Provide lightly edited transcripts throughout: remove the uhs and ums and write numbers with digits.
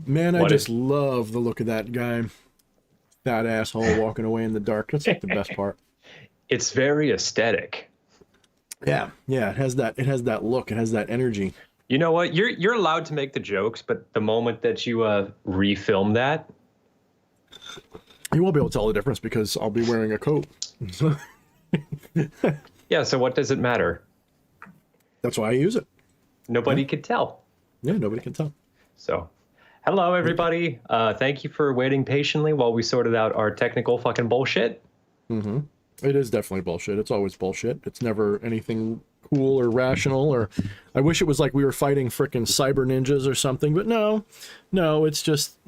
Man, I just love the look of that guy. That asshole walking away in the dark. That's like the best part. It's very aesthetic. Yeah, yeah, it has that look, it has that energy. You know what? You're allowed to make the jokes, but the moment that you refilm that, You won't be able to tell the difference because I'll be wearing a coat. yeah, so what does it matter? That's why I use it. Nobody could tell. Yeah, nobody can tell. So, hello everybody. Thank you for waiting patiently while we sorted out our technical fucking bullshit. Mm-hmm. It is definitely bullshit. It's always bullshit. It's never anything cool or rational, or I wish it was like we were fighting frickin' cyber ninjas or something, but no, it's just,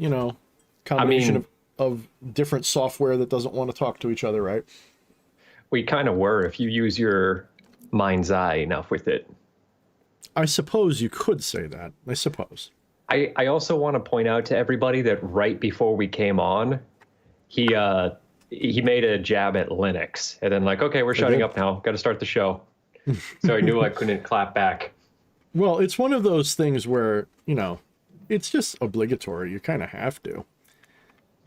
combination of different software that doesn't want to talk to each other, right? We kind of were if you use your mind's eye enough with it. I suppose you could say that. I suppose. I also want to point out to everybody that right before we came on, he made a jab at Linux, and then like, okay, we're shutting up now. Got to start the show. So I knew I couldn't clap back. Well, it's one of those things where, it's just obligatory. You kind of have to.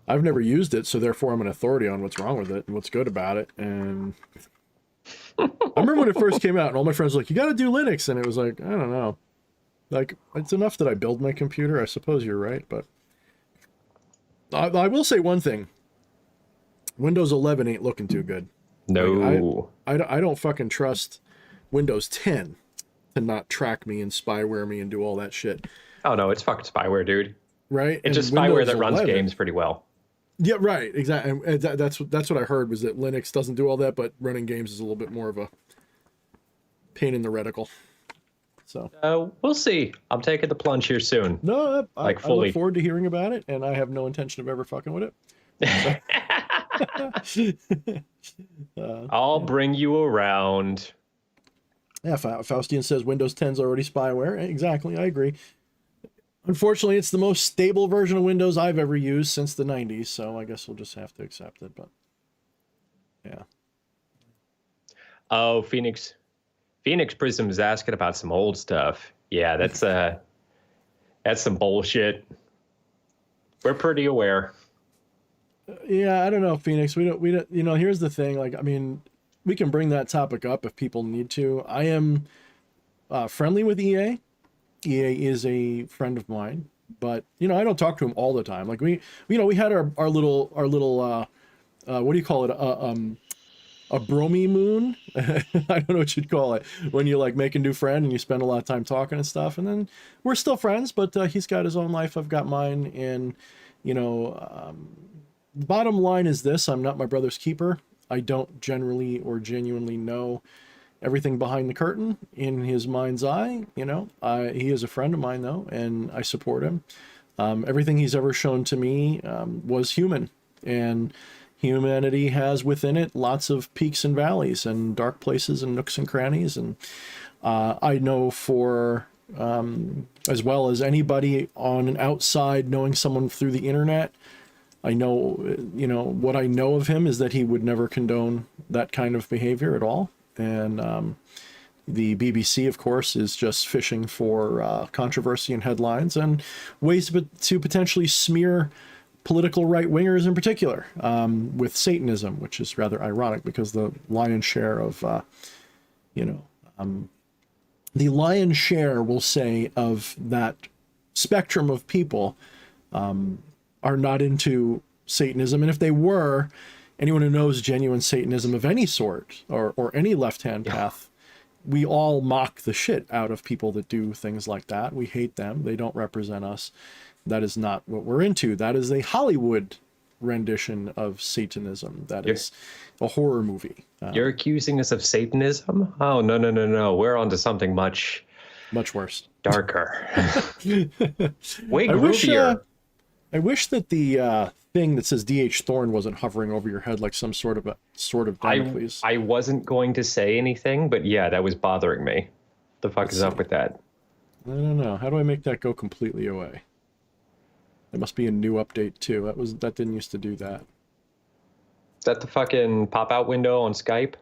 I've never used it, so therefore I'm an authority on what's wrong with it and what's good about it. And I remember when it first came out and all my friends were like, you got to do Linux. And it was like, I don't know. Like, it's enough that I build my computer. I suppose you're right. But I will say one thing. Windows 11 ain't looking too good. No. Like, I don't fucking trust Windows 10 to not track me and spyware me and do all that shit. Oh, no, it's fucking spyware, dude. Right? It's just spyware that runs games pretty well. Yeah, right. Exactly. And that's what I heard was that Linux doesn't do all that, but running games is a little bit more of a pain in the reticle. So we'll see. I'm taking the plunge here soon. No, like I look forward to hearing about it, and I have no intention of ever fucking with it. I'll bring you around. Yeah, Faustian says Windows 10's already spyware. Exactly, I agree. Unfortunately, it's the most stable version of Windows I've ever used since the 90s, so I guess we'll just have to accept it, but yeah. Oh, Phoenix Prism is asking about some old stuff. Yeah, that's some bullshit. We're pretty aware. Yeah, I don't know, Phoenix. We don't, here's the thing. Like, I mean, we can bring that topic up if people need to. I am friendly with EA. EA is a friend of mine, but I don't talk to him all the time. Like we had our little what do you call it? A bromy moon. I don't know what you'd call it when you like make a new friend and you spend a lot of time talking and stuff. And then we're still friends, but he's got his own life. I've got mine. And, bottom line is this: I'm not my brother's keeper. I don't generally or genuinely know everything behind the curtain in his mind's eye. He is a friend of mine though, and I support him. Everything he's ever shown to me was human, and humanity has within it lots of peaks and valleys and dark places and nooks and crannies. And I know for as well as anybody on an outside knowing someone through the internet, I know, what I know of him is that he would never condone that kind of behavior at all. And the BBC, of course, is just fishing for controversy and headlines and ways to potentially smear political right-wingers in particular, with Satanism, which is rather ironic because the lion's share of, the lion's share, we'll say, of that spectrum of people are not into Satanism. And if they were, anyone who knows genuine Satanism of any sort or any left-hand path, we all mock the shit out of people that do things like that. We hate them. They don't represent us. That is not what we're into. That is a Hollywood rendition of Satanism. That is a horror movie. You're accusing us of Satanism? Oh, no. We're onto something much worse. Darker. Way groovier. I wish that the thing that says DH Thorne wasn't hovering over your head like some sort of Damocles. I wasn't going to say anything, but yeah, that was bothering me. The fuck is up with that? I don't know. How do I make that go completely away? There must be a new update too. That didn't used to do that. Is that the fucking pop-out window on Skype?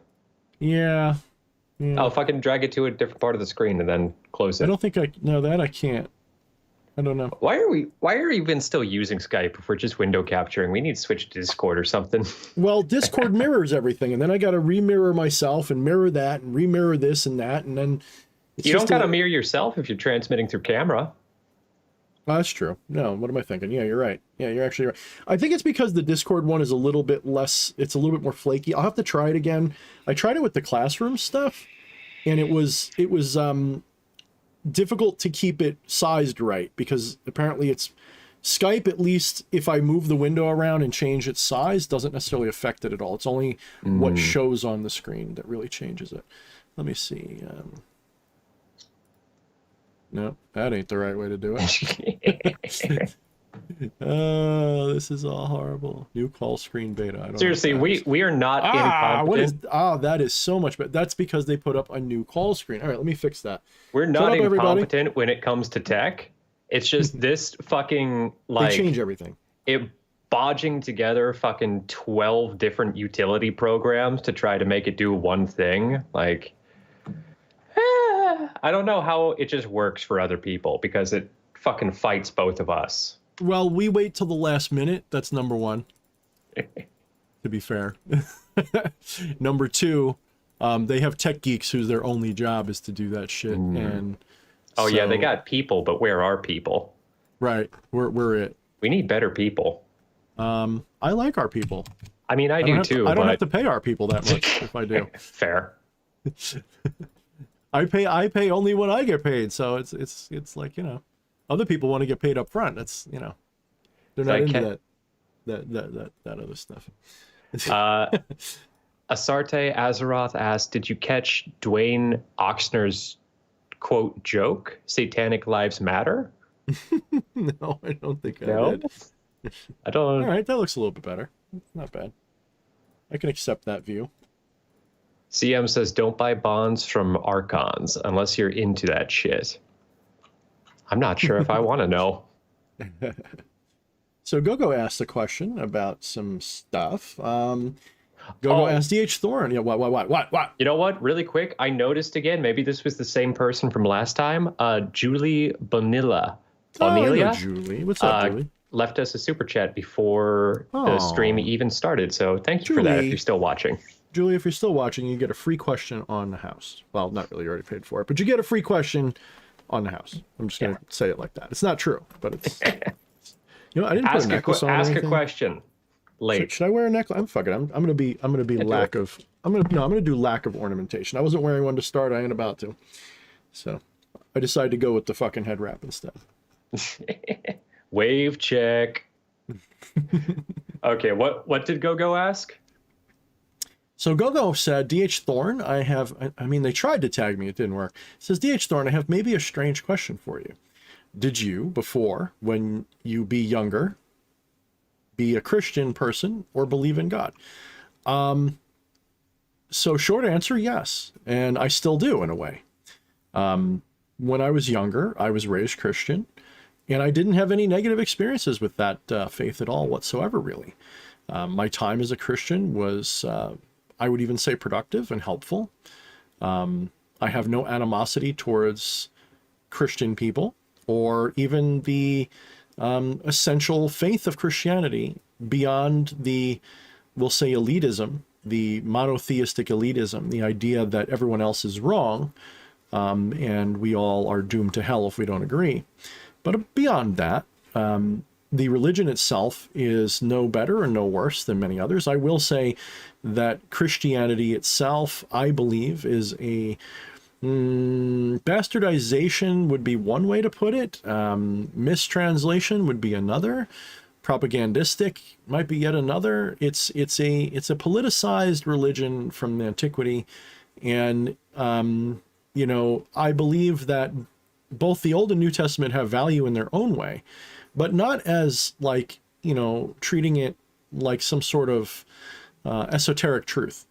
Yeah. I'll fucking drag it to a different part of the screen and then close it. I don't think that I can't. I don't know. Why are we even still using Skype if we're just window capturing? We need to switch to Discord or something. Well, Discord mirrors everything, and then I got to remirror myself and mirror that and remirror this and that, and then You don't got to mirror yourself if you're transmitting through camera. Oh, that's true. No, what am I thinking? Yeah, you're right. Yeah, you're actually right. I think it's because the Discord one is a little bit less, it's a little bit more flaky. I'll have to try it again. I tried it with the classroom stuff, and it was difficult to keep it sized right, because apparently it's Skype, at least if I move the window around and change its size, doesn't necessarily affect it at all. It's only what shows on the screen that really changes it. Let me see. No, that ain't the right way to do it. Oh, this is all horrible. New call screen beta. I don't Seriously, we are not incompetent. That is so much better. That's because they put up a new call screen. All right, let me fix that. We're not incompetent when it comes to tech. It's just this fucking, like, they change everything. It bodging together fucking 12 different utility programs to try to make it do one thing. Like, I don't know how it just works for other people, because it fucking fights both of us. Well, we wait till the last minute. That's number one, to be fair. Number two, they have tech geeks whose their only job is to do that shit. And oh, so, yeah, they got people, but where are people? Right, we're it. We need better people. I like our people. I mean, I do too. I don't have to pay our people that much if I do. Fair. I pay only when I get paid, so it's like, you know, other people want to get paid up front. That's, you know, they're not into that other stuff. Asarte Azeroth asked, did you catch Dwayne Oxner's quote joke? Satanic lives matter? No, I don't think I did. I don't. All right, that looks a little bit better. Not bad. I can accept that view. CM says, don't buy bonds from Archons unless you're into that shit. I'm not sure if I want to know. So Gogo asked a question about some stuff. Gogo asked DH Thorne. Yeah, what? You know what? Really quick, I noticed again, maybe this was the same person from last time. Julie Bonilla. Bonelia? Julie. What's up, Julie? Left us a super chat before the stream even started. So thank you for that if you're still watching. Julie, if you're still watching, you get a free question on the house. Well, not really, you already paid for it, but you get a free question on the house. I'm just going to say it like that. It's not true, but it's... You know, I didn't put a necklace on. Ask a question. Late. Should I wear a necklace? Fuck it. I'm gonna be lack of. I'm gonna do lack of ornamentation. I wasn't wearing one to start. I ain't about to. So I decided to go with the fucking head wrap instead. Wave check. Okay, what did Gogo ask? So Gogo said, DH Thorne, I mean, they tried to tag me, it didn't work. It says, DH Thorne, I have maybe a strange question for you. Did you, before, when you be younger, be a Christian person or believe in God? So short answer, yes. And I still do in a way. When I was younger, I was raised Christian, and I didn't have any negative experiences with that faith at all whatsoever, really. My time as a Christian was, I would even say, productive and helpful. I have no animosity towards Christian people or even the essential faith of Christianity beyond the, we'll say, elitism, the monotheistic elitism, the idea that everyone else is wrong and we all are doomed to hell if we don't agree. But beyond that, the religion itself is no better or no worse than many others. I will say that Christianity itself, I believe, is a bastardization would be one way to put it. Mistranslation would be another. Propagandistic might be yet another. It's a politicized religion from antiquity, and you know, I believe that both the Old and New Testament have value in their own way, but not as, like, you know, treating it like some sort of esoteric truth.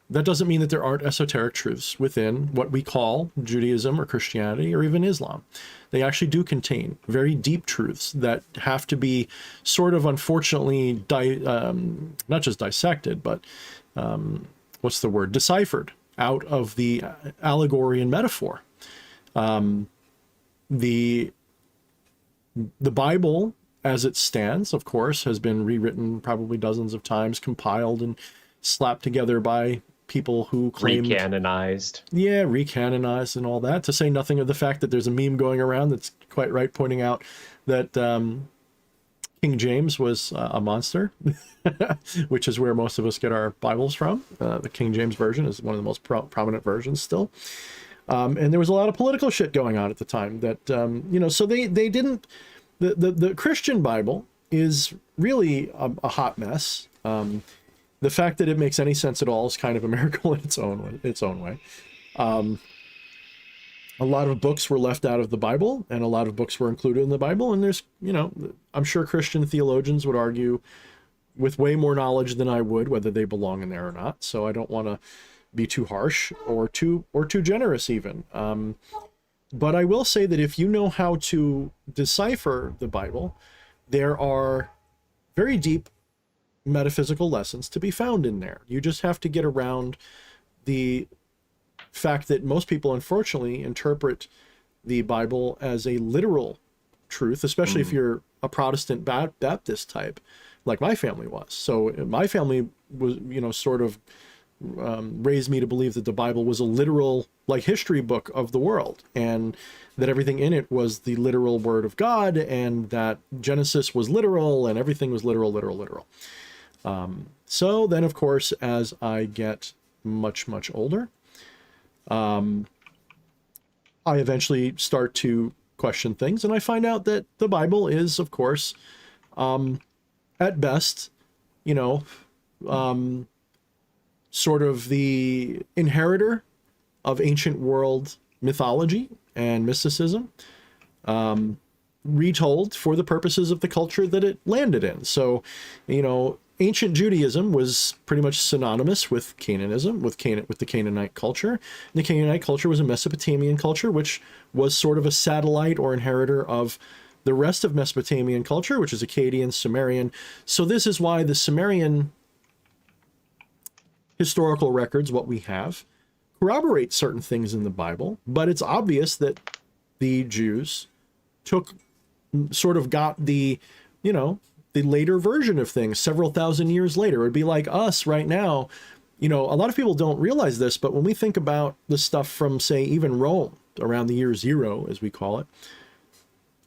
That doesn't mean that there aren't esoteric truths within what we call Judaism or Christianity or even Islam. They actually do contain very deep truths that have to be sort of, unfortunately, not just dissected, but what's the word? Deciphered out of the allegory and metaphor. The The Bible, as it stands, of course, has been rewritten probably dozens of times, compiled and slapped together by people who claimed... Recanonized. Yeah, recanonized and all that, to say nothing of the fact that there's a meme going around that's quite right, pointing out that King James was a monster, which is where most of us get our Bibles from. The King James Version is one of the most prominent versions still. And there was a lot of political shit going on at the time that, you know, so they didn't... The Christian Bible is really a hot mess. The fact that it makes any sense at all is kind of a miracle in its own way. A lot of books were left out of the Bible, and a lot of books were included in the Bible. And there's, you know, I'm sure Christian theologians would argue with way more knowledge than I would whether they belong in there or not. So I don't want to be too harsh or too generous even. But I will say that if you know how to decipher the Bible, there are very deep metaphysical lessons to be found in there. You just have to get around the fact that most people, unfortunately, interpret the Bible as a literal truth, especially if you're a Protestant Baptist type, like my family was. So my family was, you know, sort of raised me to believe that the Bible was a literal, like, history book of the world, and that everything in it was the literal word of God, and that Genesis was literal, and everything was literal. So then, of course, as I get much older, I eventually start to question things, and I find out that the Bible is, of course, at best, you know, sort of the inheritor of ancient world mythology and mysticism, retold for the purposes of the culture that it landed in. So, you know, ancient Judaism was pretty much synonymous with Canaanism, with the Canaanite culture. And the Canaanite culture was a Mesopotamian culture, which was sort of a satellite or inheritor of the rest of Mesopotamian culture, which is Akkadian, Sumerian. So this is why the Sumerian historical records, what we have, corroborate certain things in the Bible, but it's obvious that the Jews got the, you know, the later version of things several thousand years later. It'd be like us right now. You know, a lot of people don't realize this, but when we think about the stuff from, say, even Rome around the year 0, as we call it,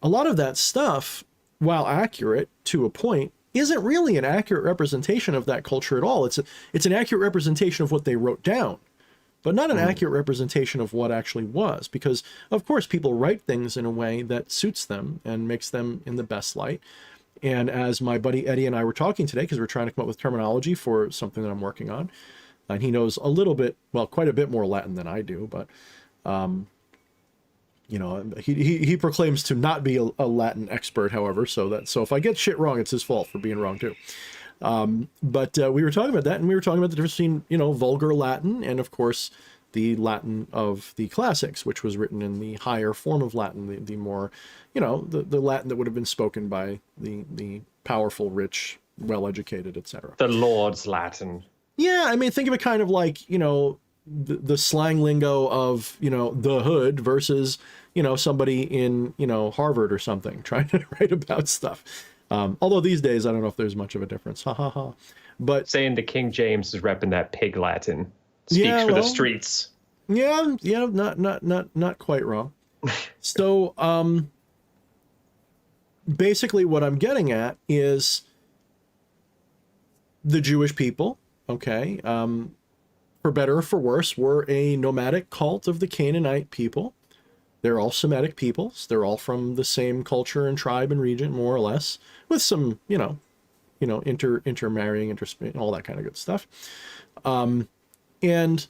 a lot of that stuff, while accurate to a point, isn't really an accurate representation of that culture at all. It's an accurate representation of what they wrote down, but not an accurate representation of what actually was, because of course people write things in a way that suits them and makes them in the best light. And as my buddy Eddie and I were talking today, because we're trying to come up with terminology for something that I'm working on, and he knows a little bit, well, quite a bit more Latin than I do, but you know, he proclaims to not be a Latin expert, however, so if I get shit wrong, it's his fault for being wrong too. But we were talking about that, and we were talking about the difference between, you know, vulgar Latin and, of course, the Latin of the classics, which was written in the higher form of Latin, the more, you know, the Latin that would have been spoken by the powerful, rich, well-educated, etc. The Lord's Latin. Yeah, I mean, think of it kind of like, you know, the slang lingo of, you know, the hood versus, you know, somebody in, you know, Harvard or something trying to write about stuff. Although these days, I don't know if there's much of a difference. Ha ha ha. But saying the King James is repping that pig Latin. Speaks for the streets. Yeah, not quite wrong. So, basically what I'm getting at is the Jewish people, okay, for better or for worse, were a nomadic cult of the Canaanite people. They're all Semitic peoples. They're all from the same culture and tribe and region, more or less, with some, you know, intermarrying, all that kind of good stuff. And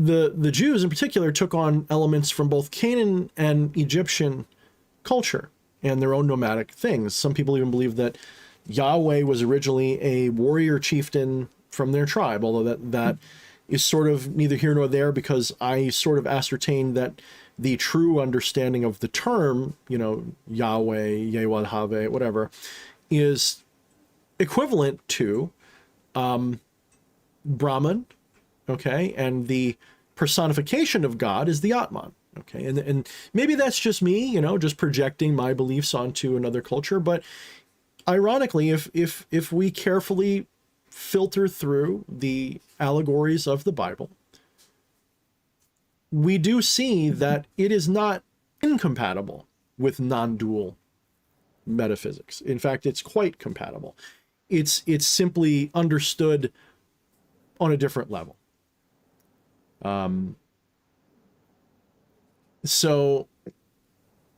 the Jews in particular took on elements from both Canaan and Egyptian culture and their own nomadic things. Some people even believe that Yahweh was originally a warrior chieftain from their tribe, although that is sort of neither here nor there, because I sort of ascertained that the true understanding of the term, you know, Yahweh, Yahweh, whatever, is equivalent to Brahman, okay, and the personification of God is the Atman, Okay, and maybe that's just me, you know, just projecting my beliefs onto another culture. But ironically, if we carefully filter through the allegories of the Bible, we do see that it is not incompatible with non-dual metaphysics. In fact, it's quite compatible. It's simply understood on a different level. So,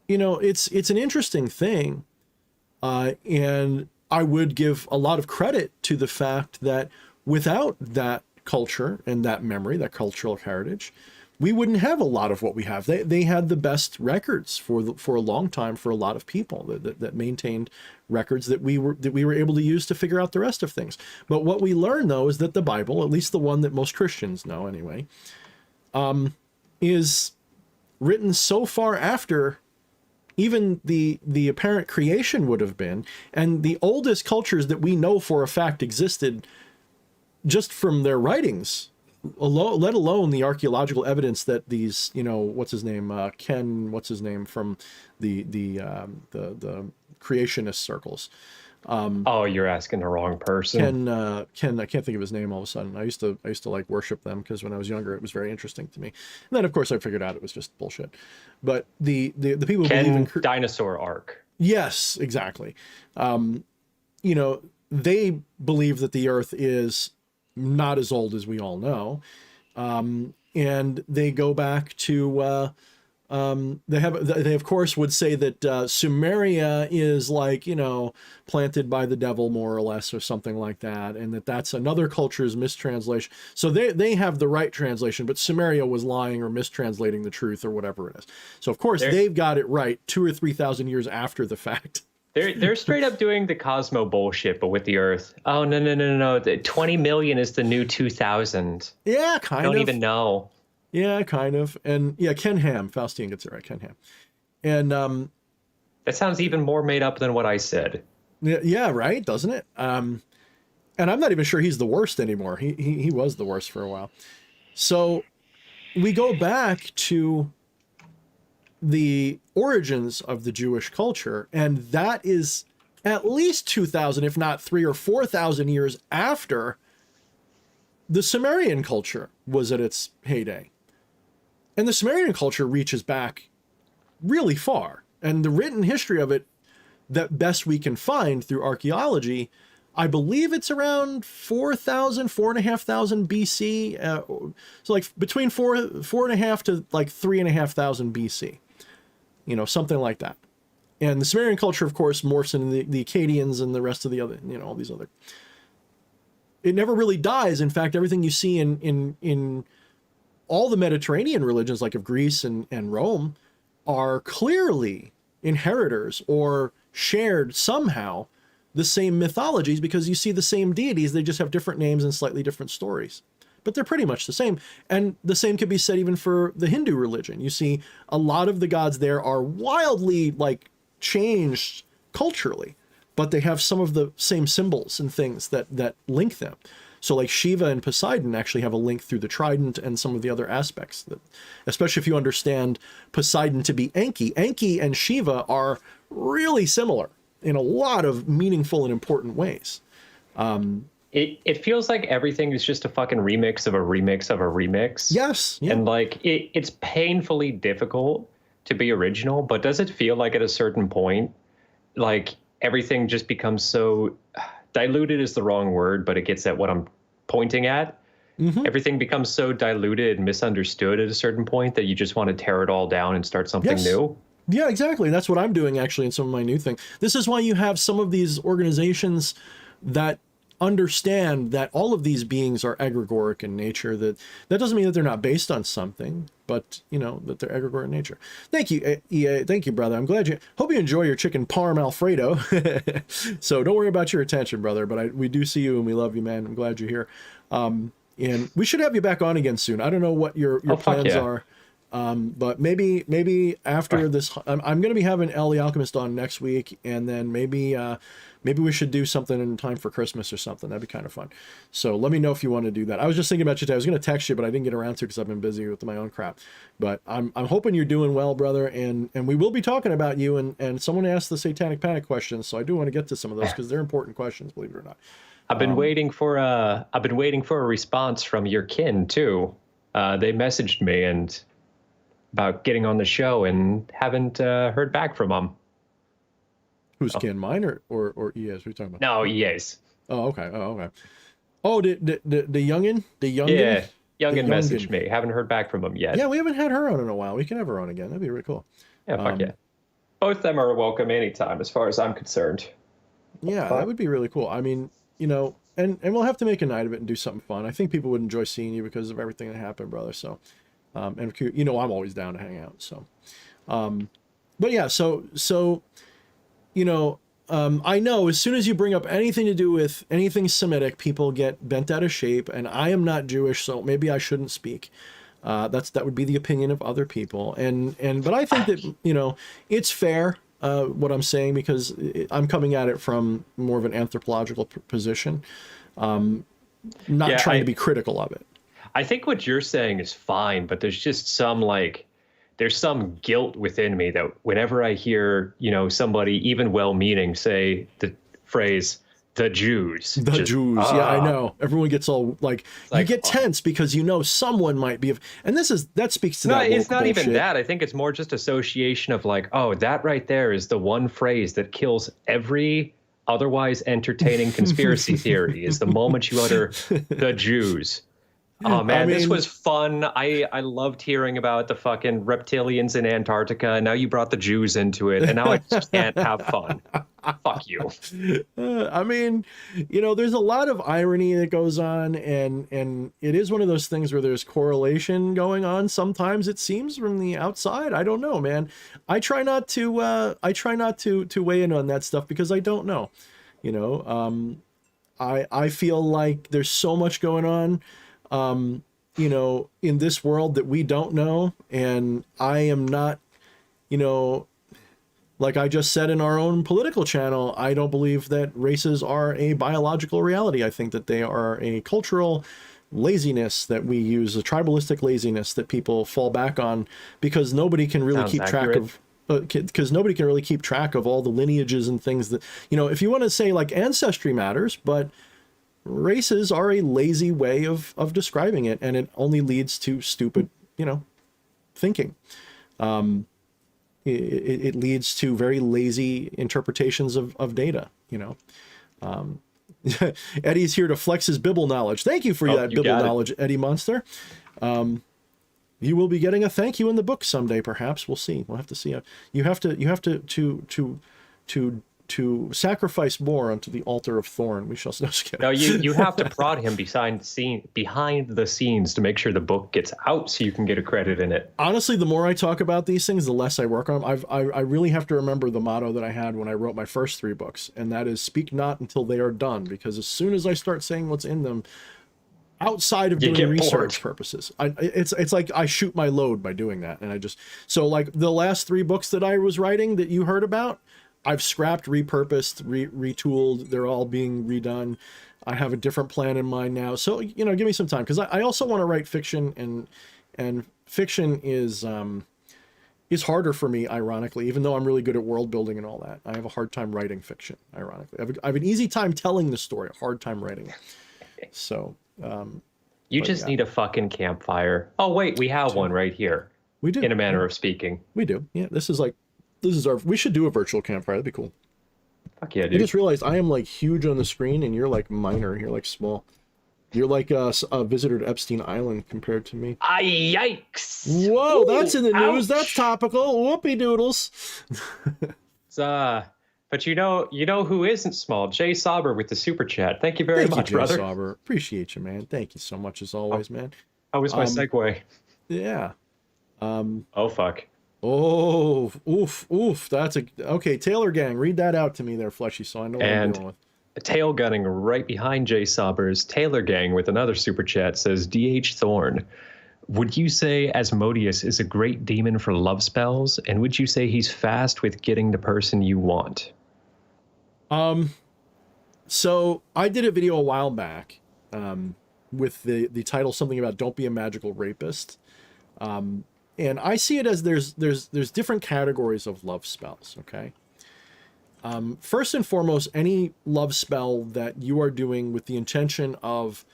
you know, it's an interesting thing, and I would give a lot of credit to the fact that without that culture and that memory, that cultural heritage, we wouldn't have a lot of what we have. They had the best records for a long time for a lot of people that maintained records that we were able to use to figure out the rest of things. But what we learn, though, is that the Bible, at least the one that most Christians know anyway, is written so far after even the apparent creation would have been, and the oldest cultures that we know for a fact existed just from their writings, let alone the archaeological evidence that these, you know, what's his name from the creationist circles. Oh, you're asking the wrong person. Ken, I can't think of his name all of a sudden. I used to like worship them because when I was younger, it was very interesting to me. And then of course I figured out it was just bullshit. But the people who believe in dinosaur arc. Yes, exactly. You know, they believe that the earth is not as old as we all know. And they go back to, they of course would say that Sumeria is like, you know, planted by the devil more or less, or something like that, and that's another culture's mistranslation. So they have the right translation, but Sumeria was lying or mistranslating the truth or whatever it is. So of course they've got it right 2,000 or 3,000 years after the fact. They're straight up doing the Cosmo bullshit, but with the Earth. Oh no! The 20 million is the new 2000. Yeah, kind of. I don't even know. Yeah, kind of. And yeah, Ken Ham. Faustine gets it right, Ken Ham. And that sounds even more made up than what I said. Yeah, right, doesn't it? And I'm not even sure he's the worst anymore. He was the worst for a while. So we go back to the origins of the Jewish culture, and that is at least 2,000, if not 3,000 or 4,000 years after the Sumerian culture was at its heyday. And the Sumerian culture reaches back really far. And the written history of it, that best we can find through archaeology, I believe it's around 4,000, 4,500 BC. So like between 4.5 to like 3,500 BC. You know, something like that. And the Sumerian culture, of course, morphs into the Akkadians and the rest of the other, you know, all these other. It never really dies. In fact, everything you see in all the Mediterranean religions, like of Greece and Rome, are clearly inheritors or shared somehow the same mythologies, because you see the same deities, they just have different names and slightly different stories. But they're pretty much the same. And the same could be said even for the Hindu religion. You see a lot of the gods there are wildly like changed culturally, but they have some of the same symbols and things that link them. So like Shiva and Poseidon actually have a link through the trident and some of the other aspects, that, especially if you understand Poseidon to be Enki. Enki and Shiva are really similar in a lot of meaningful and important ways. It feels like everything is just a fucking remix of a remix of a remix. Yes. Yeah. And like it's painfully difficult to be original, but does it feel like at a certain point, like everything just becomes so diluted is the wrong word, but it gets at what I'm pointing at. Mm-hmm. Everything becomes so diluted and misunderstood at a certain point that you just want to tear it all down and start something new. Yeah, exactly. That's what I'm doing actually in some of my new things. This is why you have some of these organizations that understand that all of these beings are egregoric in nature. That doesn't mean that they're not based on something, but you know that they're egregoric in nature. Thank you, EA. Thank you, brother. I'm glad you. Hope you enjoy your chicken parm Alfredo. So don't worry about your attention, brother. But we do see you and we love you, man. I'm glad you're here. And we should have you back on again soon. I don't know what your plans are. But maybe after this, I'm going to be having El the Alchemist on next week, and then maybe maybe we should do something in time for Christmas or something. That'd be kind of fun. So let me know if you want to do that. I was just thinking about you today. I was going to text you, but I didn't get around to because I've been busy with my own crap. But I'm hoping you're doing well, brother. And we will be talking about you. And someone asked the Satanic Panic questions, so I do want to get to some of those because they're important questions, believe it or not. I've been waiting for a response from your kin too. They messaged me and about getting on the show and haven't heard back from them. Who's kin, mine or ES? What are you talking about? No, ES. Oh, okay. Oh, okay. Oh, the youngin? The youngin? Yeah, youngin messaged me. Haven't heard back from him yet. Yeah, we haven't had her on in a while. We can have her on again. That'd be really cool. Yeah, fuck yeah. Both of them are welcome anytime as far as I'm concerned. Yeah, that would be really cool. I mean, you know, and we'll have to make a night of it and do something fun. I think people would enjoy seeing you because of everything that happened, brother. So, and you know, I'm always down to hang out. So, but yeah, so you know, I know as soon as you bring up anything to do with anything Semitic, people get bent out of shape, and I am not Jewish, so maybe I shouldn't speak. That would be the opinion of other people, but I think that, you know, it's fair what I'm saying, because I'm coming at it from more of an anthropological position, not trying to be critical of it. I think what you're saying is fine, but there's just there's some guilt within me that whenever I hear, you know, somebody even well-meaning say the phrase "the Jews," yeah, I know. Everyone gets all like you get tense because you know someone might be, and that speaks to that. No, it's not even that. I think it's more just association of like, oh, that right there is the one phrase that kills every otherwise entertaining conspiracy theory. Is the moment you utter "the Jews." Oh man, this was fun. I loved hearing about the fucking reptilians in Antarctica. Now you brought the Jews into it, and now I just can't have fun. Fuck you. I mean, you know, there's a lot of irony that goes on, and it is one of those things where there's correlation going on. Sometimes it seems from the outside. I don't know, man. I try not to weigh in on that stuff because I don't know. You know, I feel like there's so much going on, you know, in this world that we don't know. And I am not, you know, like I just said in our own political channel, I don't believe that races are a biological reality. I think that they are a cultural laziness that we use, a tribalistic laziness that people fall back on because nobody can really keep track of. Because nobody can really keep track of all the lineages and things that, you know, if you want to say like ancestry matters, but races are a lazy way of describing it, and it only leads to stupid, you know, thinking. It leads to very lazy interpretations of data, you know. Eddie's here to flex his Bible knowledge. Thank you for that Bible knowledge, Eddie Monster. You will be getting a thank you in the book someday, perhaps. We'll see. We'll have to see. You have to sacrifice more onto the altar of Thorne. We shall skip. No, you have to prod him behind the scenes to make sure the book gets out so you can get a credit in it. Honestly, the more I talk about these things, the less I work on them. I really have to remember the motto that I had when I wrote my first 3 books, and that is speak not until they are done, because as soon as I start saying what's in them, outside of doing research purposes, it's like I shoot my load by doing that. And so like the last 3 books that I was writing that you heard about, I've scrapped, repurposed, retooled. They're all being redone. I have a different plan in mind now. So, you know, give me some time, because I also want to write fiction, and fiction is harder for me, ironically, even though I'm really good at world building and all that. I have a hard time writing fiction, ironically. I have an easy time telling the story, a hard time writing it. So, you just need a fucking campfire. Oh, wait, we have one right here. We do. In a manner of speaking. We do. Yeah, we should do a virtual campfire. That'd be cool. Fuck yeah, dude. I just realized I am like huge on the screen and you're like minor. You're like small. You're like a visitor to Epstein Island compared to me. Yikes. Whoa, that's in the news. That's topical. Whoopie doodles. But you know who isn't small? Jay Sauber with the super chat. Thank you very much, brother. Jay Sauber. Appreciate you, man. Thank you so much as always, man. How was my segue? Yeah. Oh fuck. Oh, oof. That's okay. Taylor Gang, read that out to me there, Fleshy, so I know what I'm dealing with. Tail gunning right behind Jay Sauber's Taylor Gang with another super chat says, DH Thorne, would you say Asmodeus is a great demon for love spells? And would you say he's fast with getting the person you want? So I did a video a while back with the title something about "Don't be a magical rapist," and I see it as there's different categories of love spells. Okay. First and foremost, any love spell that you are doing with the intention of,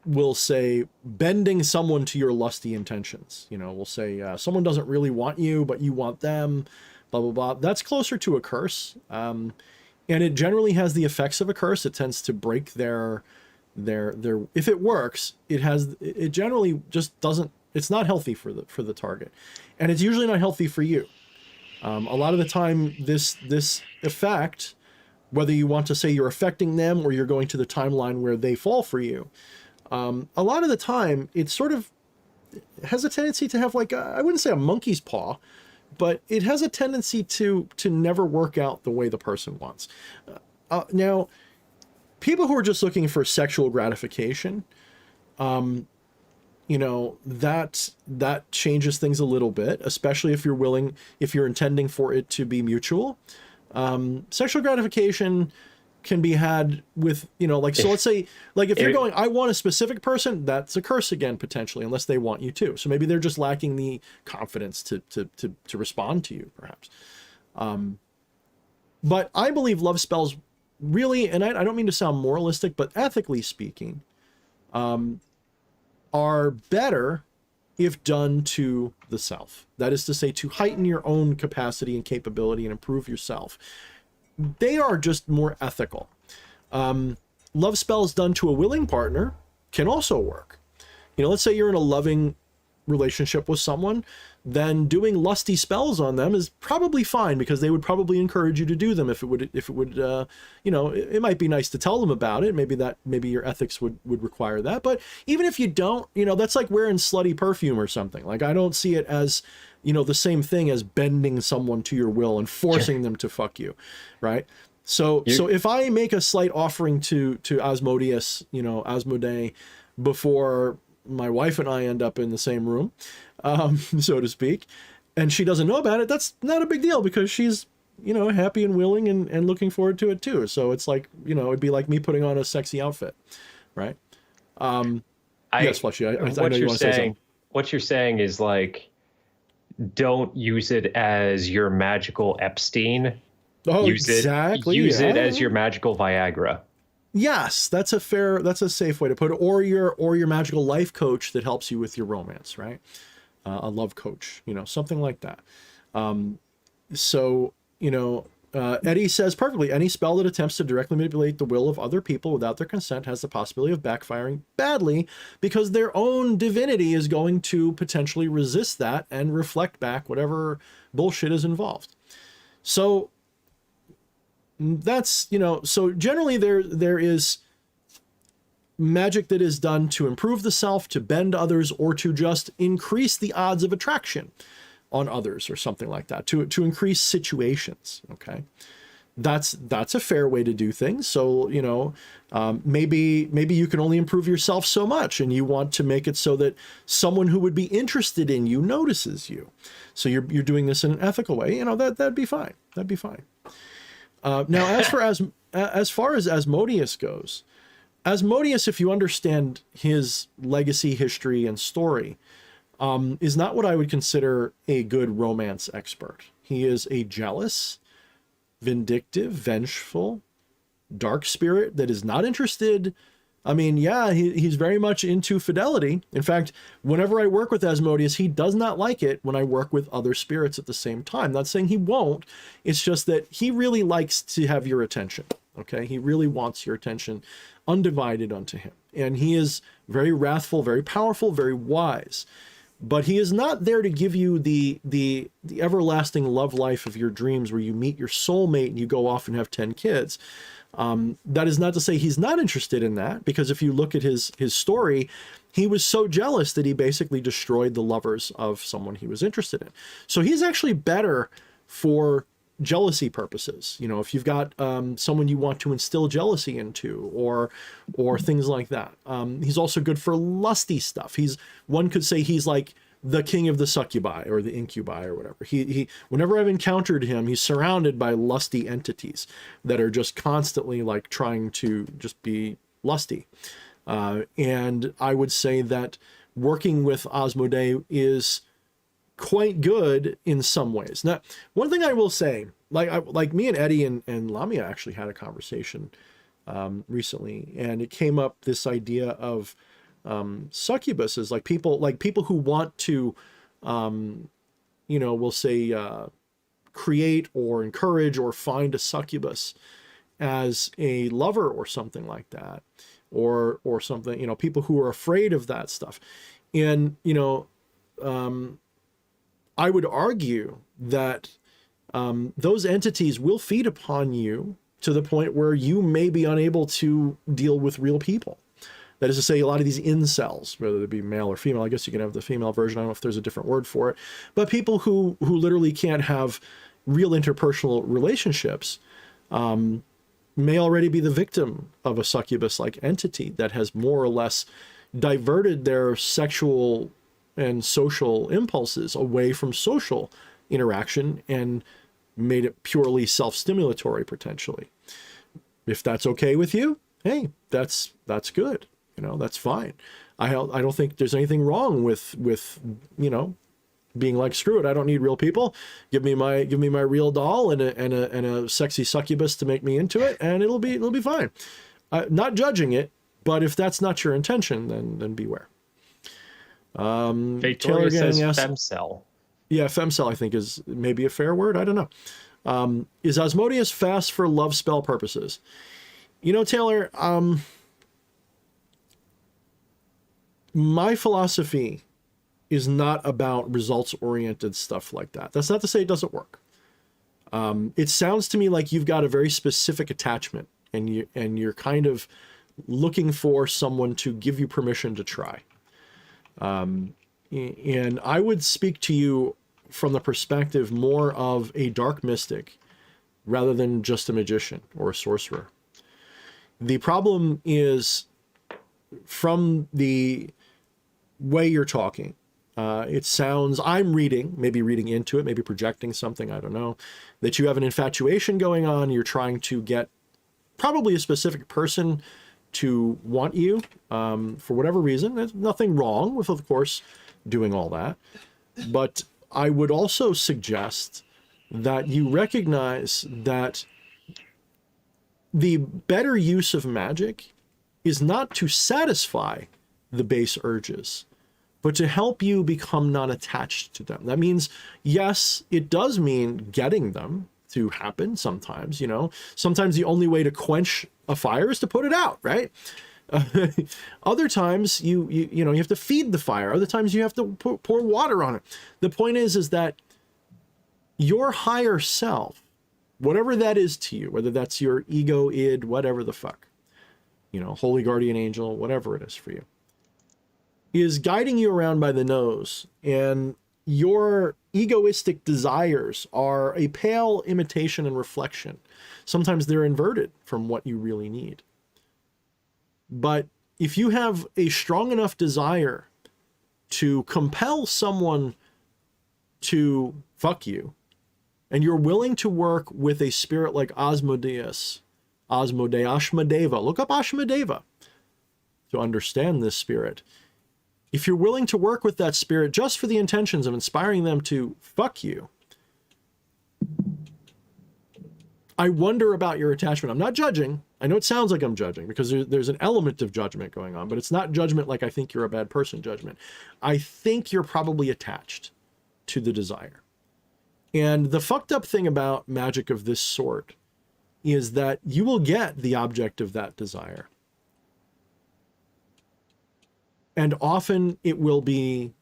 we'll say, bending someone to your lusty intentions. You know, we'll say someone doesn't really want you, but you want them, blah, blah, blah. That's closer to a curse. And it generally has the effects of a curse. It tends to break their, if it works, it generally just doesn't, it's not healthy for the target. And it's usually not healthy for you. A lot of the time, this effect, whether you want to say you're affecting them or you're going to the timeline where they fall for you, a lot of the time it sort of has a tendency to have like I wouldn't say a monkey's paw, but it has a tendency to never work out the way the person wants. Now, people who are just looking for sexual gratification, you know, that changes things a little bit, especially if you're intending for it to be mutual. Sexual gratification can be had with, you know, like, so let's say, like, if you're going, I want a specific person, that's a curse again, potentially, unless they want you to. So maybe they're just lacking the confidence to respond to you, perhaps. But I believe love spells really, and I don't mean to sound moralistic, but ethically speaking, are better if done to the self. That is to say, to heighten your own capacity and capability and improve yourself. They are just more ethical. Love spells done to a willing partner can also work. You know, let's say you're in a loving relationship with someone, then doing lusty spells on them is probably fine, because they would probably encourage you to do them if it would, you know, it might be nice to tell them about it. Maybe your ethics would require that. But even if you don't, you know, that's like wearing slutty perfume or something. Like, I don't see it as, you know, the same thing as bending someone to your will and forcing them to fuck you, right? So if I make a slight offering to Asmodeus, you know, Asmodee, before my wife and I end up in the same room, so to speak, and she doesn't know about it, that's not a big deal, because she's, you know, happy and willing and looking forward to it too. So it's like, you know, it'd be like me putting on a sexy outfit, right? Yes, Fleshy, I know you want to say something. What you're saying is, like, don't use it as your magical Epstein. Oh, use exactly. Use it as your magical Viagra. Yes, that's a safe way to put it. Or your magical life coach that helps you with your romance, right? A love coach, you know, something like that. So, you know, Eddie says perfectly, any spell that attempts to directly manipulate the will of other people without their consent has the possibility of backfiring badly, because their own divinity is going to potentially resist that and reflect back whatever bullshit is involved. So that's, you know, so generally there is magic that is done to improve the self, to bend others, or to just increase the odds of attraction on others or something like that, to increase situations. Okay. That's a fair way to do things. So, you know, maybe you can only improve yourself so much, and you want to make it so that someone who would be interested in you notices you. So you're doing this in an ethical way, you know, that'd be fine. That'd be fine. Now, as far as Asmodeus goes, Asmodeus, if you understand his legacy, history, and story, is not what I would consider a good romance expert. He is a jealous, vindictive, vengeful, dark spirit that is not interested. I mean, yeah, he's very much into fidelity. In fact, whenever I work with Asmodeus, he does not like it when I work with other spirits at the same time. Not saying he won't. It's just that he really likes to have your attention. Okay, he really wants your attention undivided unto him. And he is very wrathful, very powerful, very wise. But he is not there to give you the everlasting love life of your dreams, where you meet your soulmate and you go off and have 10 kids. That is not to say he's not interested in that, because if you look at his story, he was so jealous that he basically destroyed the lovers of someone he was interested in. So he's actually better for jealousy purposes. You know, if you've got someone you want to instill jealousy into, or things like that. He's also good for lusty stuff. One could say he's like the king of the succubi or the incubi or whatever. He whenever I've encountered him, he's surrounded by lusty entities that are just constantly like trying to just be lusty. And I would say that working with Asmodeus is quite good in some ways. Now, one thing I will say, like me and Eddie and Lamia actually had a conversation recently, and it came up this idea of succubuses, like people who want to, we'll say, create or encourage or find a succubus as a lover or something like that, or something, people who are afraid of that stuff. And, I would argue that those entities will feed upon you to the point where you may be unable to deal with real people. That is to say, a lot of these incels, whether they be male or female, I guess you can have the female version, I don't know if there's a different word for it, but people who literally can't have real interpersonal relationships may already be the victim of a succubus-like entity that has more or less diverted their sexual and social impulses away from social interaction and made it purely self-stimulatory potentially. If that's okay with you, hey, that's good. That's fine. I don't think there's anything wrong with being like, screw it, I don't need real people. Give me my real doll and a sexy succubus to make me into it, and it'll be fine. Not judging it, but if that's not your intention, then beware. Victoria says femcel. Yeah, femcel I think is maybe a fair word. I don't know. Is Asmodeus fast for love spell purposes? Taylor, my philosophy is not about results-oriented stuff like that. That's not to say it doesn't work. It sounds to me like you've got a very specific attachment, and you're kind of looking for someone to give you permission to try. And I would speak to you from the perspective more of a dark mystic rather than just a magician or a sorcerer. The problem is, from the way you're talking, it sounds, I'm maybe reading into it, maybe projecting something, I don't know, that you have an infatuation going on. You're trying to get probably a specific person to want you for whatever reason. There's nothing wrong with, of course, doing all that. But I would also suggest that you recognize that the better use of magic is not to satisfy the base urges, but to help you become non-attached to them. That means, yes, it does mean getting them to happen sometimes. Sometimes the only way to quench a fire is to put it out, right? Other times you have to feed the fire. Other times you have to pour water on it. The point is that your higher self, whatever that is to you, whether that's your ego, id, whatever the fuck, holy guardian angel, whatever it is for you, is guiding you around by the nose, and your egoistic desires are a pale imitation and reflection. Sometimes they're inverted from what you really need. But if you have a strong enough desire to compel someone to fuck you, and you're willing to work with a spirit like Asmodeus, Ashmadeva, look up Ashmadeva to understand this spirit. If you're willing to work with that spirit just for the intentions of inspiring them to fuck you, I wonder about your attachment. I'm not judging. I know it sounds like I'm judging because there's an element of judgment going on, but it's not judgment like I think you're a bad person judgment. I think you're probably attached to the desire. And the fucked up thing about magic of this sort is that you will get the object of that desire. And often it will be,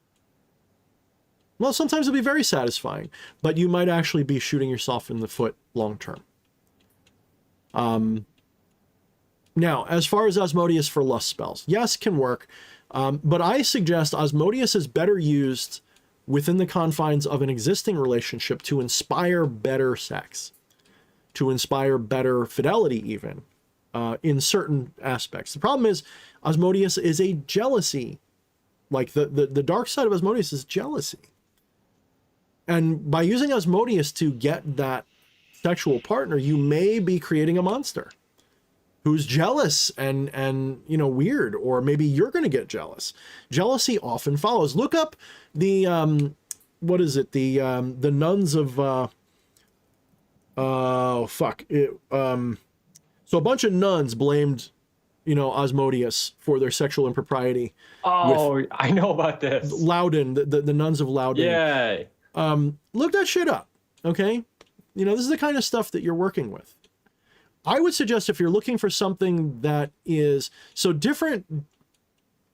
well, sometimes it'll be very satisfying, but you might actually be shooting yourself in the foot long term. Now, as far as Asmodeus for lust spells, yes, can work, but I suggest Asmodeus is better used within the confines of an existing relationship to inspire better sex, to inspire better fidelity even, in certain aspects. The problem is Asmodeus is a jealousy Like the dark side of Asmodeus is jealousy. And by using Asmodeus to get that sexual partner, you may be creating a monster who's jealous and you know, weird, or maybe you're going to get jealous. Jealousy often follows. Look up the what is it? The nuns of so a bunch of nuns blamed, you know, Asmodeus for their sexual impropriety. Oh, I know about this. Loudon, the nuns of Loudon. Yeah. Look that shit up, okay? You know, this is the kind of stuff that you're working with. I would suggest, if you're looking for something that is, so different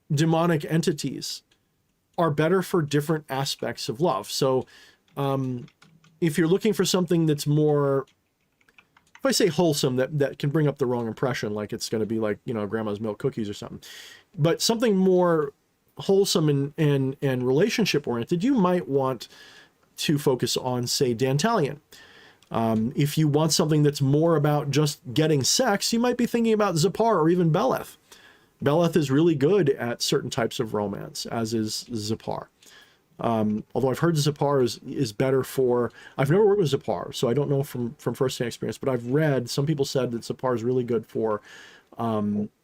demonic entities are better for different aspects of love. So if you're looking for something that's more, if I say wholesome, that can bring up the wrong impression, like it's going to be like, you know, grandma's milk cookies or something, but something more wholesome and relationship oriented, you might want to focus on, say, Dantalion. If you want something that's more about just getting sex, you might be thinking about Zipar or even Beleth. Beleth is really good at certain types of romance, as is Zipar. Although I've heard Zipar is better for, I've never worked with Zipar, so I don't know from first-hand experience, but I've read, some people said that Zipar is really good for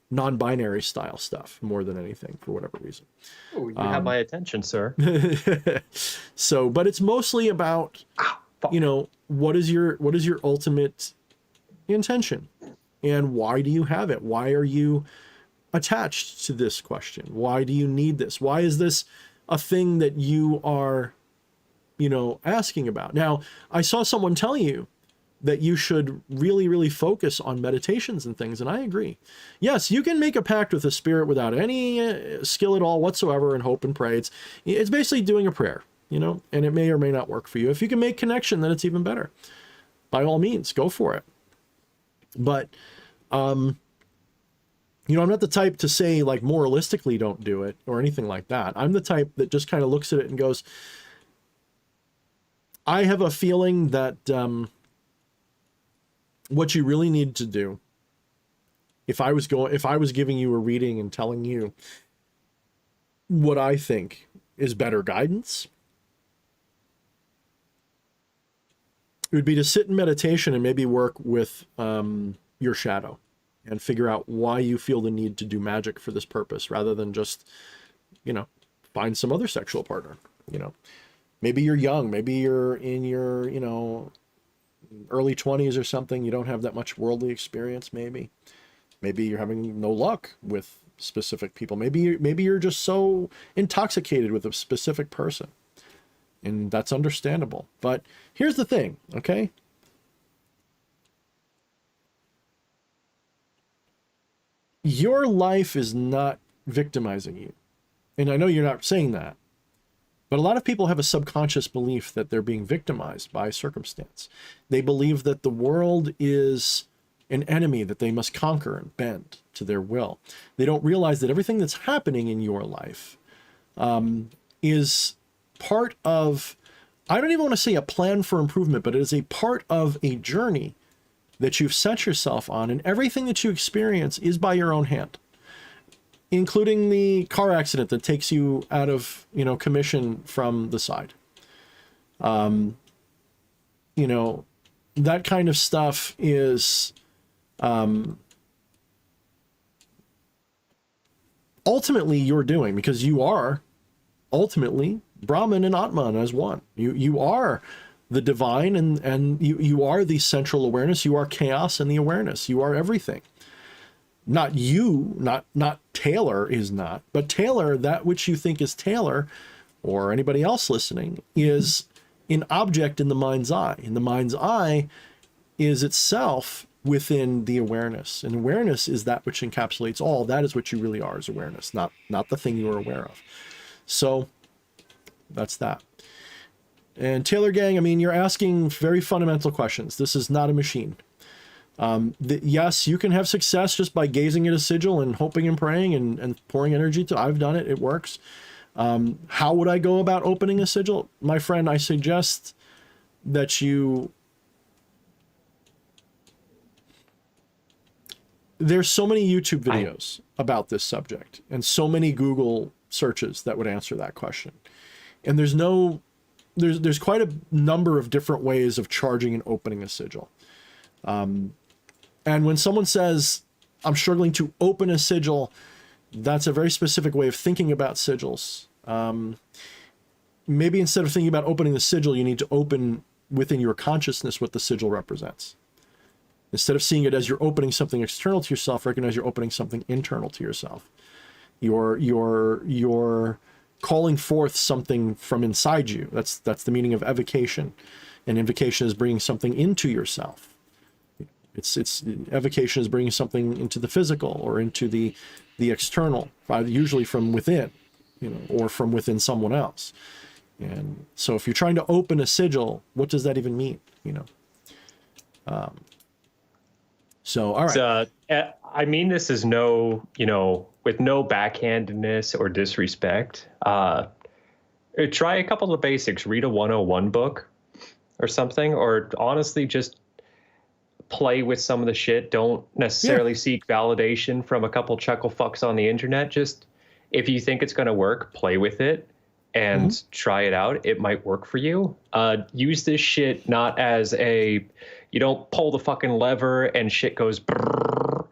non-binary style stuff more than anything, for whatever reason. Oh, you have my attention, sir. So, but it's mostly about, you know, what is your ultimate intention, and why do you have it? Why are you attached to this question? Why do you need this? Why is this a thing that you are, you know, asking about? Now, I saw someone tell you that you should really, really focus on meditations and things, and I agree. Yes, you can make a pact with a spirit without any skill at all whatsoever and hope and pray. It's basically doing a prayer, you know, and it may or may not work for you. If you can make connection, then it's even better. By all means, go for it. But, you know, I'm not the type to say, like, moralistically don't do it or anything like that. I'm the type that just kind of looks at it and goes, I have a feeling that what you really need to do, if I was giving you a reading and telling you what I think is better guidance, it would be to sit in meditation and maybe work with your shadow and figure out why you feel the need to do magic for this purpose, rather than just, you know, find some other sexual partner. You know, maybe you're young, maybe you're in your, you know, early 20s or something. You don't have that much worldly experience. Maybe you're having no luck with specific people. Maybe you're just so intoxicated with a specific person, and that's understandable. But here's the thing, okay? Your life is not victimizing you. And I know you're not saying that, but a lot of people have a subconscious belief that they're being victimized by circumstance. They believe that the world is an enemy that they must conquer and bend to their will. They don't realize that everything that's happening in your life is part of, I don't even want to say a plan for improvement, but it is a part of a journey that you've set yourself on, and everything that you experience is by your own hand, including the car accident that takes you out of, you know, commission from the side. You know, that kind of stuff is ultimately you're doing, because you are ultimately Brahman and Atman as one. You are the divine, and you are the central awareness. You are chaos and the awareness. You are everything. Not you, not Taylor is not, but Taylor, that which you think is Taylor, or anybody else listening, is an object in the mind's eye. And the mind's eye is itself within the awareness. And awareness is that which encapsulates all. That is what you really are, is awareness, not the thing you are aware of. So that's that. And Taylor Gang, I mean, you're asking very fundamental questions. This is not a machine. Yes, you can have success just by gazing at a sigil and hoping and praying and pouring energy to. I've done it. It works. How would I go about opening a sigil? My friend, I suggest that there's so many YouTube videos about this subject, and so many Google searches that would answer that question. And there's quite a number of different ways of charging and opening a sigil. And when someone says, I'm struggling to open a sigil, that's a very specific way of thinking about sigils. Maybe instead of thinking about opening the sigil, you need to open within your consciousness what the sigil represents. Instead of seeing it as you're opening something external to yourself, recognize you're opening something internal to yourself. You're calling forth something from inside you. That's the meaning of evocation. And invocation is bringing something into yourself. It's evocation is bringing something into the physical or into the external, usually from within, or from within someone else. And so if you're trying to open a sigil, what does that even mean? So, all right. I mean, this is with no backhandedness or disrespect. Try a couple of basics. Read a 101 book or something, or honestly, just play with some of the shit. Don't necessarily seek validation from a couple chuckle fucks on the internet. Just if you think it's going to work, play with it and try it out. It might work for you. Use this shit not as you don't pull the fucking lever and shit goes brrr.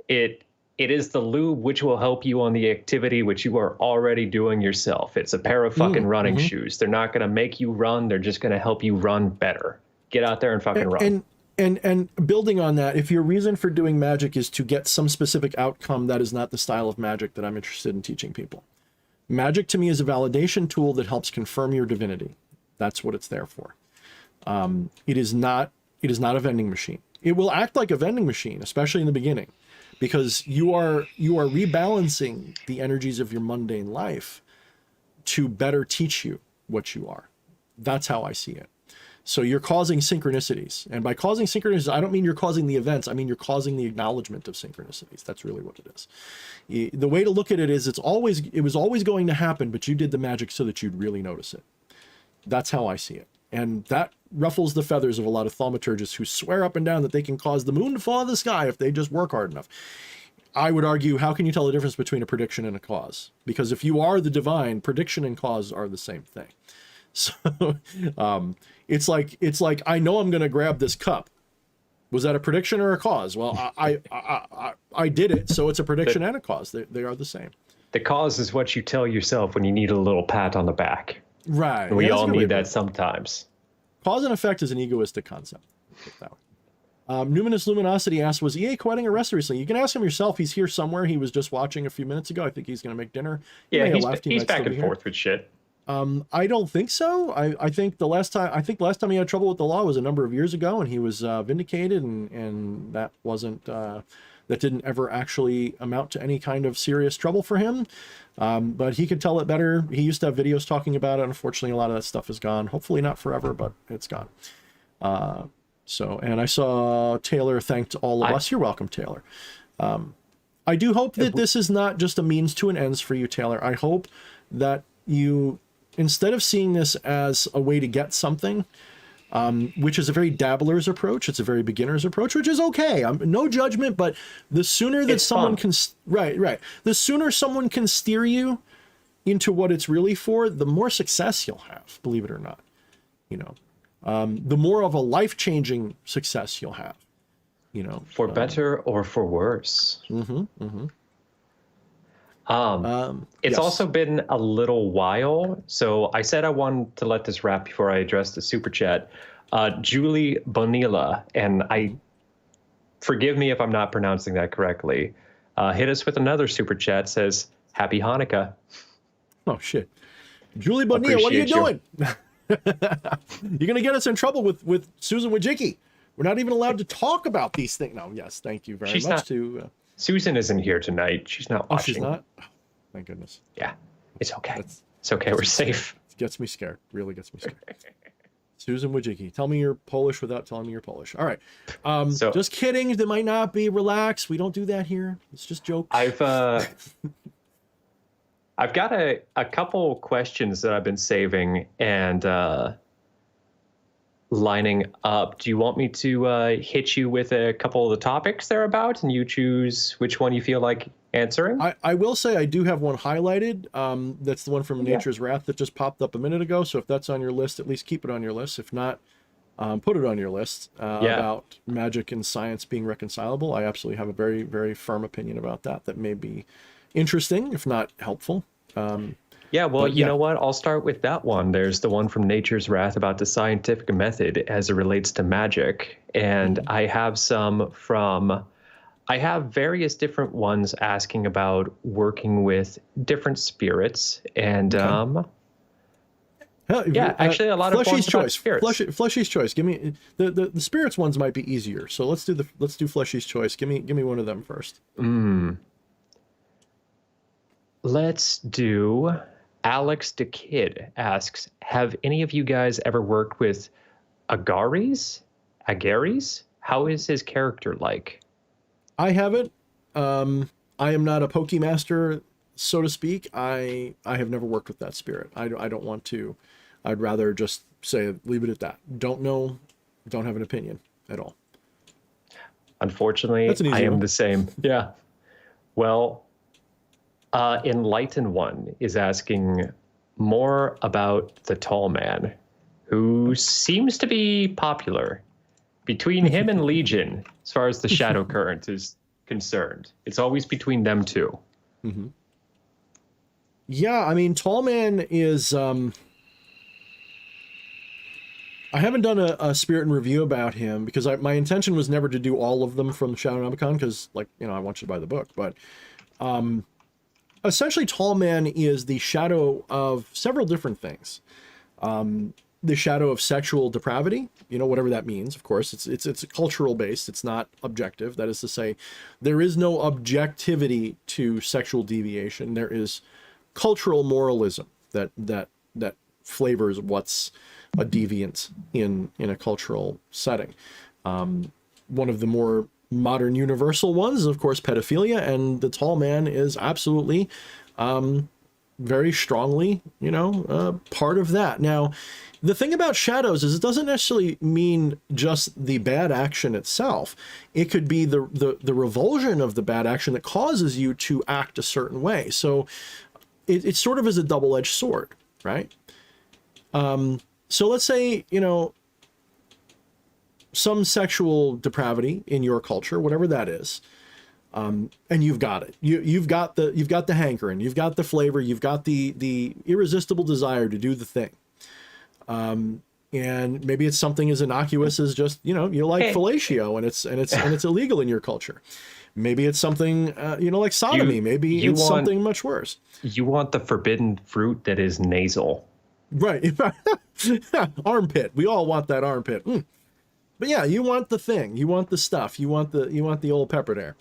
It is the lube which will help you on the activity which you are already doing yourself. It's a pair of fucking running shoes. They're not going to make you run. They're just going to help you run better. Get out there and fucking run. And building on that, if your reason for doing magic is to get some specific outcome, that is not the style of magic that I'm interested in teaching people. Magic to me is a validation tool that helps confirm your divinity. That's what it's there for. It is not a vending machine. It will act like a vending machine, especially in the beginning, because you are rebalancing the energies of your mundane life to better teach you what you are. That's how I see it. So you're causing synchronicities. And by causing synchronicities, I don't mean you're causing the events. I mean, you're causing the acknowledgement of synchronicities. That's really what it is. The way to look at it is it was always going to happen, but you did the magic so that you'd really notice it. That's how I see it. And that ruffles the feathers of a lot of thaumaturgists who swear up and down that they can cause the moon to fall out of the sky if they just work hard enough. I would argue, how can you tell the difference between a prediction and a cause? Because if you are the divine, prediction and cause are the same thing. So it's like I know I'm going to grab this cup. Was that a prediction or a cause? Well, I did it, so it's a prediction and a cause. They are the same. The cause is what you tell yourself when you need a little pat on the back. Right. And we all need that sometimes. Cause and effect is an egoistic concept. Numinous Luminosity asks, was EA quitting arrested recently? You can ask him yourself. He's here somewhere. He was just watching a few minutes ago. I think he's going to make dinner. Yeah, he's back and forth with shit. I don't think so. I think the last time he had trouble with the law was a number of years ago, and he was vindicated, and that wasn't that didn't ever actually amount to any kind of serious trouble for him. But he could tell it better. He used to have videos talking about it. Unfortunately, a lot of that stuff is gone. Hopefully not forever, but it's gone. And I saw Taylor thanked all of us. You're welcome, Taylor. I do hope that this is not just a means to an ends for you, Taylor. I hope that you, instead of seeing this as a way to get something, which is a very dabbler's approach, it's a very beginner's approach, which is okay. No judgment, but the sooner that someone can, the sooner someone can steer you into what it's really for, the more success you'll have, believe it or not. The more of a life-changing success you'll have, for better or for worse. It's also been a little while, so I said I wanted to let this wrap before I address the super chat. Julie Bonilla, and forgive me if I'm not pronouncing that correctly, hit us with another super chat, says, Happy Hanukkah. Oh, shit. Julie Bonilla, what are you doing? You're going to get us in trouble with Susan Wojcicki. We're not even allowed to talk about these things. No, yes, thank you very much. Susan isn't here tonight. She's not watching. Oh, she's not? Oh, thank goodness. Yeah, it's okay. It's okay. We're safe. It gets me scared. Really gets me scared. Susan Wojcicki. Tell me you're Polish without telling me you're Polish. All right. Just kidding. They might not be. Relax. We don't do that here. It's just jokes. I've got a couple questions that I've been saving and lining up. Do you want me to hit you with a couple of the topics they're about, and you choose which one you feel like answering. I will say I do have one highlighted. That's the one from Nature's Wrath that just popped up a minute ago. So if that's on your list, at least keep it on your list. If not, put it on your list about magic and science being reconcilable. I absolutely have a very, very firm opinion about that. That may be interesting, if not helpful. You know what? I'll start with that one. There's the one from Nature's Wrath about the scientific method as it relates to magic. And I have various different ones asking about working with different spirits. And actually a lot of Fleshy's ones about spirits. Fleshy's choice. Give me the spirits ones might be easier. So let's do Fleshy's choice. Give me one of them first. Let's do Alex the Kid asks, have any of you guys ever worked with Agares? How is his character like? I haven't. I am not a Pokemaster, so to speak. I have never worked with that spirit. I don't want to. I'd rather just leave it at that. Don't know. Don't have an opinion at all. Unfortunately, I am the same. Yeah. Well, Enlightened One is asking more about the tall man, who seems to be popular. Between him and Legion, as far as the Shadow Current is concerned, it's always between them two. Mm-hmm. Yeah, I mean, tall man is... I haven't done a spirit and review about him because my intention was never to do all of them from Shadownomicon because, I want you to buy the book, but... essentially, Tall Man is the shadow of several different things. The shadow of sexual depravity, whatever that means, of course. It's cultural based. It's not objective. That is to say, there is no objectivity to sexual deviation. There is cultural moralism that flavors what's a deviant in a cultural setting. One of the more modern universal ones is, of course, pedophilia, and the tall man is absolutely very strongly part of that. Now, the thing about shadows is it doesn't necessarily mean just the bad action itself. It could be the revulsion of the bad action that causes you to act a certain way. So it sort of is a double-edged sword, right? So let's say some sexual depravity in your culture, whatever that is, and you've got it. You've got the hankering, you've got the flavor, you've got the irresistible desire to do the thing. And maybe it's something as innocuous as just you like fellatio, and it's illegal in your culture. Maybe it's something like sodomy. Maybe it's something much worse. You want the forbidden fruit that is nasal, right? Armpit. We all want that armpit. But yeah, you want the thing, you want the stuff, you want the old pepper there.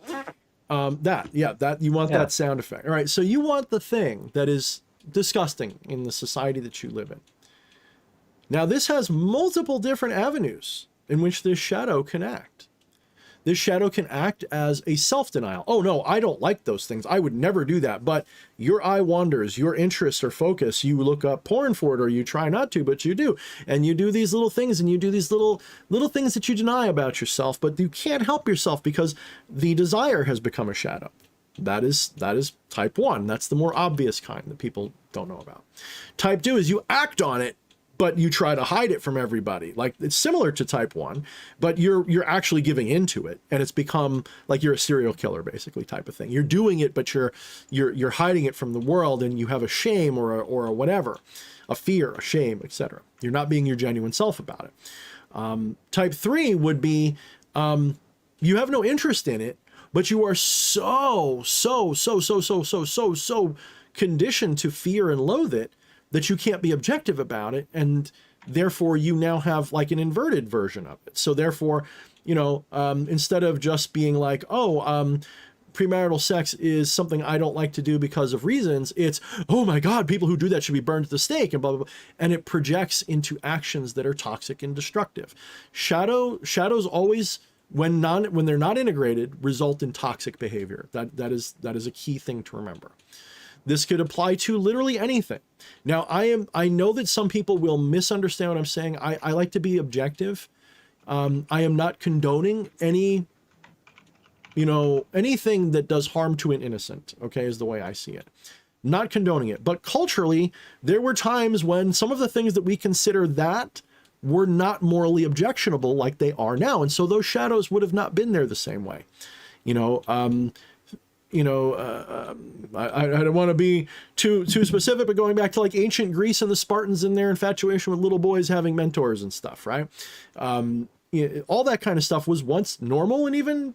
You want that sound effect. All right, so you want the thing that is disgusting in the society that you live in. Now, this has multiple different avenues in which this shadow can act. This shadow can act as a self-denial. Oh no, I don't like those things. I would never do that. But your eye wanders, your interest or focus, you look up porn for it, or you try not to, but you do. And you do these little things, and you do these little things that you deny about yourself, but you can't help yourself because the desire has become a shadow. That is type 1. That's the more obvious kind that people don't know about. Type 2 is you act on it, but you try to hide it from everybody. Like, it's similar to type 1, but you're actually giving into it, and it's become like you're a serial killer, basically, type of thing. You're doing it, but you're hiding it from the world, and you have a shame or a whatever, a fear, a shame, etc. You're not being your genuine self about it. Type 3 would be you have no interest in it, but you are so conditioned to fear and loathe it that you can't be objective about it, and therefore you now have like an inverted version of it. So therefore, instead of just being like, premarital sex is something I don't like to do because of reasons, it's, oh my God, people who do that should be burned at the stake, and blah, blah, blah. And it projects into actions that are toxic and destructive. Shadows always, when they're not integrated, result in toxic behavior. That is a key thing to remember. This could apply to literally anything. Now, I know that some people will misunderstand what I'm saying. I like to be objective. I am not condoning any anything that does harm to an innocent, okay, is the way I see it. Not condoning it, but culturally, there were times when some of the things that we consider that were not morally objectionable like they are now. And so those shadows would have not been there the same way. I don't want to be too specific, but going back to like ancient Greece and the Spartans and their infatuation with little boys having mentors and stuff, right? All that kind of stuff was once normal and even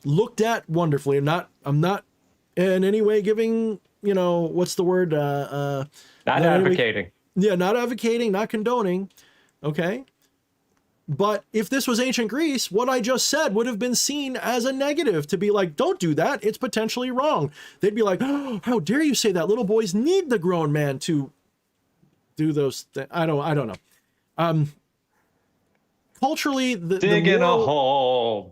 looked at wonderfully. I'm not in any way giving, what's the word? Not advocating. Not advocating, not condoning. Okay. But if this was ancient Greece, what I just said would have been seen as a negative, to be like, don't do that. It's potentially wrong. They'd be like, oh, how dare you say that? Little boys need the grown man to do those things. I don't know. Culturally, dig in a hole.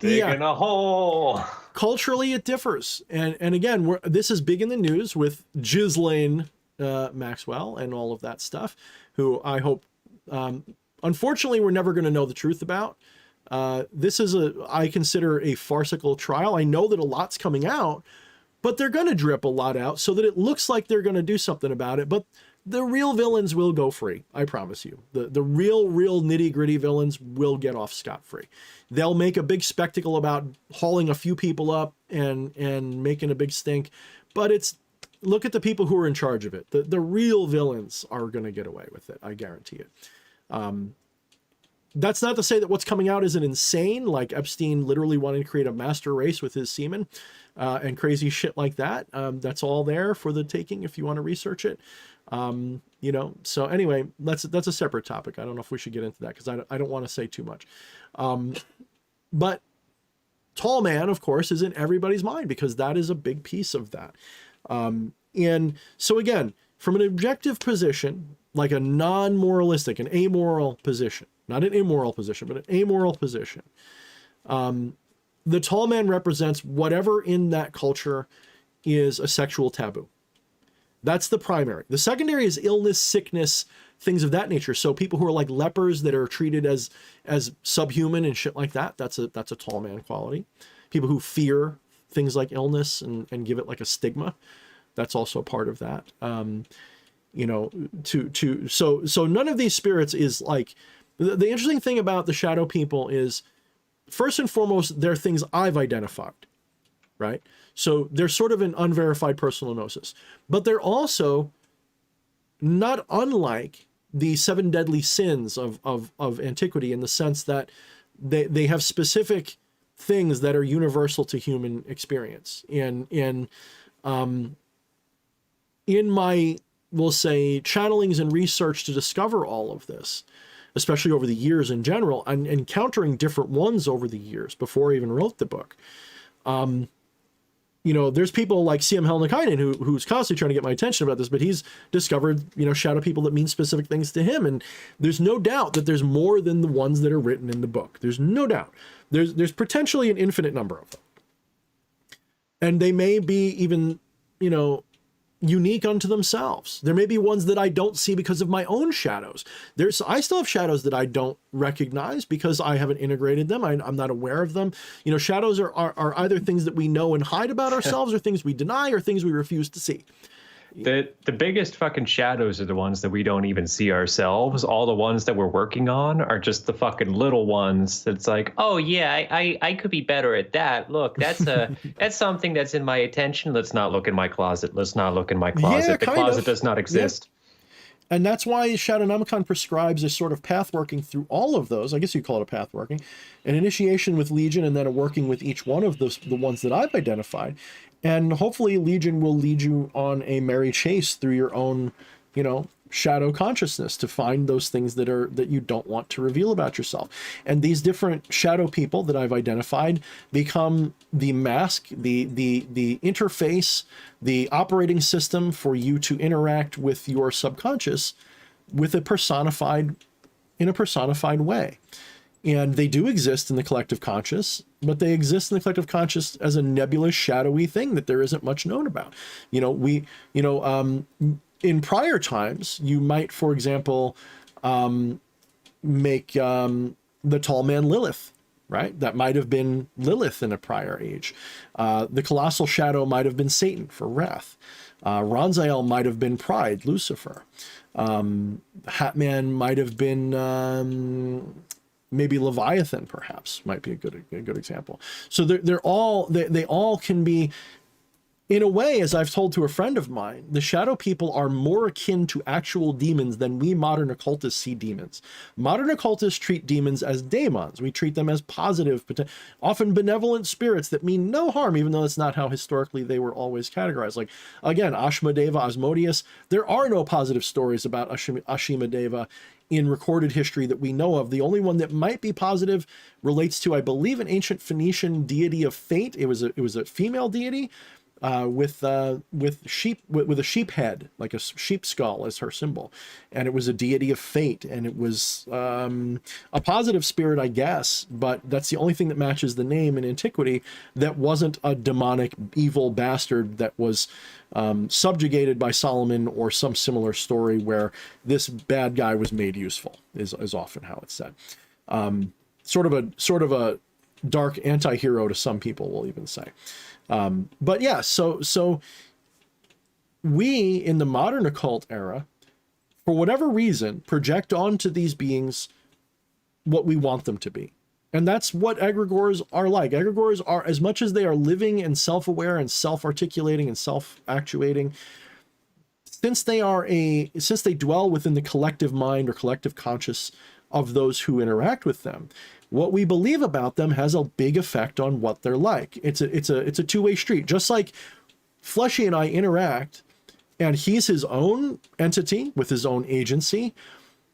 Culturally, it differs. And again, this is big in the news with Ghislaine Maxwell and all of that stuff, who I hope, unfortunately, we're never going to know the truth about. This is I consider a farcical trial. I know that a lot's coming out, but they're going to drip a lot out so that it looks like they're going to do something about it. But the real villains will go free. I promise you. The real nitty gritty villains will get off scot-free. They'll make a big spectacle about hauling a few people up and making a big stink. But look at the people who are in charge of it. The real villains are going to get away with it. I guarantee it. That's not to say that what's coming out isn't insane, like Epstein literally wanting to create a master race with his semen, and crazy shit like that. That's all there for the taking if you want to research it. So anyway, that's a separate topic. I don't know if we should get into that because I don't want to say too much. But tall man, of course, is in everybody's mind because that is a big piece of that. And so again, from an objective position, like a non-moralistic, an amoral position, not an immoral position, but an amoral position, the tall man represents whatever in that culture is a sexual taboo. That's the primary. The secondary is illness, sickness, things of that nature. So people who are like lepers that are treated as subhuman and shit like that, that's a tall man quality. People who fear things like illness and give it like a stigma, that's also part of that. So none of these spirits is like, the interesting thing about the shadow people is, first and foremost, they're things I've identified, right? So they're sort of an unverified personal gnosis, but they're also not unlike the 7 deadly sins of antiquity in the sense that they have specific things that are universal to human experience. And in my, we'll say, channelings and research to discover all of this, especially over the years in general, and encountering different ones over the years before I even wrote the book. There's people like C.M. Helnikainen who's constantly trying to get my attention about this, but he's discovered, shadow people that mean specific things to him. And there's no doubt that there's more than the ones that are written in the book. There's no doubt. There's potentially an infinite number of them. And they may be even, unique unto themselves. There may be ones that I don't see because of my own shadows. I still have shadows that I don't recognize because I haven't integrated them. I'm not aware of them. Shadows are either things that we know and hide about ourselves or things we deny or things we refuse to see. The biggest fucking shadows are the ones that we don't even see ourselves. All the ones that we're working on are just the fucking little ones. That's like, oh yeah, I could be better at that. Look, that's something that's in my attention. Let's not look in my closet. Let's not look in my closet. Yeah, the closet does not exist. Yeah. And that's why Shadownomicon prescribes a sort of path working through all of those. I guess you call it a path working, an initiation with Legion, and then a working with each one of the ones that I've identified. And hopefully Legion will lead you on a merry chase through your own, shadow consciousness to find those things that you don't want to reveal about yourself. And these different shadow people that I've identified become the mask, the interface, the operating system for you to interact with your subconscious in a personified way. And they do exist in the collective conscious, but they exist in the collective conscious as a nebulous, shadowy thing that there isn't much known about. In prior times, you might, for example, make the tall man Lilith right? That might have been Lilith in a prior age. The colossal shadow might have been Satan for wrath. Ronzael might have been pride, Lucifer. Hatman might have been maybe Leviathan, perhaps, might be a good example. So they all can be, in a way, as I've told to a friend of mine, the shadow people are more akin to actual demons than we modern occultists see demons. Modern occultists treat demons as daemons. We treat them as positive, often benevolent spirits that mean no harm, even though that's not how historically they were always categorized. Like, again, Ashmadeva, Asmodeus, there are no positive stories about Ashimadeva in recorded history that we know of. The only one that might be positive relates to, I believe, an ancient Phoenician deity of fate. It was a female deity, with a sheep head, like a sheep skull as her symbol, and it was a deity of fate, and it was a positive spirit, I guess, but that's the only thing that matches the name in antiquity that wasn't a demonic evil bastard that was subjugated by Solomon, or some similar story where this bad guy was made useful, is often how it's said. Sort of a dark anti-hero to some people will even say. But yeah, so we in the modern occult era, for whatever reason, project onto these beings what we want them to be. And that's what egregores are like. Egregores are, as much as they are living and self-aware and self-articulating and self-actuating, since they dwell within the collective mind or collective conscious of those who interact with them, what we believe about them has a big effect on what they're like. It's a two-way street. Just like Fleshy and I interact, and he's his own entity with his own agency,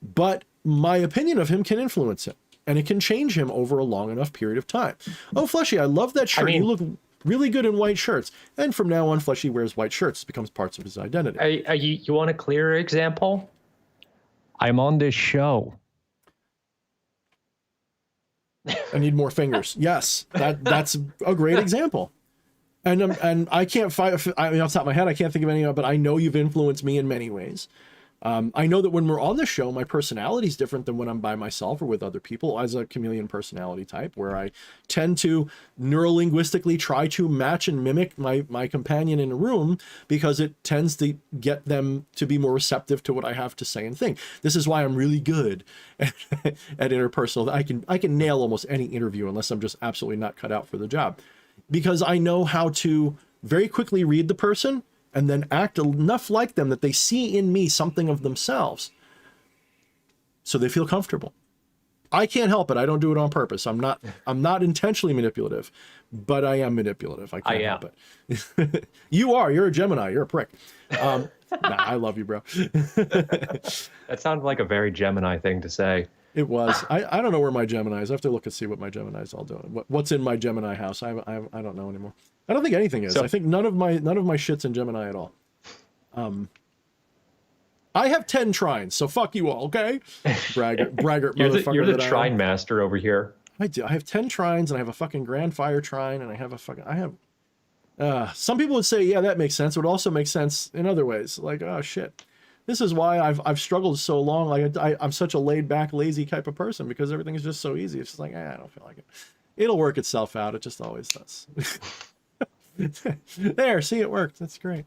but my opinion of him can influence him, and it can change him over a long enough period of time. Oh, Fleshy, I love that shirt. You look really good in white shirts. And from now on, Fleshy wears white shirts. It becomes parts of his identity. You want a clearer example? I'm on this show. I need more fingers. Yes, that's a great example. And I can't off the top of my head, I can't think of any, but I know you've influenced me in many ways. I know that when we're on the show, my personality is different than when I'm by myself or with other people, as a chameleon personality type, where I tend to neurolinguistically try to match and mimic my companion in a room, because it tends to get them to be more receptive to what I have to say and think. This is why I'm really good at interpersonal. I can nail almost any interview unless I'm just absolutely not cut out for the job, because I know how to very quickly read the person and then act enough like them that they see in me something of themselves, so they feel comfortable. I can't help it. I don't do it on purpose. I'm not intentionally manipulative, but I am manipulative. I can't help it. You're a Gemini. You're a prick. Nah, I love you, bro. That sounded like a very Gemini thing to say. It was. I don't know where my Gemini is. I have to look and see what my Gemini is all doing. What's in my Gemini house? I don't know anymore. I don't think anything is. I think none of my shit's in Gemini at all. I have 10 trines, so fuck you all, okay? Braggart motherfucker. You're the trine master over here. I do. I have 10 trines, and I have a fucking grand fire trine, and I have some people would say, yeah, that makes sense. It would also make sense in other ways. Like, oh shit. This is why I've struggled so long. Like I'm such a laid back, lazy type of person, because everything is just so easy. It's just like, I don't feel like it. It'll work itself out. It just always does. There, see, it worked. That's great.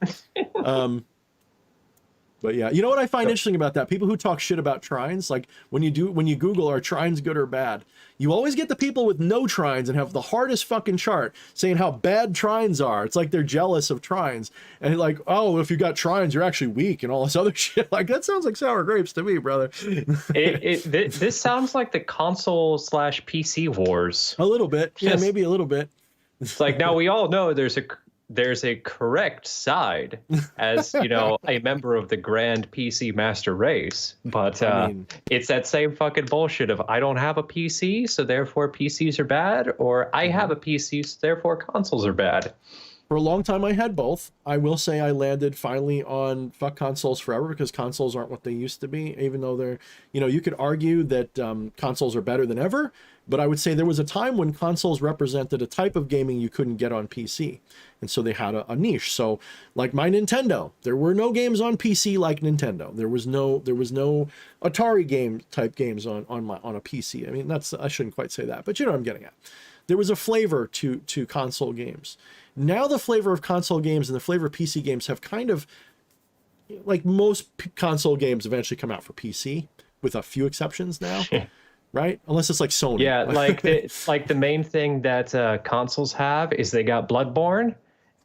But yeah, you know what I find interesting about that? People who talk shit about trines, like when you Google, are trines good or bad? You always get the people with no trines and have the hardest fucking chart saying how bad trines are. It's like they're jealous of trines. And like, oh, if you got trines, you're actually weak and all this other shit. Like, that sounds like sour grapes to me, brother. This sounds like the console/PC wars. A little bit. Yeah, maybe a little bit. It's like, now we all know there's a correct side, as you know, a member of the grand PC master race, but it's that same fucking bullshit of, I don't have a PC, so therefore PCs are bad, or I have a PC, so therefore consoles are bad. For a long time, I had both. I will say I landed finally on fuck consoles forever, because consoles aren't what they used to be, even though they're, you could argue that consoles are better than ever, but I would say there was a time when consoles represented a type of gaming you couldn't get on PC. And so they had a niche. So like my Nintendo, there were no games on PC like Nintendo. There was no Atari game type games on a PC. I mean, I shouldn't quite say that, but you know what I'm getting at. There was a flavor to console games. Now the flavor of console games and the flavor of PC games have kind of, like most console games eventually come out for PC, with a few exceptions now, right? Unless it's like Sony. Yeah, like the main thing that consoles have is they got Bloodborne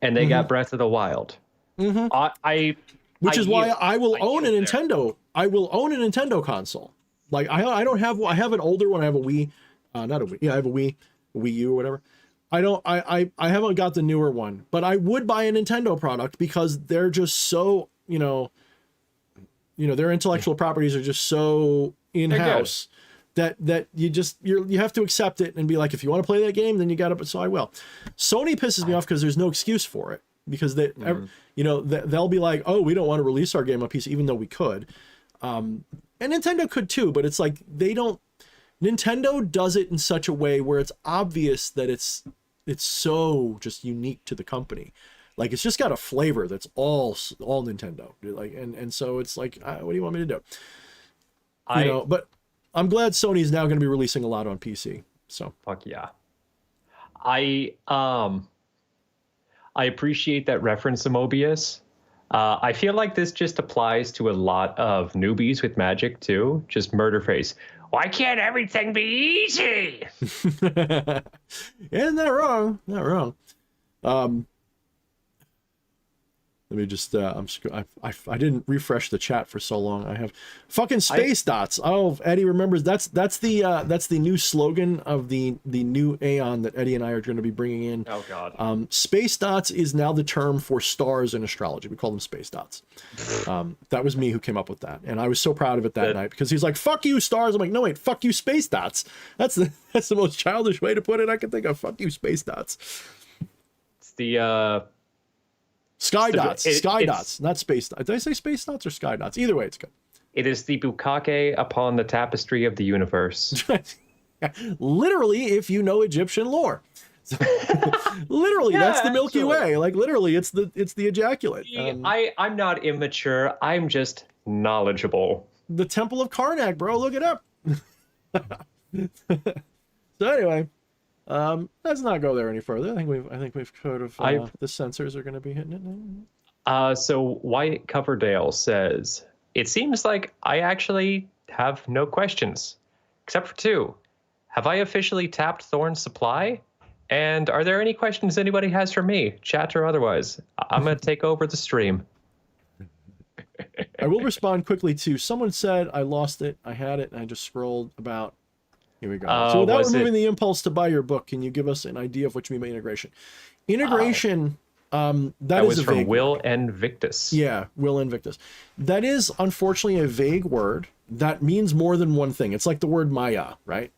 and they got Breath of the Wild. Which is why I will own a Nintendo. I will own a Nintendo console. Like I don't have, I have an older one. I have a Wii, not a Wii. Yeah, I have a Wii U or whatever. I haven't got the newer one, but I would buy a Nintendo product because they're just so, their intellectual properties are just so in-house that you have to accept it and be like, if you want to play that game, then you got to, so I will. Sony pisses me off because there's no excuse for it, because they'll be like, oh, we don't want to release our game on PC, even though we could. And Nintendo could too, but it's like, Nintendo does it in such a way where it's obvious that it's so just unique to the company. Like, it's just got a flavor that's all Nintendo. Like, and so it's like, what do you want me to do? But I'm glad Sony's now going to be releasing a lot on PC. So fuck yeah. I appreciate that reference to Mobius. I feel like this just applies to a lot of newbies with Magic too. Just murder face. Why can't everything be easy? Isn't that wrong? Not wrong. Let me just, I didn't refresh the chat for so long. I have fucking space dots. Oh, Eddie remembers that's the new slogan of the new Aeon that Eddie and I are going to be bringing in. Oh God. Space dots is now the term for stars in astrology. We call them space dots. That was me who came up with that, and I was so proud of it that night, because he's like, "Fuck you, stars." I'm like, "No, wait, fuck you, space dots." That's the most childish way to put it I can think of. Fuck you, space dots. It's the Sky dots, dots, not space dots. Did I say space dots or sky dots? Either way, it's good. It is the bukkake upon the tapestry of the universe. Literally, if you know Egyptian lore. Literally, that's the Milky Way. Like, literally, it's the ejaculate. I'm not immature. I'm just knowledgeable. The Temple of Karnak, bro. Look it up. So anyway. Let's not go there any further. I think we've covered of the censors are going to be hitting it. So Wyatt Coverdale says, it seems like I actually have no questions, except for two. Have I officially tapped Thorne's supply? And are there any questions anybody has for me, chat or otherwise? I'm going to take over the stream. I will respond quickly to someone said I lost it. I had it and I just scrolled about. Here we go. So without removing the impulse to buy your book, can you give us an idea of what you mean by integration? Integration, that was from Will and Victus. Yeah, Will and Victus. That is unfortunately a vague word that means more than one thing. It's like the word Maya, right?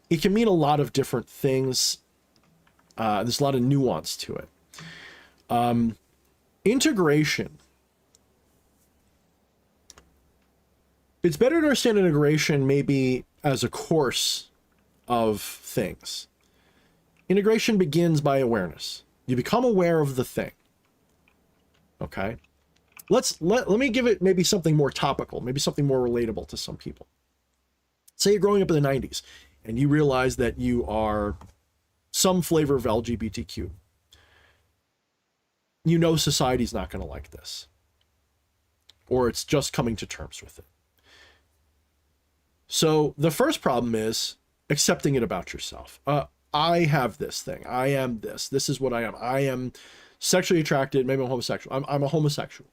It can mean a lot of different things. There's a lot of nuance to it. Integration. It's better to understand integration maybe as a course of things. Integration begins by awareness. You become aware of the thing. Okay? Let me give it maybe something more topical, maybe something more relatable to some people. Say you're growing up in the 90s and you realize that you are some flavor of LGBTQ. You know society's not going to like this. Or it's just coming to terms with it. So the first problem is accepting it about yourself. I have this thing. I am this. This is what I am. I am sexually attracted. Maybe I'm homosexual. I'm a homosexual.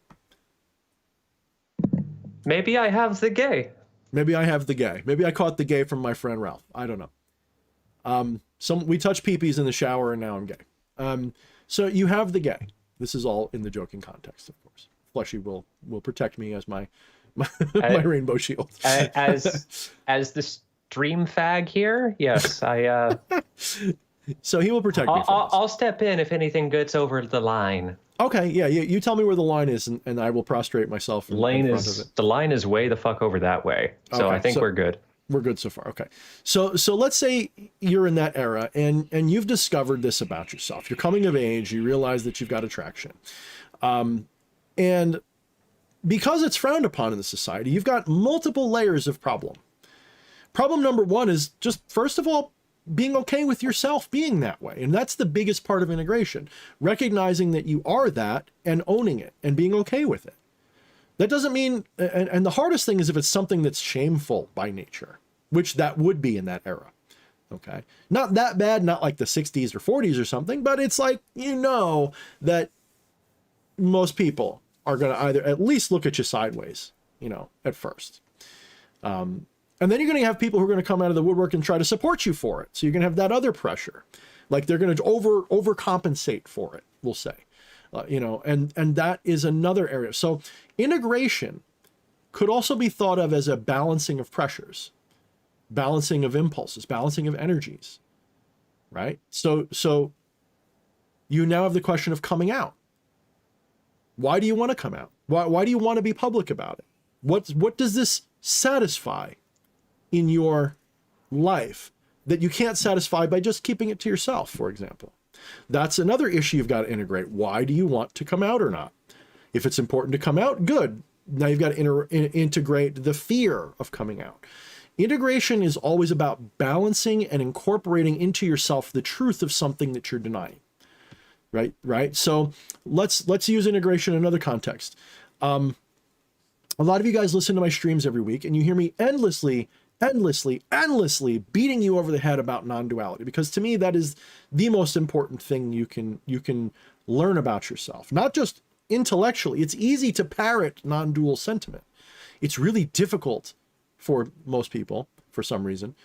Maybe I have the gay. Maybe I have the gay. Maybe I caught the gay from my friend Ralph. I don't know. We touch peepees in the shower and now I'm gay. So you have the gay. This is all in the joking context, of course. Fleshy will protect me as my rainbow shield. as the stream fag here, yes, I So he will protect me from this. I'll step in if anything gets over the line. Okay, yeah, you tell me where the line is, and I will prostrate myself in front of it. The line is way the fuck over that way. So Okay, I think we're good. We're good so far. Okay. So let's say you're in that era and you've discovered this about yourself. You're coming of age, you realize that you've got attraction. And because it's frowned upon in the society, you've got multiple layers of problem. Problem number one is just, first of all, being okay with yourself being that way. And that's the biggest part of integration, recognizing that you are that and owning it and being okay with it. That doesn't mean, and the hardest thing is if it's something that's shameful by nature, which that would be in that era. Okay. Not that bad, not like the 60s or 40s or something, but it's like, you know, that most people are going to either at least look at you sideways, you know, at first. And then you're going to have people who are going to come out of the woodwork and try to support you for it. So you're going to have that other pressure, like they're going to overcompensate for it, we'll say, you know, and that is another area. So integration could also be thought of as a balancing of pressures, balancing of impulses, balancing of energies, right? So you now have the question of coming out. Why do you want to come out? Why do you want to be public about it? What does this satisfy in your life that you can't satisfy by just keeping it to yourself, for example? That's another issue you've got to integrate. Why do you want to come out or not? If it's important to come out, good. Now you've got to integrate the fear of coming out. Integration is always about balancing and incorporating into yourself the truth of something that you're denying. Right? So let's use integration in another context. A lot of you guys listen to my streams every week and you hear me endlessly beating you over the head about non-duality, because to me that is the most important thing you can learn about yourself. Not just intellectually. It's easy to parrot non-dual sentiment. It's really difficult for most people, for some reason,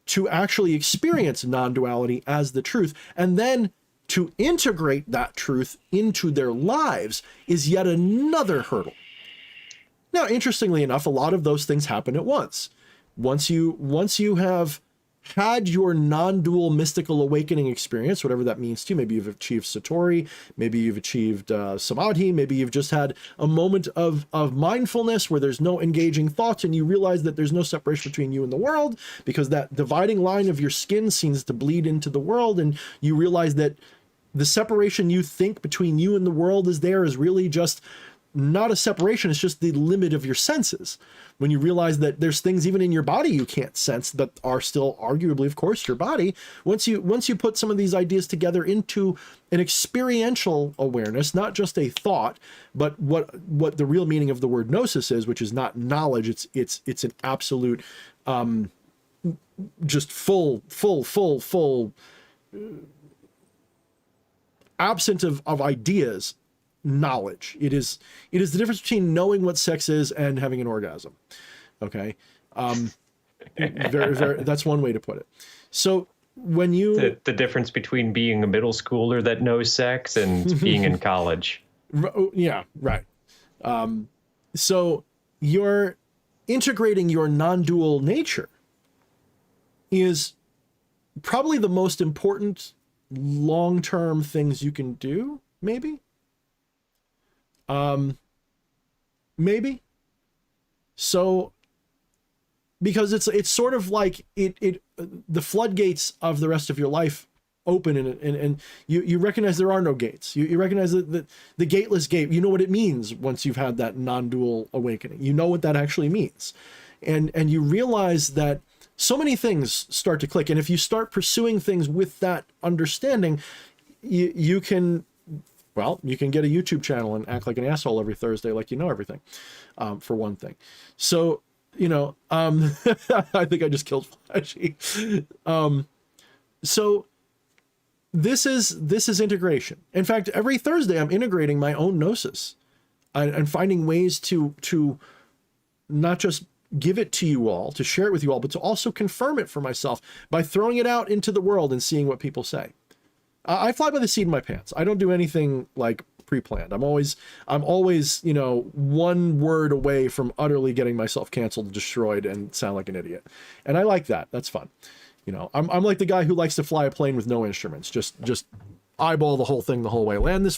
to actually experience non-duality as the truth, and then to integrate that truth into their lives is yet another hurdle. Now, interestingly enough, a lot of those things happen at once. Once you have had your non-dual mystical awakening experience, whatever that means to you, maybe you've achieved Satori, maybe you've achieved Samadhi, maybe you've just had a moment of mindfulness where there's no engaging thoughts and you realize that there's no separation between you and the world because that dividing line of your skin seems to bleed into the world, and you realize that the separation you think between you and the world is really just not a separation, it's just the limit of your senses. When you realize that there's things even in your body you can't sense that are still arguably, of course, your body. Once you put some of these ideas together into an experiential awareness, not just a thought, but what the real meaning of the word gnosis is, which is not knowledge, it's an absolute just full absent of ideas knowledge. It is the difference between knowing what sex is and having an orgasm. Okay. Very, that's one way to put it. So when you the difference between being a middle schooler that knows sex and being in college. Yeah, right. So you're integrating your non-dual nature is probably the most important long-term things you can do, maybe. Maybe. So, because it's sort of like the floodgates of the rest of your life open, and you recognize there are no gates. You recognize that the gateless gate, you know what it means once you've had that non-dual awakening. You know what that actually means. And you realize that so many things start to click. And if you start pursuing things with that understanding, you can get a YouTube channel and act like an asshole every Thursday, like you know everything, for one thing. So, I think I just killed Fleshy. So this is integration. In fact, every Thursday I'm integrating my own gnosis and finding ways to not just give it to you all, to share it with you all, but to also confirm it for myself by throwing it out into the world and seeing what people say. I fly by the seat of my pants. I don't do anything like pre-planned. I'm always, one word away from utterly getting myself canceled, destroyed, and sound like an idiot. And I like that. That's fun. You know, I'm like the guy who likes to fly a plane with no instruments. Just eyeball the whole thing the whole way. Land this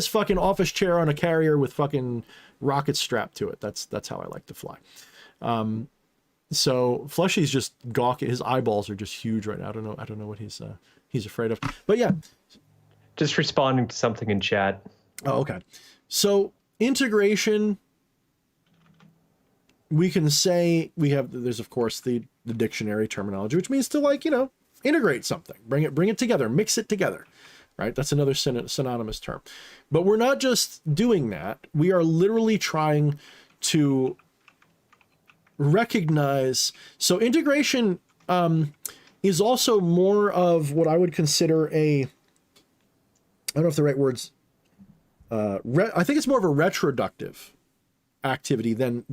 fucking office chair on a carrier with fucking rockets strapped to it. That's how I like to fly. So Fleshy's just gawking. His eyeballs are just huge right now. I don't know what he's afraid of. But yeah, just responding to something in chat. Oh, okay. So integration, we can say there's of course the dictionary terminology, which means to, like, you know, integrate something, bring it together, mix it together, right? That's another synonymous term. But we're not just doing that. We are literally trying to recognize. So integration is also more of what I would consider I don't know if the right words, I think it's more of a retroductive activity than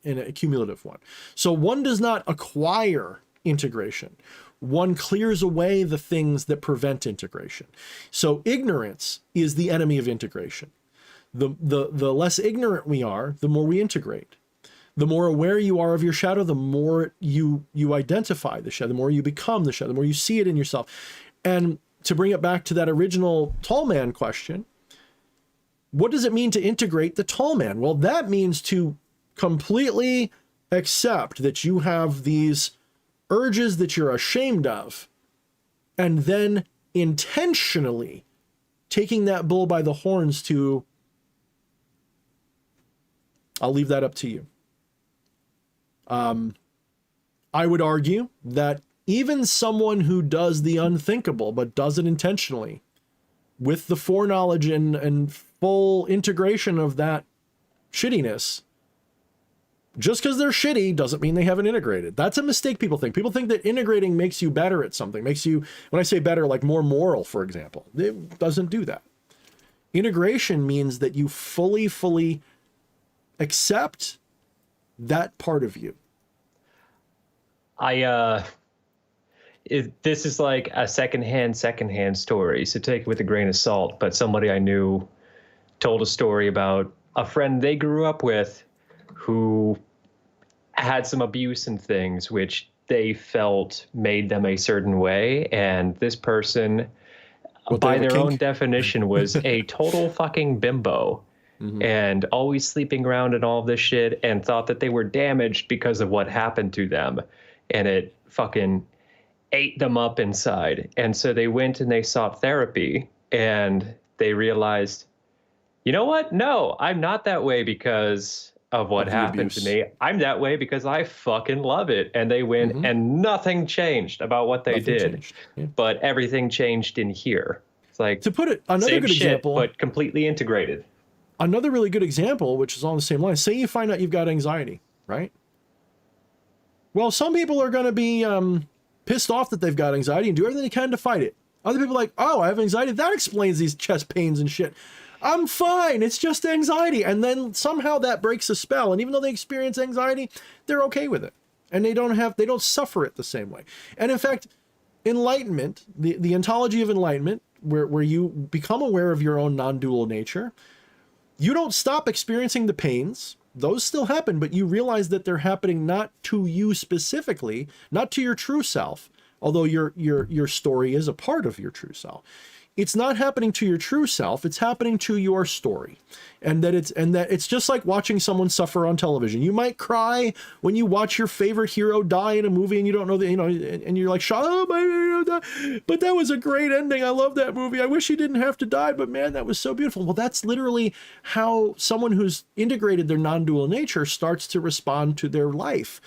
in a cumulative one. So one does not acquire integration. One clears away the things that prevent integration. So ignorance is the enemy of integration. The less ignorant we are, the more we integrate. The more aware you are of your shadow, the more you identify the shadow, the more you become the shadow, the more you see it in yourself. And to bring it back to that original tall man question, what does it mean to integrate the tall man? Well, that means to completely accept that you have these urges that you're ashamed of, and then intentionally taking that bull by the horns to, I'll leave that up to you. I would argue that even someone who does the unthinkable, but does it intentionally, with the foreknowledge and full integration of that shittiness, just because they're shitty doesn't mean they haven't integrated. That's a mistake people think. People think that integrating makes you better at something, makes you, when I say better, like more moral, for example. It doesn't do that. Integration means that you fully accept that part of you. This is like a secondhand story, so take it with a grain of salt. But somebody I knew told a story about a friend they grew up with who had some abuse and things which they felt made them a certain way. And this person, by their own definition, was a total fucking bimbo. Mm-hmm. And always sleeping around and all this shit, and thought that they were damaged because of what happened to them. And it fucking ate them up inside. And so they went and they sought therapy, and they realized, you know what? No, I'm not that way because of what happened to me. I'm that way because I fucking love it. And they went and nothing changed about what they did. Yeah. But everything changed in here. It's like, to put it, another good example, but completely integrated. Another really good example, which is on the same line, say you find out you've got anxiety, right? Well, some people are going to be pissed off that they've got anxiety and do everything they can to fight it. Other people are like, oh, I have anxiety. That explains these chest pains and shit. I'm fine. It's just anxiety. And then somehow that breaks the spell. And even though they experience anxiety, they're okay with it. And they don't suffer it the same way. And in fact, enlightenment, the ontology of enlightenment, where you become aware of your own non-dual nature, you don't stop experiencing the pains. Those still happen, but you realize that they're happening not to you specifically, not to your true self, although your story is a part of your true self. It's not happening to your true self, it's happening to your story. And that it's just like watching someone suffer on television. You might cry when you watch your favorite hero die in a movie and you don't know that, and you're like, oh, my hero died. But that was a great ending. I love that movie. I wish he didn't have to die, but man, that was so beautiful. Well, that's literally how someone who's integrated their non-dual nature starts to respond to their life.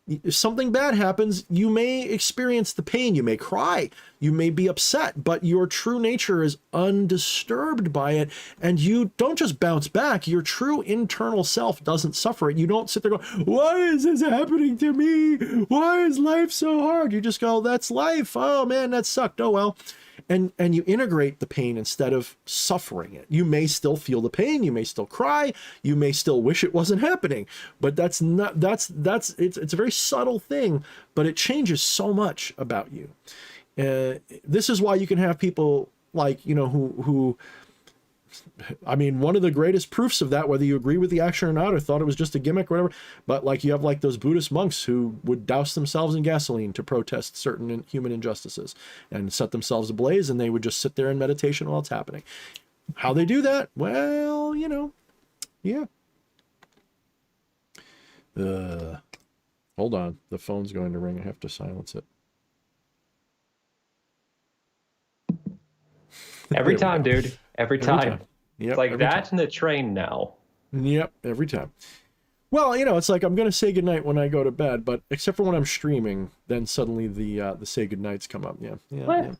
If something bad happens, you may experience the pain, you may cry, you may be upset, but your true nature is undisturbed by it, and you don't just bounce back. Your true internal self doesn't suffer it. You don't sit there going, why is this happening to me? Why is life so hard? You just go, that's life. Oh man, that sucked. Oh well. And you integrate the pain instead of suffering it. You may still feel the pain, you may still cry, you may still wish it wasn't happening, but it's a very subtle thing, but it changes so much about you. This is why you can have people like, who I mean, one of the greatest proofs of that, whether you agree with the action or not, or thought it was just a gimmick or whatever, but like you have like those Buddhist monks who would douse themselves in gasoline to protest certain human injustices and set themselves ablaze, and they would just sit there in meditation while it's happening. How they do that? Well, you know, yeah. Hold on. The phone's going to ring. I have to silence it. Every time, dude. Every time. Yep, it's like that in the train now. Yep, every time. Well, you know, it's like I'm going to say goodnight when I go to bed, but except for when I'm streaming, then suddenly the say goodnights come up. Yeah. What? Yeah.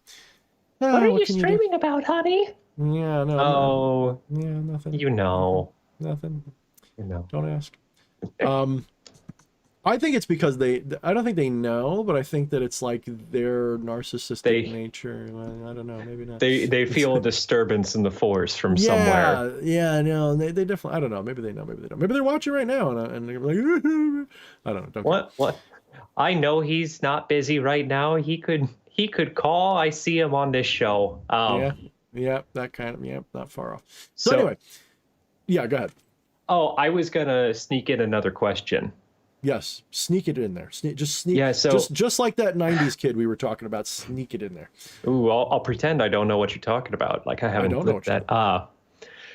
What are you streaming about, honey? Yeah, no. Oh. Yeah, nothing. You know. Nothing. You know. Don't ask. I think it's because I don't think they know, but I think that it's like their narcissistic nature. Well, I don't know, maybe not. They feel a disturbance in the force from somewhere. Yeah, no, they definitely, I don't know, maybe they know, maybe they don't. Maybe they're watching right now and they're like, I don't know. What? I know he's not busy right now. He could call. I see him on this show. Yeah, that kind of, not far off. So anyway, yeah, go ahead. Oh, I was gonna sneak in another question. Yes, sneak it in there. Just sneak. Yeah, so just like that '90s kid we were talking about. Sneak it in there. Ooh, I'll pretend I don't know what you're talking about. Like I haven't looked at.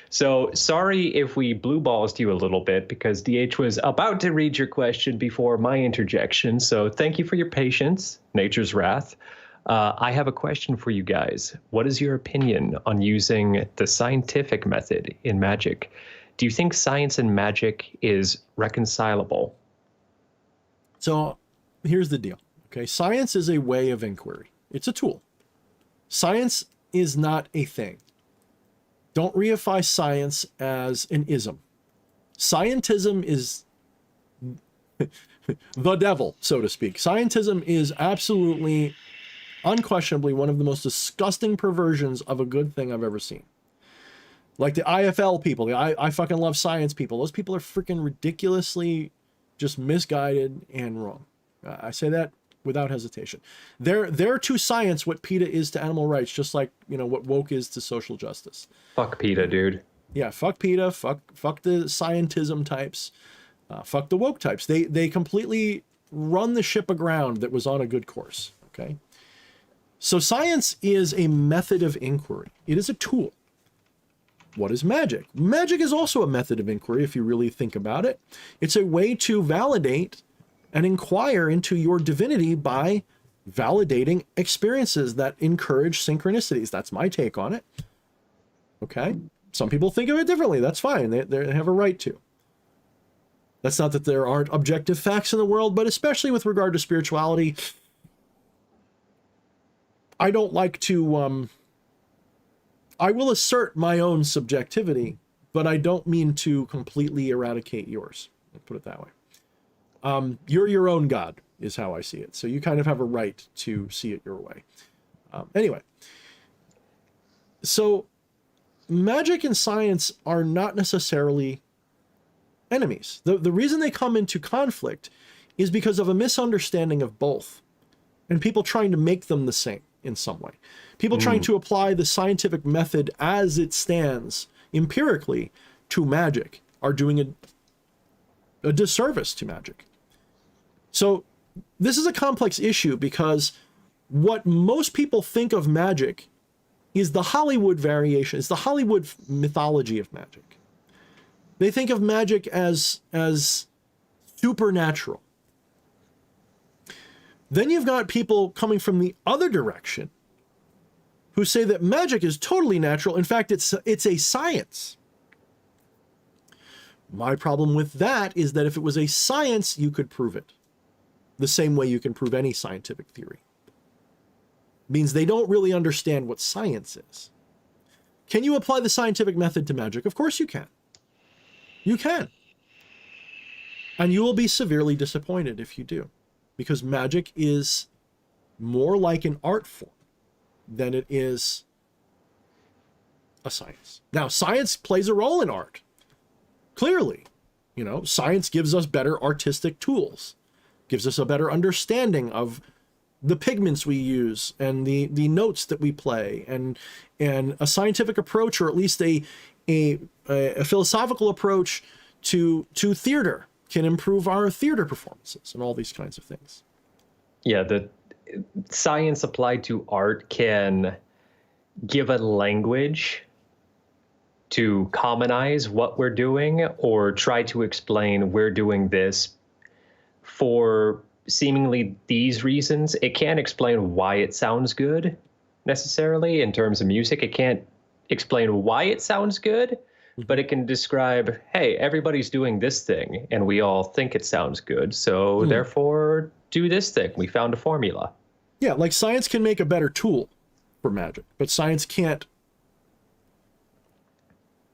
So sorry if we blue balls you a little bit because DH was about to read your question before my interjection. So thank you for your patience. Nature's wrath. I have a question for you guys. What is your opinion on using the scientific method in magic? Do you think science and magic is reconcilable? So here's the deal. Okay. Science is a way of inquiry. It's a tool. Science is not a thing. Don't reify science as an ism. Scientism is the devil, so to speak. Scientism is absolutely, unquestionably one of the most disgusting perversions of a good thing I've ever seen. Like the IFL people, I fucking love science people. Those people are freaking ridiculously just misguided and wrong. I say that without hesitation. They're to science what PETA is to animal rights, just like, you know, what woke is to social justice. Fuck PETA, dude. Yeah, fuck PETA, fuck the scientism types, fuck the woke types. They completely run the ship aground that was on a good course, okay? So science is a method of inquiry. It is a tool. What is magic? Magic is also a method of inquiry, if you really think about it. It's a way to validate and inquire into your divinity by validating experiences that encourage synchronicities. That's my take on it. Okay? Some people think of it differently. That's fine. They have a right to. That's not that there aren't objective facts in the world, but especially with regard to spirituality, I don't like to... I will assert my own subjectivity, but I don't mean to completely eradicate yours. I'll put it that way. You're your own God, is how I see it. So you kind of have a right to see it your way. Anyway, so magic and science are not necessarily enemies. The reason they come into conflict is because of a misunderstanding of both, and people trying to make them the same in some way. People trying to apply the scientific method as it stands empirically to magic are doing a disservice to magic. So this is a complex issue because what most people think of magic is the Hollywood variation, is the Hollywood mythology of magic. They think of magic as supernatural. Then you've got people coming from the other direction who say that magic is totally natural. In fact, it's a science. My problem with that is that if it was a science, you could prove it. The same way you can prove any scientific theory. It means they don't really understand what science is. Can you apply the scientific method to magic? Of course you can. You can. And you will be severely disappointed if you do. Because magic is more like an art form than it is a science. Now, science plays a role in art. Clearly, you know, science gives us better artistic tools, gives us a better understanding of the pigments we use and the notes that we play, and a scientific approach, or at least a philosophical approach to theater can improve our theater performances and all these kinds of things. Yeah, the science applied to art can give a language to commonize what we're doing, or try to explain we're doing this for seemingly these reasons. It can't explain why it sounds good necessarily in terms of music. It can't explain why it sounds good, but it can describe, hey, everybody's doing this thing and we all think it sounds good, so therefore do this thing. We found a formula. Yeah, like science can make a better tool for magic, but science can't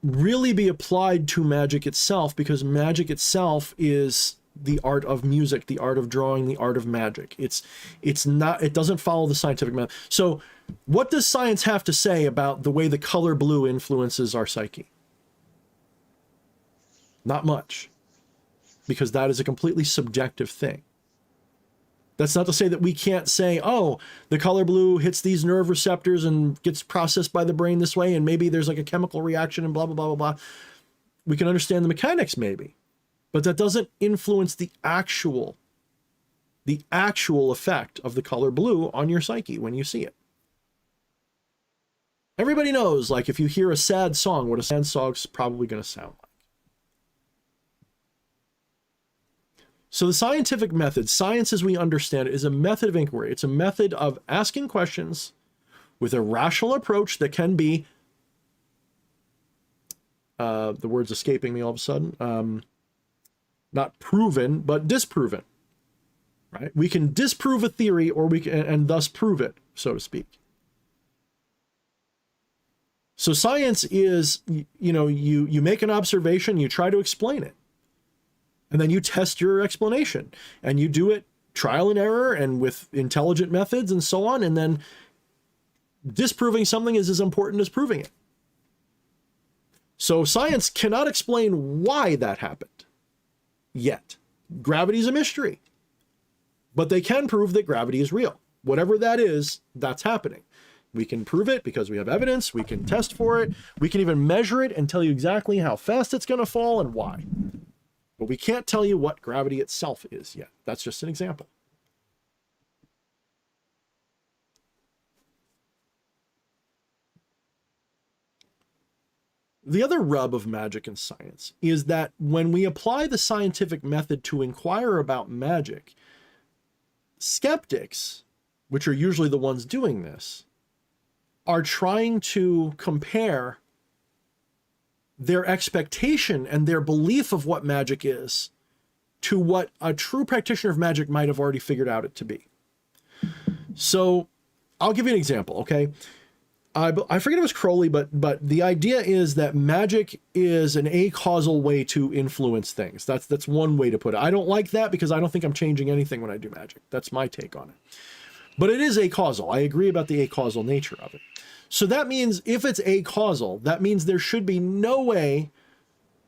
really be applied to magic itself, because magic itself is the art of music, the art of drawing, the art of magic. It's not, it doesn't follow the scientific method. So what does science have to say about the way the color blue influences our psyche? Not much, because that is a completely subjective thing. That's not to say that we can't say, oh, the color blue hits these nerve receptors and gets processed by the brain this way, and maybe there's like a chemical reaction and blah, blah, blah, blah, blah. We can understand the mechanics maybe, but that doesn't influence the actual effect of the color blue on your psyche when you see it. Everybody knows, like, if you hear a sad song, what a sad song's probably going to sound like. So the scientific method, science as we understand it, is a method of inquiry. It's a method of asking questions with a rational approach that can be, the word's escaping me all of a sudden, not proven, but disproven, right? We can disprove a theory, or we can, and thus prove it, so to speak. So science is, you know, you make an observation, you try to explain it. And then you test your explanation, and you do it trial and error and with intelligent methods and so on. And then disproving something is as important as proving it. So science cannot explain why that happened yet. Gravity is a mystery, but they can prove that gravity is real. Whatever that is, that's happening. We can prove it because we have evidence. We can test for it. We can even measure it and tell you exactly how fast it's going to fall and why. But we can't tell you what gravity itself is yet. That's just an example. The other rub of magic and science is that when we apply the scientific method to inquire about magic, skeptics, which are usually the ones doing this, are trying to compare their expectation and their belief of what magic is to what a true practitioner of magic might have already figured out it to be. So I'll give you an example, okay? I forget it was Crowley, but the idea is that magic is an acausal way to influence things. That's one way to put it. I don't like that because I don't think I'm changing anything when I do magic. That's my take on it. But it is acausal. I agree about the acausal nature of it. So that means if it's acausal, that means there should be no way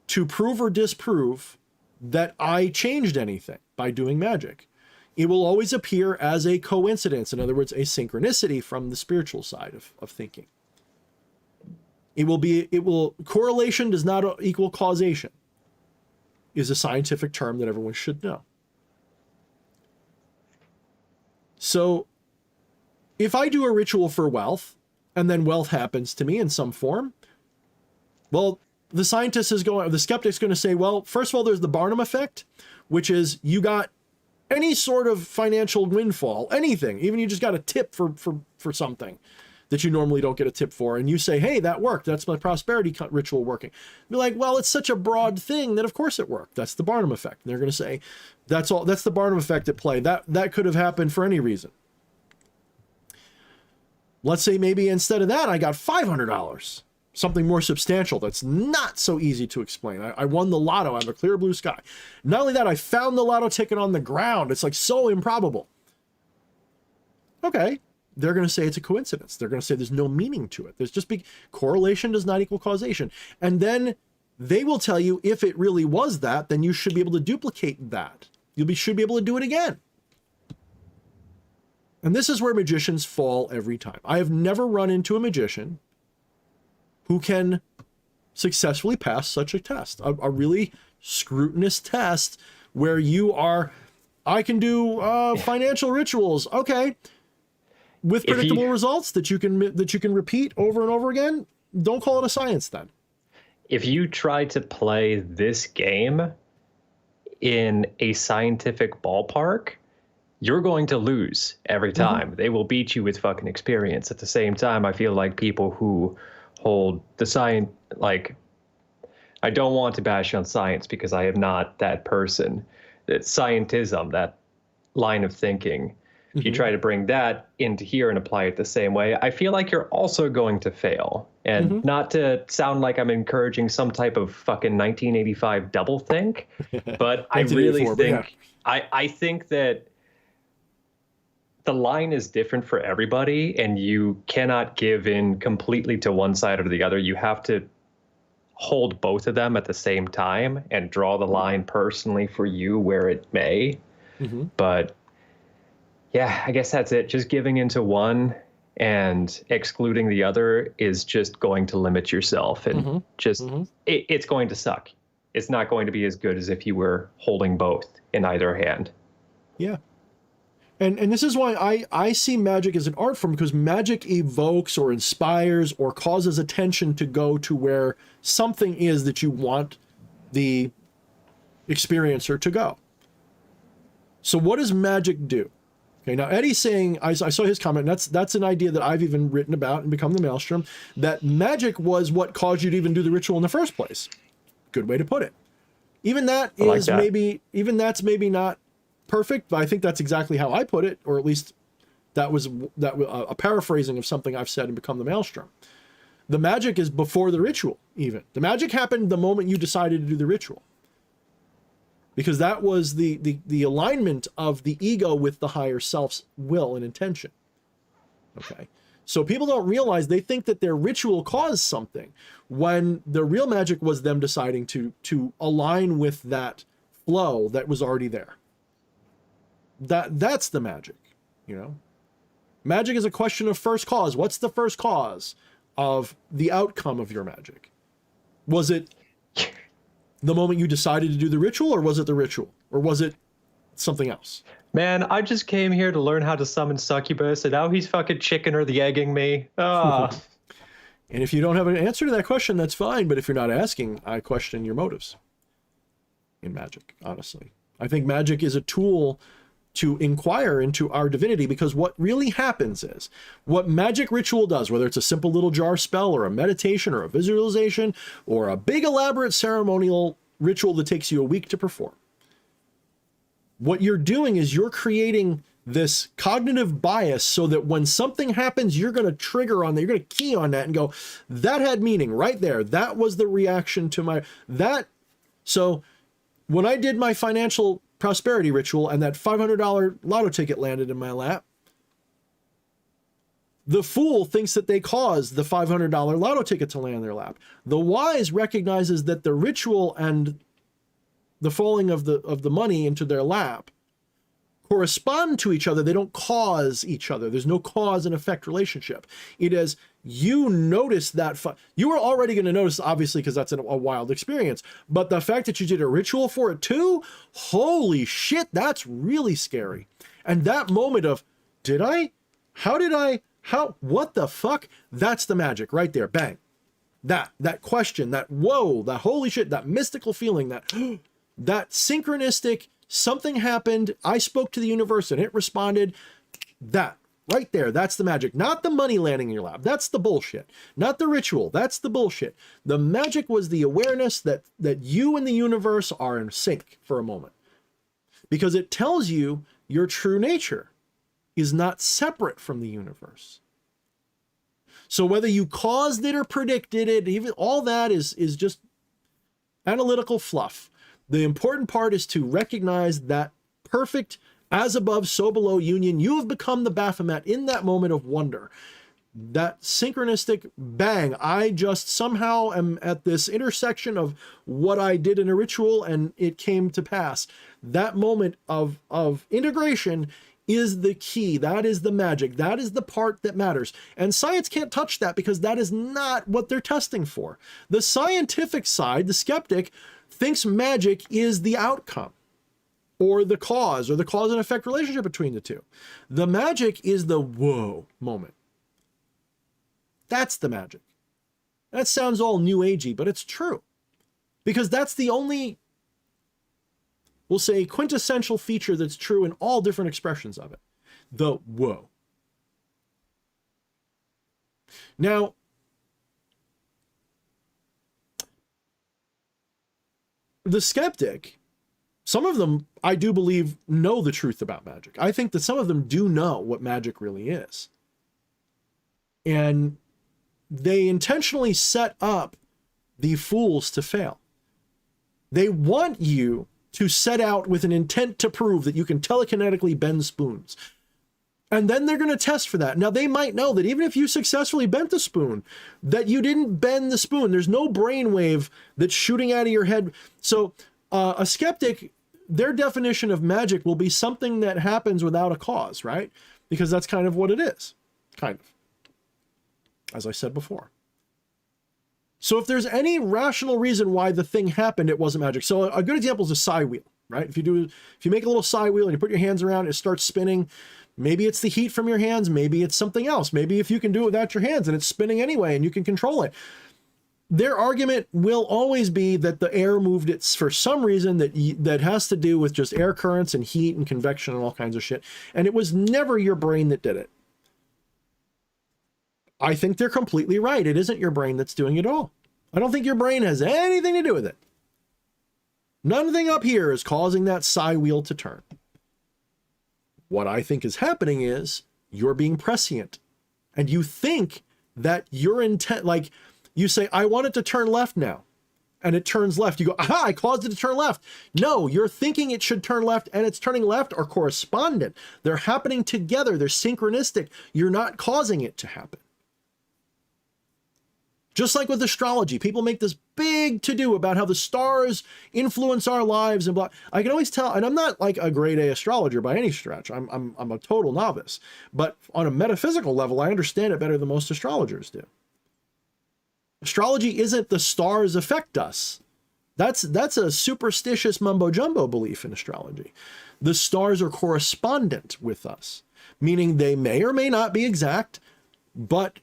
to prove or disprove that I changed anything by doing magic. It will always appear as a coincidence. In other words, a synchronicity from the spiritual side of thinking. Correlation does not equal causation, is a scientific term that everyone should know. So if I do a ritual for wealth, and then wealth happens to me in some form, well, the skeptic's going to say, well, first of all, there's the Barnum effect, which is you got any sort of financial windfall, anything, even you just got a tip for something that you normally don't get a tip for, and you say, hey, that worked, that's my prosperity ritual working. Be like, well, it's such a broad thing that of course it worked. That's the Barnum effect. And they're going to say, that's the Barnum effect at play. That could have happened for any reason. Let's say maybe instead of that, I got $500, something more substantial that's not so easy to explain. I won the lotto. I have a clear blue sky. Not only that, I found the lotto ticket on the ground. It's like so improbable. Okay, they're going to say it's a coincidence. They're going to say there's no meaning to it. There's just correlation does not equal causation. And then they will tell you if it really was that, then you should be able to duplicate that. You should be able to do it again. And this is where magicians fall every time. I have never run into a magician who can successfully pass such a test, a really scrutinous test where you are, I can do financial rituals. Okay. With predictable results that you can repeat over and over again. Don't call it a science then. If you try to play this game in a scientific ballpark, you're going to lose every time. They will beat you with fucking experience. At the same time, I feel like people who hold the science, like, I don't want to bash on science because I am not that person. It's scientism, that line of thinking. If you try to bring that into here and apply it the same way, I feel like you're also going to fail. And not to sound like I'm encouraging some type of fucking 1985 doublethink, but I really think, I think that the line is different for everybody, and you cannot give in completely to one side or the other. You have to hold both of them at the same time and draw the line personally for you where it may. But yeah, I guess that's it. Just giving into one and excluding the other is just going to limit yourself, and it's going to suck. It's not going to be as good as if you were holding both in either hand. Yeah. And this is why I see magic as an art form, because magic evokes or inspires or causes attention to go to where something is that you want the experiencer to go. So what does magic do? Okay, now Eddie's saying, I saw his comment, and that's an idea that I've even written about and become the maelstrom, that magic was what caused you to even do the ritual in the first place. Good way to put it. Even that is that's maybe not perfect, but I think that's exactly how I put it, or at least that was a paraphrasing of something I've said and become the maelstrom. The magic is before the ritual. Even the magic happened the moment you decided to do the ritual, because that was the alignment of the ego with the higher self's will and intention. Okay, so people don't realize, they think that their ritual caused something, when the real magic was them deciding to align with that flow that was already there. That's the magic, you know. Magic is a question of first cause. What's the first cause of the outcome of your magic? Was it the moment you decided to do the ritual, or was it the ritual, or was it something else? Man, I just came here to learn how to summon succubus, and now he's fucking chicken or the egging me. Ah. And if you don't have an answer to that question, that's fine. But if you're not asking, I question your motives in magic, honestly. I think magic is a tool to inquire into our divinity, because what really happens is, what magic ritual does, whether it's a simple little jar spell or a meditation or a visualization or a big elaborate ceremonial ritual that takes you a week to perform, what you're doing is you're creating this cognitive bias so that when something happens, you're going to trigger on that, you're going to key on that and go, that had meaning right there. That was the reaction to so when I did my financial prosperity ritual and that $500 lotto ticket landed in my lap, the fool thinks that they caused the $500 lotto ticket to land in their lap. The wise recognizes that the ritual and the falling of the money into their lap correspond to each other. They don't cause each other. There's no cause and effect relationship. It is, you notice that you were already going to notice, obviously, because that's a wild experience, but the fact that you did a ritual for it too, holy shit, that's really scary. And that moment of, what the fuck, that's the magic right there. Bang. That question, that whoa, that holy shit, that mystical feeling, that synchronistic, something happened, I spoke to the universe and it responded. That right there, that's the magic. Not the money landing in your lap, that's the bullshit. Not the ritual, that's the bullshit. The magic was the awareness that you and the universe are in sync for a moment, because it tells you your true nature is not separate from the universe. So whether you caused it or predicted it, even all that is just analytical fluff. The important part is to recognize that perfect as above, so below union. You have become the Baphomet in that moment of wonder. That synchronistic bang, I just somehow am at this intersection of what I did in a ritual and it came to pass. That moment of integration is the key. That is the magic. That is the part that matters. And science can't touch that because that is not what they're testing for. The scientific side, the skeptic, thinks magic is the outcome or the cause and effect relationship between the two. The magic is the whoa moment. That's the magic. That sounds all new agey, but it's true. Because that's the only, we'll say, quintessential feature that's true in all different expressions of it. The whoa. Now, the skeptic, some of them, I do believe, know the truth about magic. I think that some of them do know what magic really is. And they intentionally set up the fools to fail. They want you to set out with an intent to prove that you can telekinetically bend spoons. And then they're going to test for that. Now, they might know that even if you successfully bent the spoon, that you didn't bend the spoon. There's no brainwave that's shooting out of your head. So a skeptic, their definition of magic will be something that happens without a cause, right? Because that's kind of what it is. Kind of. As I said before. So if there's any rational reason why the thing happened, it wasn't magic. So a good example is a psi wheel, right? If you make a little psi wheel and you put your hands around it, it starts spinning. Maybe it's the heat from your hands. Maybe it's something else. Maybe if you can do it without your hands and it's spinning anyway and you can control it. Their argument will always be that the air moved it for some reason that has to do with just air currents and heat and convection and all kinds of shit. And it was never your brain that did it. I think they're completely right. It isn't your brain that's doing it all. I don't think your brain has anything to do with it. Nothing up here is causing that psi wheel to turn. What I think is happening is you're being prescient. And you think that your intent, like you say, I want it to turn left now. And it turns left. You go, aha, I caused it to turn left. No, you're thinking it should turn left and it's turning left are correspondent. They're happening together. They're synchronistic. You're not causing it to happen. Just like with astrology, people make this big to-do about how the stars influence our lives and blah. I can always tell, and I'm not like a grade A astrologer by any stretch. I'm a total novice. But on a metaphysical level, I understand it better than most astrologers do. Astrology isn't the stars affect us. That's a superstitious mumbo-jumbo belief in astrology. The stars are correspondent with us, meaning they may or may not be exact, but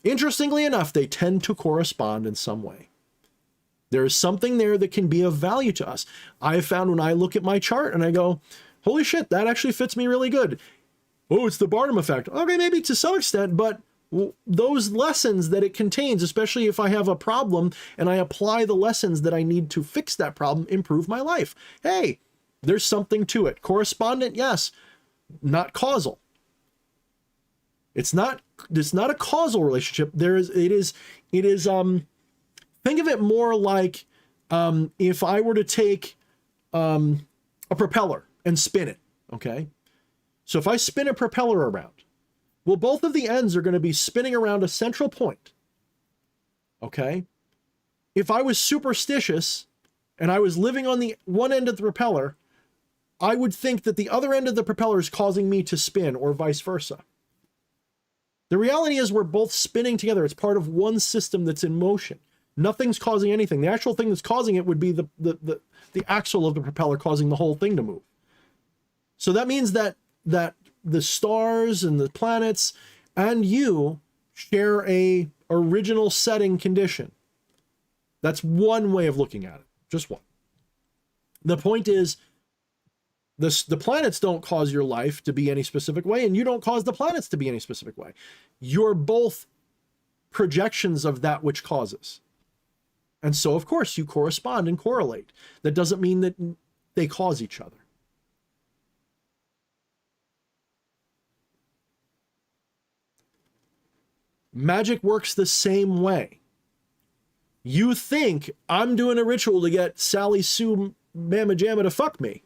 interestingly enough, they tend to correspond in some way. There is something there that can be of value to us. I have found when I look at my chart and I go, holy shit, that actually fits me really good. Oh, it's the Barnum effect. Okay, maybe to some extent, but those lessons that it contains, especially if I have a problem and I apply the lessons that I need to fix that problem, improve my life. Hey, there's something to it. Correspondent, yes, not causal. It's not a causal relationship. It is think of it more like if I were to take a propeller and spin it, okay? So if I spin a propeller around, well, both of the ends are going to be spinning around a central point, okay? If I was superstitious and I was living on the one end of the propeller, I would think that the other end of the propeller is causing me to spin or vice versa. The reality is we're both spinning together. It's part of one system that's in motion. Nothing's causing anything. The actual thing that's causing it would be the axle of the propeller causing the whole thing to move. So that means that the stars and the planets and you share a original setting condition. That's one way of looking at it. Just one. The point is, the planets don't cause your life to be any specific way, and you don't cause the planets to be any specific way. You're both projections of that which causes. And so, of course, you correspond and correlate. That doesn't mean that they cause each other. Magic works the same way. You think I'm doing a ritual to get Sally Sue Mama Jamma to fuck me.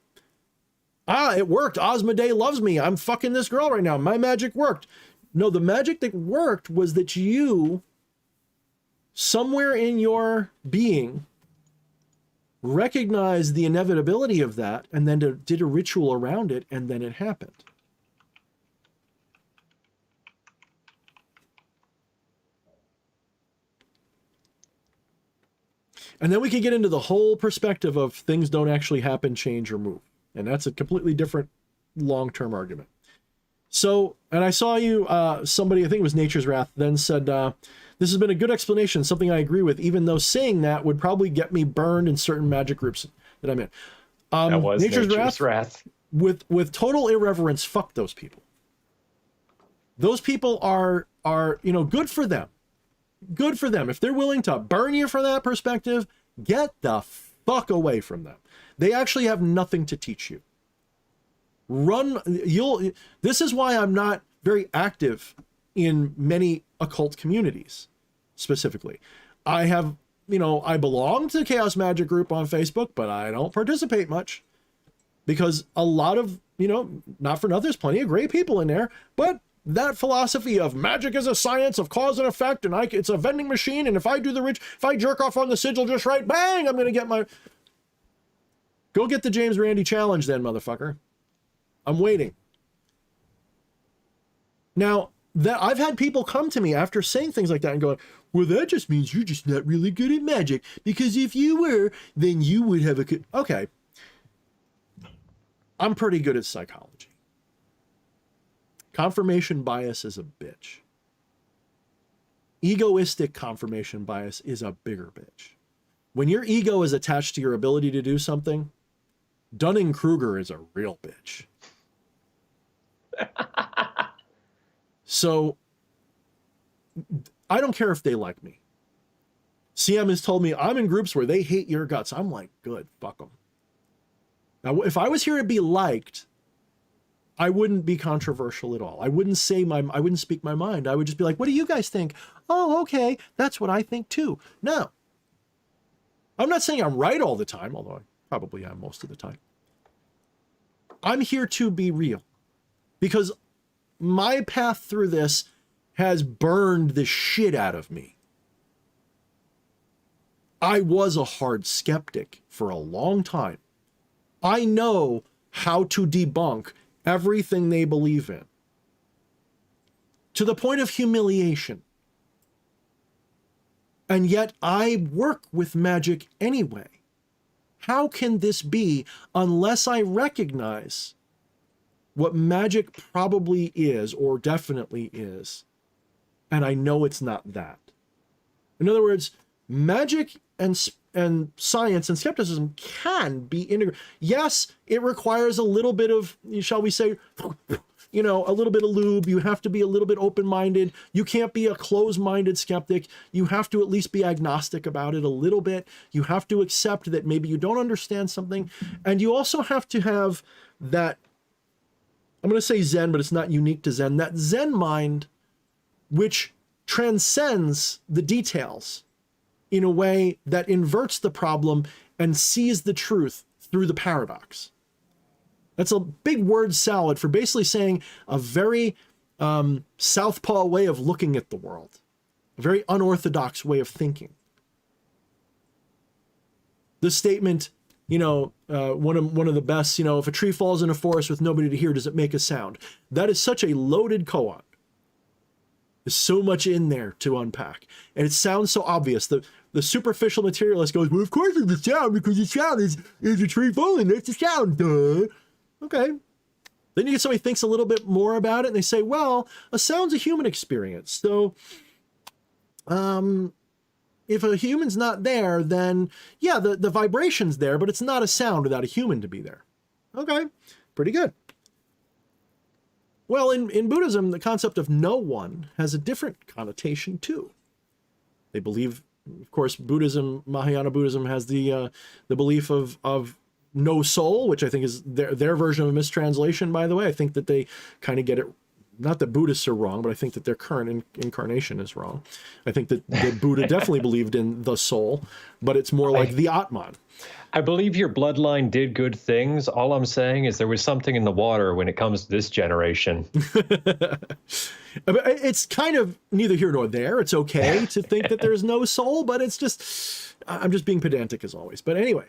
Ah, it worked. Asmodeus loves me. I'm fucking this girl right now. My magic worked. No, the magic that worked was that you, somewhere in your being, recognized the inevitability of that and then did a ritual around it, and then it happened. And then we can get into the whole perspective of things don't actually happen, change, or move. And that's a completely different long-term argument. So, and I saw you, somebody, I think it was Nature's Wrath, then said, this has been a good explanation, something I agree with, even though saying that would probably get me burned in certain magic groups that I'm in. That was Nature's Wrath. With total irreverence, fuck those people. Those people are, you know, good for them. Good for them. If they're willing to burn you for that perspective, get the fuck away from them. They actually have nothing to teach you. This is why I'm not very active in many occult communities, specifically. I have, you know, I belong to the Chaos Magic group on Facebook, but I don't participate much because a lot of, you know, not for nothing, there's plenty of great people in there, but that philosophy of magic is a science of cause and effect, and it's a vending machine, and if I jerk off on the sigil just right, bang, I'm gonna get my... Go get the James Randi challenge then, motherfucker. I'm waiting. Now, that I've had people come to me after saying things like that and going, well, that just means you're just not really good at magic, because if you were, then you would have a... Okay. I'm pretty good at psychology. Confirmation bias is a bitch. Egoistic confirmation bias is a bigger bitch. When your ego is attached to your ability to do something, Dunning-Kruger is a real bitch. So, I don't care if they like me. CM has told me I'm in groups where they hate your guts. I'm like, good, fuck them. Now, if I was here to be liked, I wouldn't be controversial at all. I wouldn't speak my mind. I would just be like, what do you guys think? Oh, okay, that's what I think too. No. I'm not saying I'm right all the time, although I probably am most of the time. I'm here to be real, because my path through this has burned the shit out of me. I was a hard skeptic for a long time. I know how to debunk everything they believe in, to the point of humiliation. And yet I work with magic anyway. How can this be unless I recognize what magic probably is, or definitely is, and I know it's not that? In other words, magic and science and skepticism can be integrated. Yes, it requires a little bit of, shall we say, you know, a little bit of lube. You have to be a little bit open-minded. You can't be a closed-minded skeptic. You have to at least be agnostic about it a little bit. You have to accept that maybe you don't understand something. And you also have to have that, I'm going to say Zen, but it's not unique to Zen, that Zen mind which transcends the details in a way that inverts the problem and sees the truth through the paradox. That's a big word salad for basically saying a very southpaw way of looking at the world, a very unorthodox way of thinking. The statement, you know, one of the best, you know, if a tree falls in a forest with nobody to hear, does it make a sound? That is such a loaded koan. There's so much in there to unpack. And it sounds so obvious. The superficial materialist goes, well, of course it's a sound, because the sound is a tree falling. That's the sound. Duh. Okay. Then you get somebody who thinks a little bit more about it, and they say, well, a sound's a human experience. So, if a human's not there, then, yeah, the vibration's there, but it's not a sound without a human to be there. Okay. Pretty good. Well, in Buddhism, the concept of no one has a different connotation too. They believe, of course, Buddhism, Mahayana Buddhism, has the belief of no soul, which I think is their version of a mistranslation, by the way. I think that they kind of get it, not that Buddhists are wrong, but I think that their current incarnation is wrong. I think that Buddha definitely believed in the soul, but it's more like the Atman. I believe your bloodline did good things. All I'm saying is there was something in the water when it comes to this generation. It's kind of neither here nor there. It's okay to think that there's no soul, but it's just, I'm just being pedantic as always. But anyway,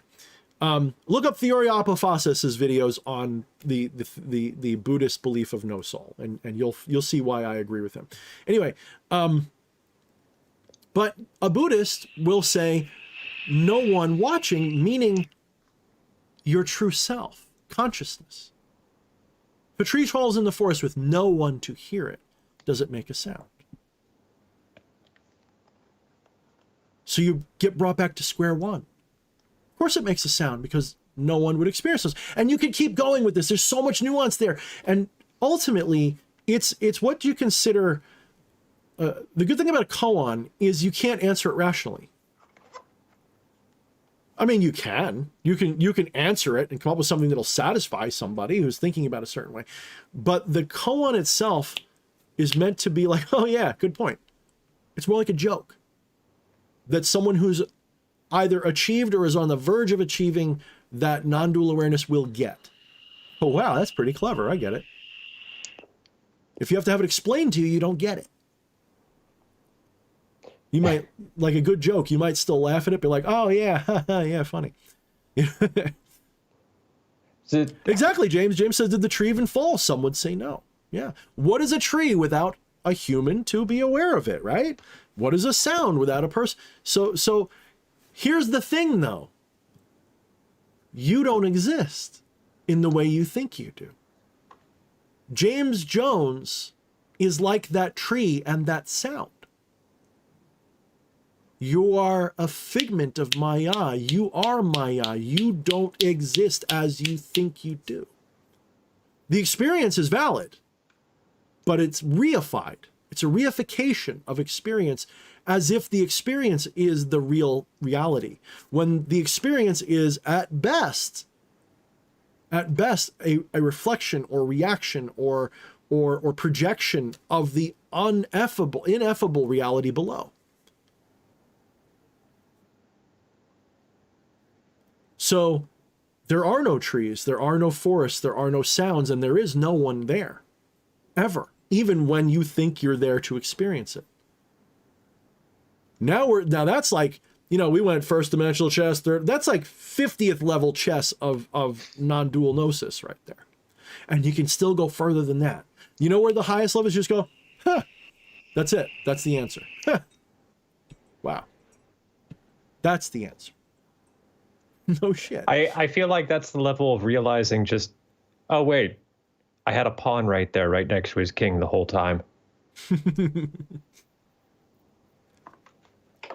look up Theoria Apophasis' videos on the Buddhist belief of no soul, and you'll see why I agree with him. Anyway, but a Buddhist will say, no one watching, meaning your true self, consciousness. If a tree falls in the forest with no one to hear it, does it make a sound? So you get brought back to square one. Of course it makes a sound, because no one would experience this. And you can keep going with this. There's so much nuance there. And ultimately, it's what you consider... the good thing about a koan is you can't answer it rationally. I mean, you can answer it and come up with something that'll satisfy somebody who's thinking about a certain way. But the koan itself is meant to be like, oh yeah, good point. It's more like a joke that someone who's either achieved or is on the verge of achieving that non-dual awareness will get. Oh, wow, that's pretty clever. I get it. If you have to have it explained to you, you don't get it. You might, like a good joke, you might still laugh at it, be like, oh yeah, yeah, funny. Exactly, James. James says, did the tree even fall? Some would say no. Yeah. What is a tree without a human to be aware of it, right? What is a sound without a person? So here's the thing, though. You don't exist in the way you think you do. James Jones is like that tree and that sound. You are a figment of Maya. You are Maya. You don't exist as you think you do. The experience is valid, but it's reified. It's a reification of experience, as if the experience is the real reality, when the experience is at best a reflection or reaction or projection of the ineffable reality below. So there are no trees, there are no forests, there are no sounds, and there is no one there, ever, even when you think you're there to experience it. Now that's like, we went first dimensional chess, that's like 50th level chess of non-dual gnosis right there. And you can still go further than that. You know where the highest level is? Just go, huh, that's it. That's the answer. Huh. Wow. That's the answer. No shit. I feel like that's the level of realizing just, oh wait, I had a pawn right there, right next to his king the whole time.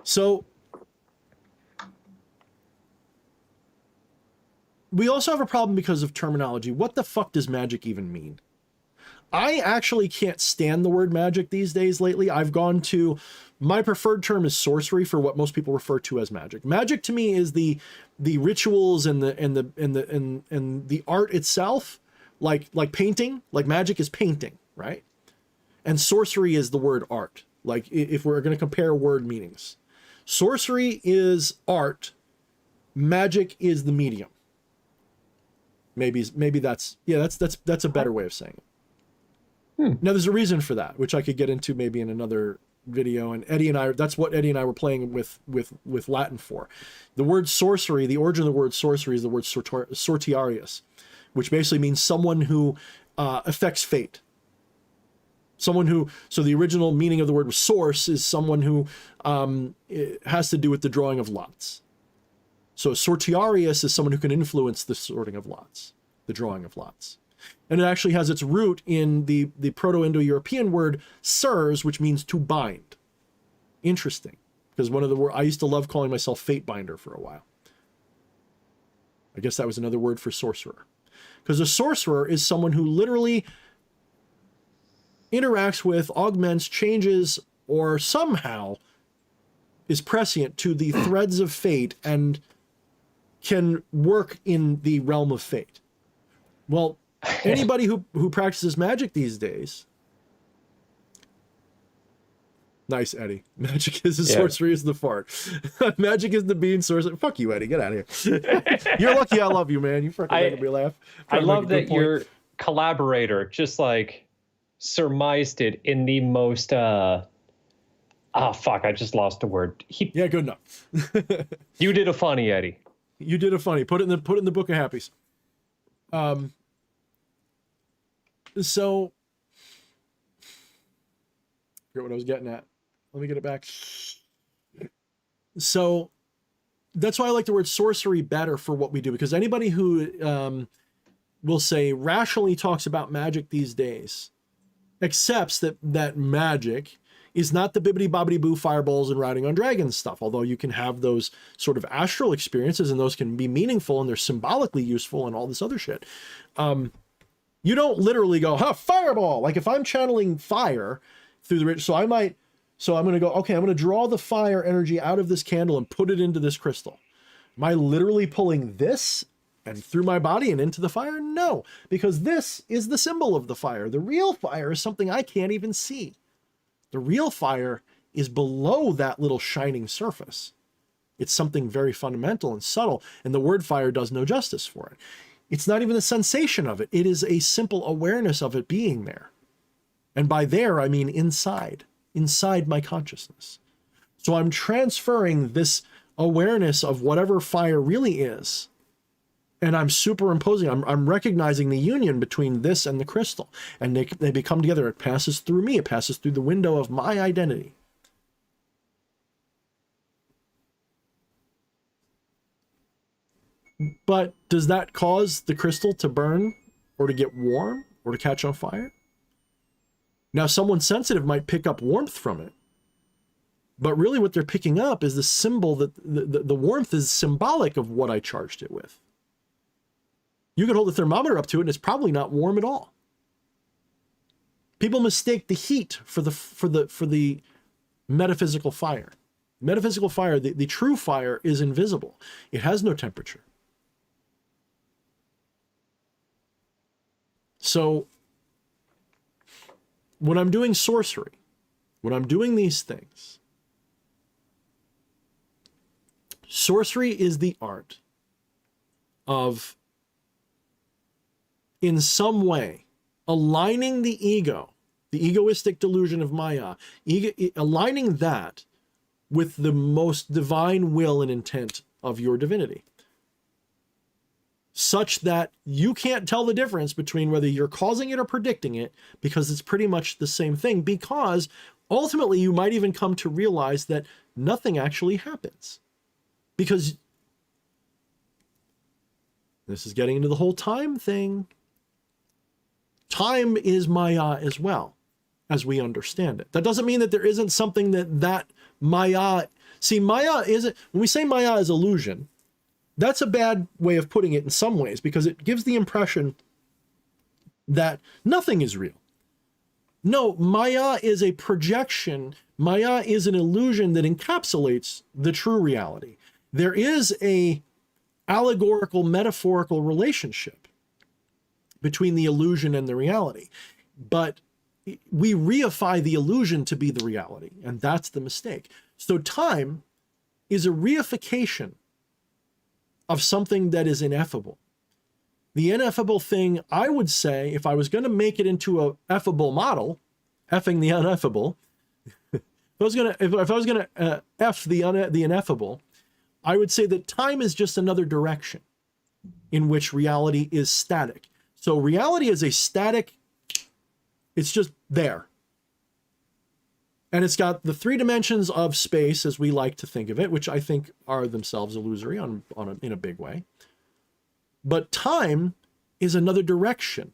So we also have a problem because of terminology. What the fuck does magic even mean? I actually can't stand the word magic these days lately. I've gone to, my preferred term is sorcery for what most people refer to as magic. Magic to me is the rituals and the art itself, like painting. Like magic is painting, right? And sorcery is the word art. Like if we're going to compare word meanings, sorcery is art, magic is the medium. Maybe that's a better way of saying it. Now there's a reason for that, which I could get into maybe in another video. And Eddie and I, that's what Eddie and I were playing with Latin for. The word sorcery, the origin of the word sorcery is the word sortiarius, which basically means someone who affects fate. Someone who, so the original meaning of the word source is someone who has to do with the drawing of lots. So sortiarius is someone who can influence the sorting of lots, the drawing of lots. And it actually has its root in the Proto-Indo-European word sirs, which means to bind. Interesting, because one of the words, I used to love calling myself fate binder for a while. I guess that was another word for sorcerer. Because a sorcerer is someone who literally interacts with, augments, changes, or somehow is prescient to the threads of fate and can work in the realm of fate. Well, anybody who practices magic these days, nice, Eddie. Magic is the sorcery is the fart. Magic is the bean, sorcery. Fuck you, Eddie. Get out of here. You're lucky I love you, man. You fucking making me laugh. I love that your collaborator just like surmised it in the most fuck, I just lost a word. Yeah, good enough. You did a funny, Eddie. You did a funny. Put it in the book of happies. So I forget what I was getting at. Let me get it back. So that's why I like the word sorcery better for what we do, because anybody who will say rationally talks about magic these days accepts that magic is not the bibbity bobbity boo fireballs and riding on dragons stuff, although you can have those sort of astral experiences and those can be meaningful and they're symbolically useful and all this other shit. You don't literally go, fireball. Like if I'm channeling fire through the so I'm going to go, okay, I'm going to draw the fire energy out of this candle and put it into this crystal. Am I literally pulling this and through my body and into the fire? No, because this is the symbol of the fire. The real fire is something I can't even see. The real fire is below that little shining surface. It's something very fundamental and subtle, and the word fire does no justice for it. It's not even the sensation of it. It is a simple awareness of it being there. And by there, I mean inside my consciousness. So I'm transferring this awareness of whatever fire really is, and I'm superimposing, I'm recognizing the union between this and the crystal, and they become together. It passes through me. It passes through the window of my identity. But does that cause the crystal to burn or to get warm or to catch on fire? Now, someone sensitive might pick up warmth from it, but really what they're picking up is the symbol that the warmth is symbolic of what I charged it with. You could hold the thermometer up to it and it's probably not warm at all. People mistake the heat for the metaphysical fire. Metaphysical fire, the true fire, is invisible. It has no temperature. So when I'm doing sorcery, when I'm doing these things, sorcery is the art of, in some way, aligning the ego, the egoistic delusion of Maya, aligning that with the most divine will and intent of your divinity, such that you can't tell the difference between whether you're causing it or predicting it, because it's pretty much the same thing, because ultimately you might even come to realize that nothing actually happens. Because this is getting into the whole time thing. Time is Maya as well, as we understand it. That doesn't mean that there isn't something that Maya... See, Maya isn't... When we say Maya is illusion, that's a bad way of putting it in some ways, because it gives the impression that nothing is real. No, Maya is a projection. Maya is an illusion that encapsulates the true reality. There is a allegorical, metaphorical relationship between the illusion and the reality, but we reify the illusion to be the reality, and that's the mistake. So time is a reification of something that is ineffable. The ineffable thing, I would say, if I was going to make it into a effable model, effing the ineffable, if I was going to F the ineffable, I would say that time is just another direction in which reality is static. So reality is a static, it's just there. And it's got the three dimensions of space, as we like to think of it, which I think are themselves illusory in a big way. But time is another direction.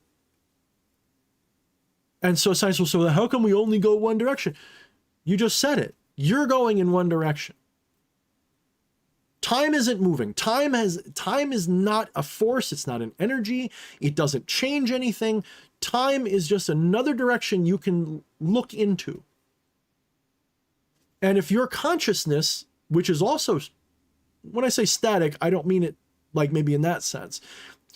And so science will say, how come we only go one direction? You just said it. You're going in one direction. Time isn't moving. Time is not a force. It's not an energy. It doesn't change anything. Time is just another direction you can look into. And if your consciousness, which is also, when I say static, I don't mean it like maybe in that sense.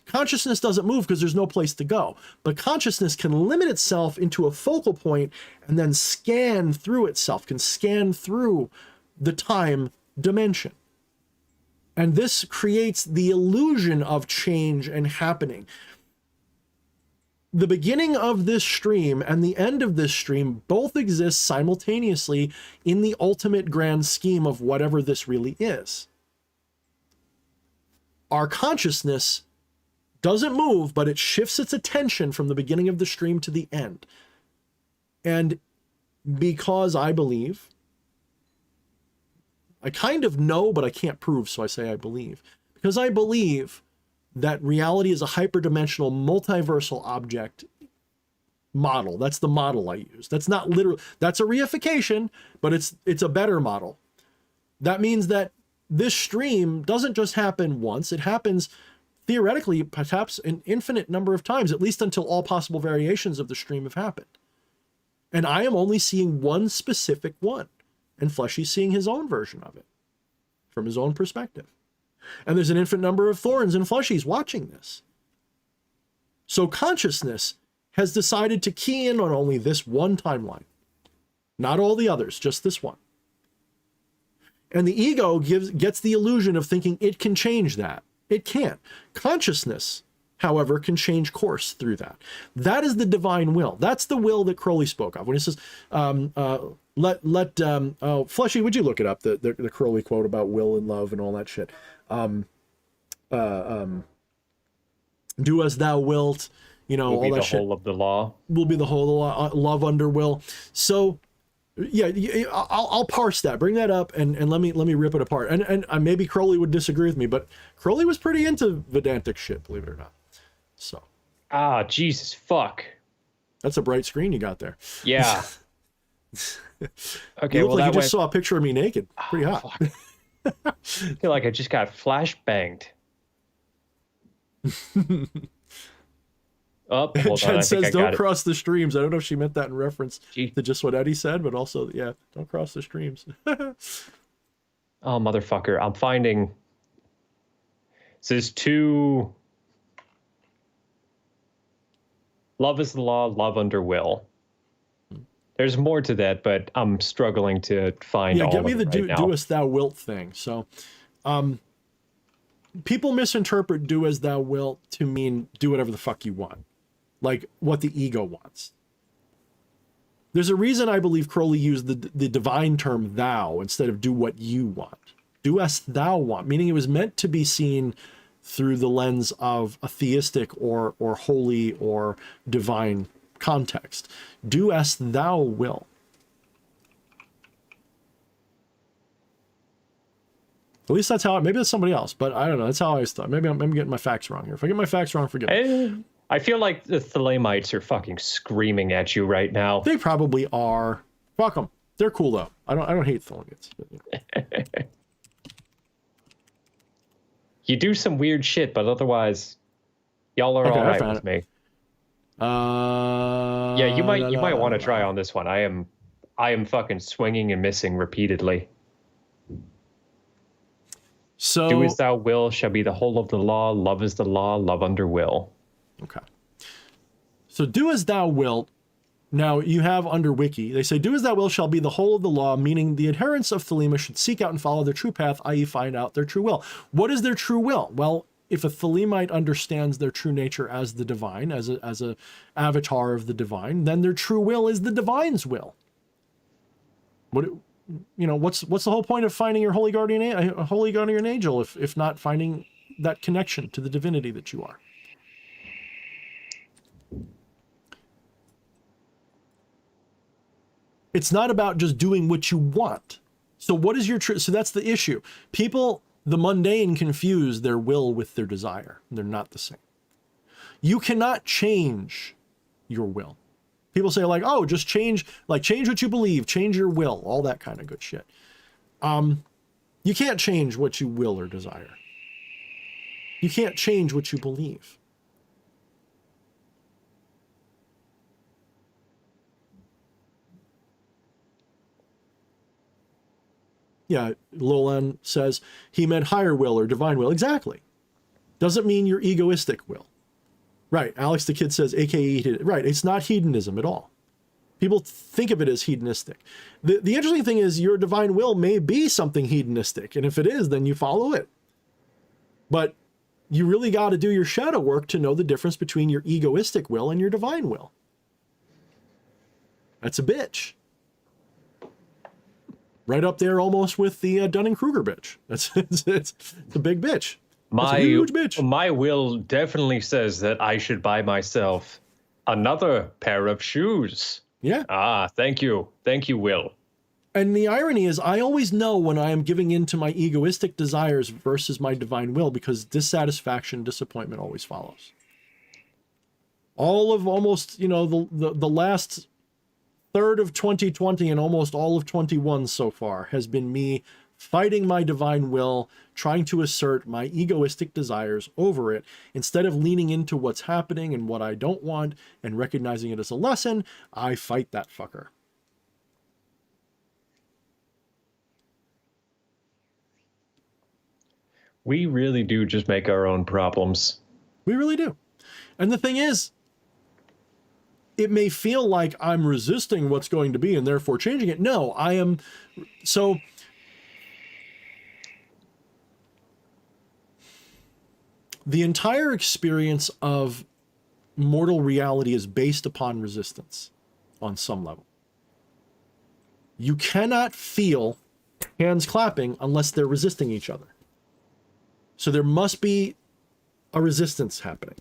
Consciousness doesn't move because there's no place to go. But consciousness can limit itself into a focal point and then scan through itself, can scan through the time dimension. And this creates the illusion of change and happening. The beginning of this stream and the end of this stream both exist simultaneously in the ultimate grand scheme of whatever this really is. Our consciousness doesn't move, but it shifts its attention from the beginning of the stream to the end. And because I believe I kind of know, but I can't prove, so I say I believe. Because I believe that reality is a hyperdimensional, multiversal object model. That's the model I use. That's not literal. That's a reification, but it's a better model. That means that this stream doesn't just happen once. It happens theoretically, perhaps an infinite number of times, at least until all possible variations of the stream have happened. And I am only seeing one specific one, and Fleshy's seeing his own version of it from his own perspective. And there's an infinite number of Thorns and Fleshies watching this. So consciousness has decided to key in on only this one timeline, not all the others, just this one. And the ego gets the illusion of thinking it can change that. It can't. Consciousness, however, can change course through that. That is the divine will. That's the will that Crowley spoke of when he says, Fleshy, would you look it up? The Crowley quote about will and love and all that shit. Do as thou wilt, you know, all that shit. Will be the whole of the law. Will be the whole of the law, love under will. So, yeah, I'll parse that. Bring that up and let me rip it apart. And maybe Crowley would disagree with me, but Crowley was pretty into Vedantic shit, believe it or not. So. Ah, Jesus, fuck. That's a bright screen you got there. Yeah. Okay, you look like you just saw a picture of me naked. Pretty hot. Fuck. I feel like I just got flash banged. Oh, hold Jen on, says, don't cross the streams. I don't know if she meant that in reference to just what Eddie said, but also, yeah, don't cross the streams. Oh, motherfucker. I'm finding... So there's two... Love is the law, love under will. There's more to that, but I'm struggling to find all of it right now. Yeah, get me the doest thou wilt thing. So, people misinterpret do as thou wilt to mean do whatever the fuck you want. Like what the ego wants. There's a reason I believe Crowley used the divine term thou instead of do what you want. Do as thou want, meaning it was meant to be seen through the lens of a theistic or holy or divine context. Do as thou will. At least that's how, maybe it's somebody else, but I don't know. That's how I always thought. Maybe I'm getting my facts wrong here. If I get my facts wrong, forget it. I feel like the Thelemites are fucking screaming at you right now. They probably are. Fuck them. They're cool though. I don't hate Thelemites. You do some weird shit, but otherwise, y'all are all right with me. Yeah, you might want to try on this one. I am fucking swinging and missing repeatedly. So do as thou will shall be the whole of the law. Love is the law. Love under will. Okay. So do as thou wilt. Now you have under Wiki, they say, do as thou wilt shall be the whole of the law, meaning the adherents of Thelema should seek out and follow their true path, i.e. find out their true will. What is their true will? Well, if a Thelemite understands their true nature as the divine, as a avatar of the divine, then their true will is the divine's will. What, you know, what's the whole point of finding your holy guardian angel if not finding that connection to the divinity that you are? It's not about just doing what you want. So what is your true? So that's the issue. People, the mundane, confuse their will with their desire. They're not the same. You cannot change your will. People say like, oh, just change what you believe, change your will, all that kind of good shit. You can't change what you will or desire. You can't change what you believe. Yeah, Lolan says he meant higher will or divine will. Exactly. Doesn't mean your egoistic will. Right. Alex the Kid says, AKA, right. It's not hedonism at all. People think of it as hedonistic. The interesting thing is your divine will may be something hedonistic. And if it is, then you follow it. But you really got to do your shadow work to know the difference between your egoistic will and your divine will. That's a bitch. Right up there almost with the Dunning-Kruger bitch. It's a big bitch. My huge bitch. My will definitely says that I should buy myself another pair of shoes. Yeah. Ah, thank you. Thank you, Will. And the irony is, I always know when I am giving in to my egoistic desires versus my divine will, because dissatisfaction, disappointment always follows. All of almost, you know, the last third of 2020 and almost all of 21 so far has been me fighting my divine will, trying to assert my egoistic desires over it. Instead of leaning into what's happening and what I don't want and recognizing it as a lesson, I fight that fucker. We really do just make our own problems. We really do. And the thing is, it may feel like I'm resisting what's going to be and therefore changing it. No, I am. So the entire experience of mortal reality is based upon resistance on some level. You cannot feel hands clapping unless they're resisting each other. So there must be a resistance happening.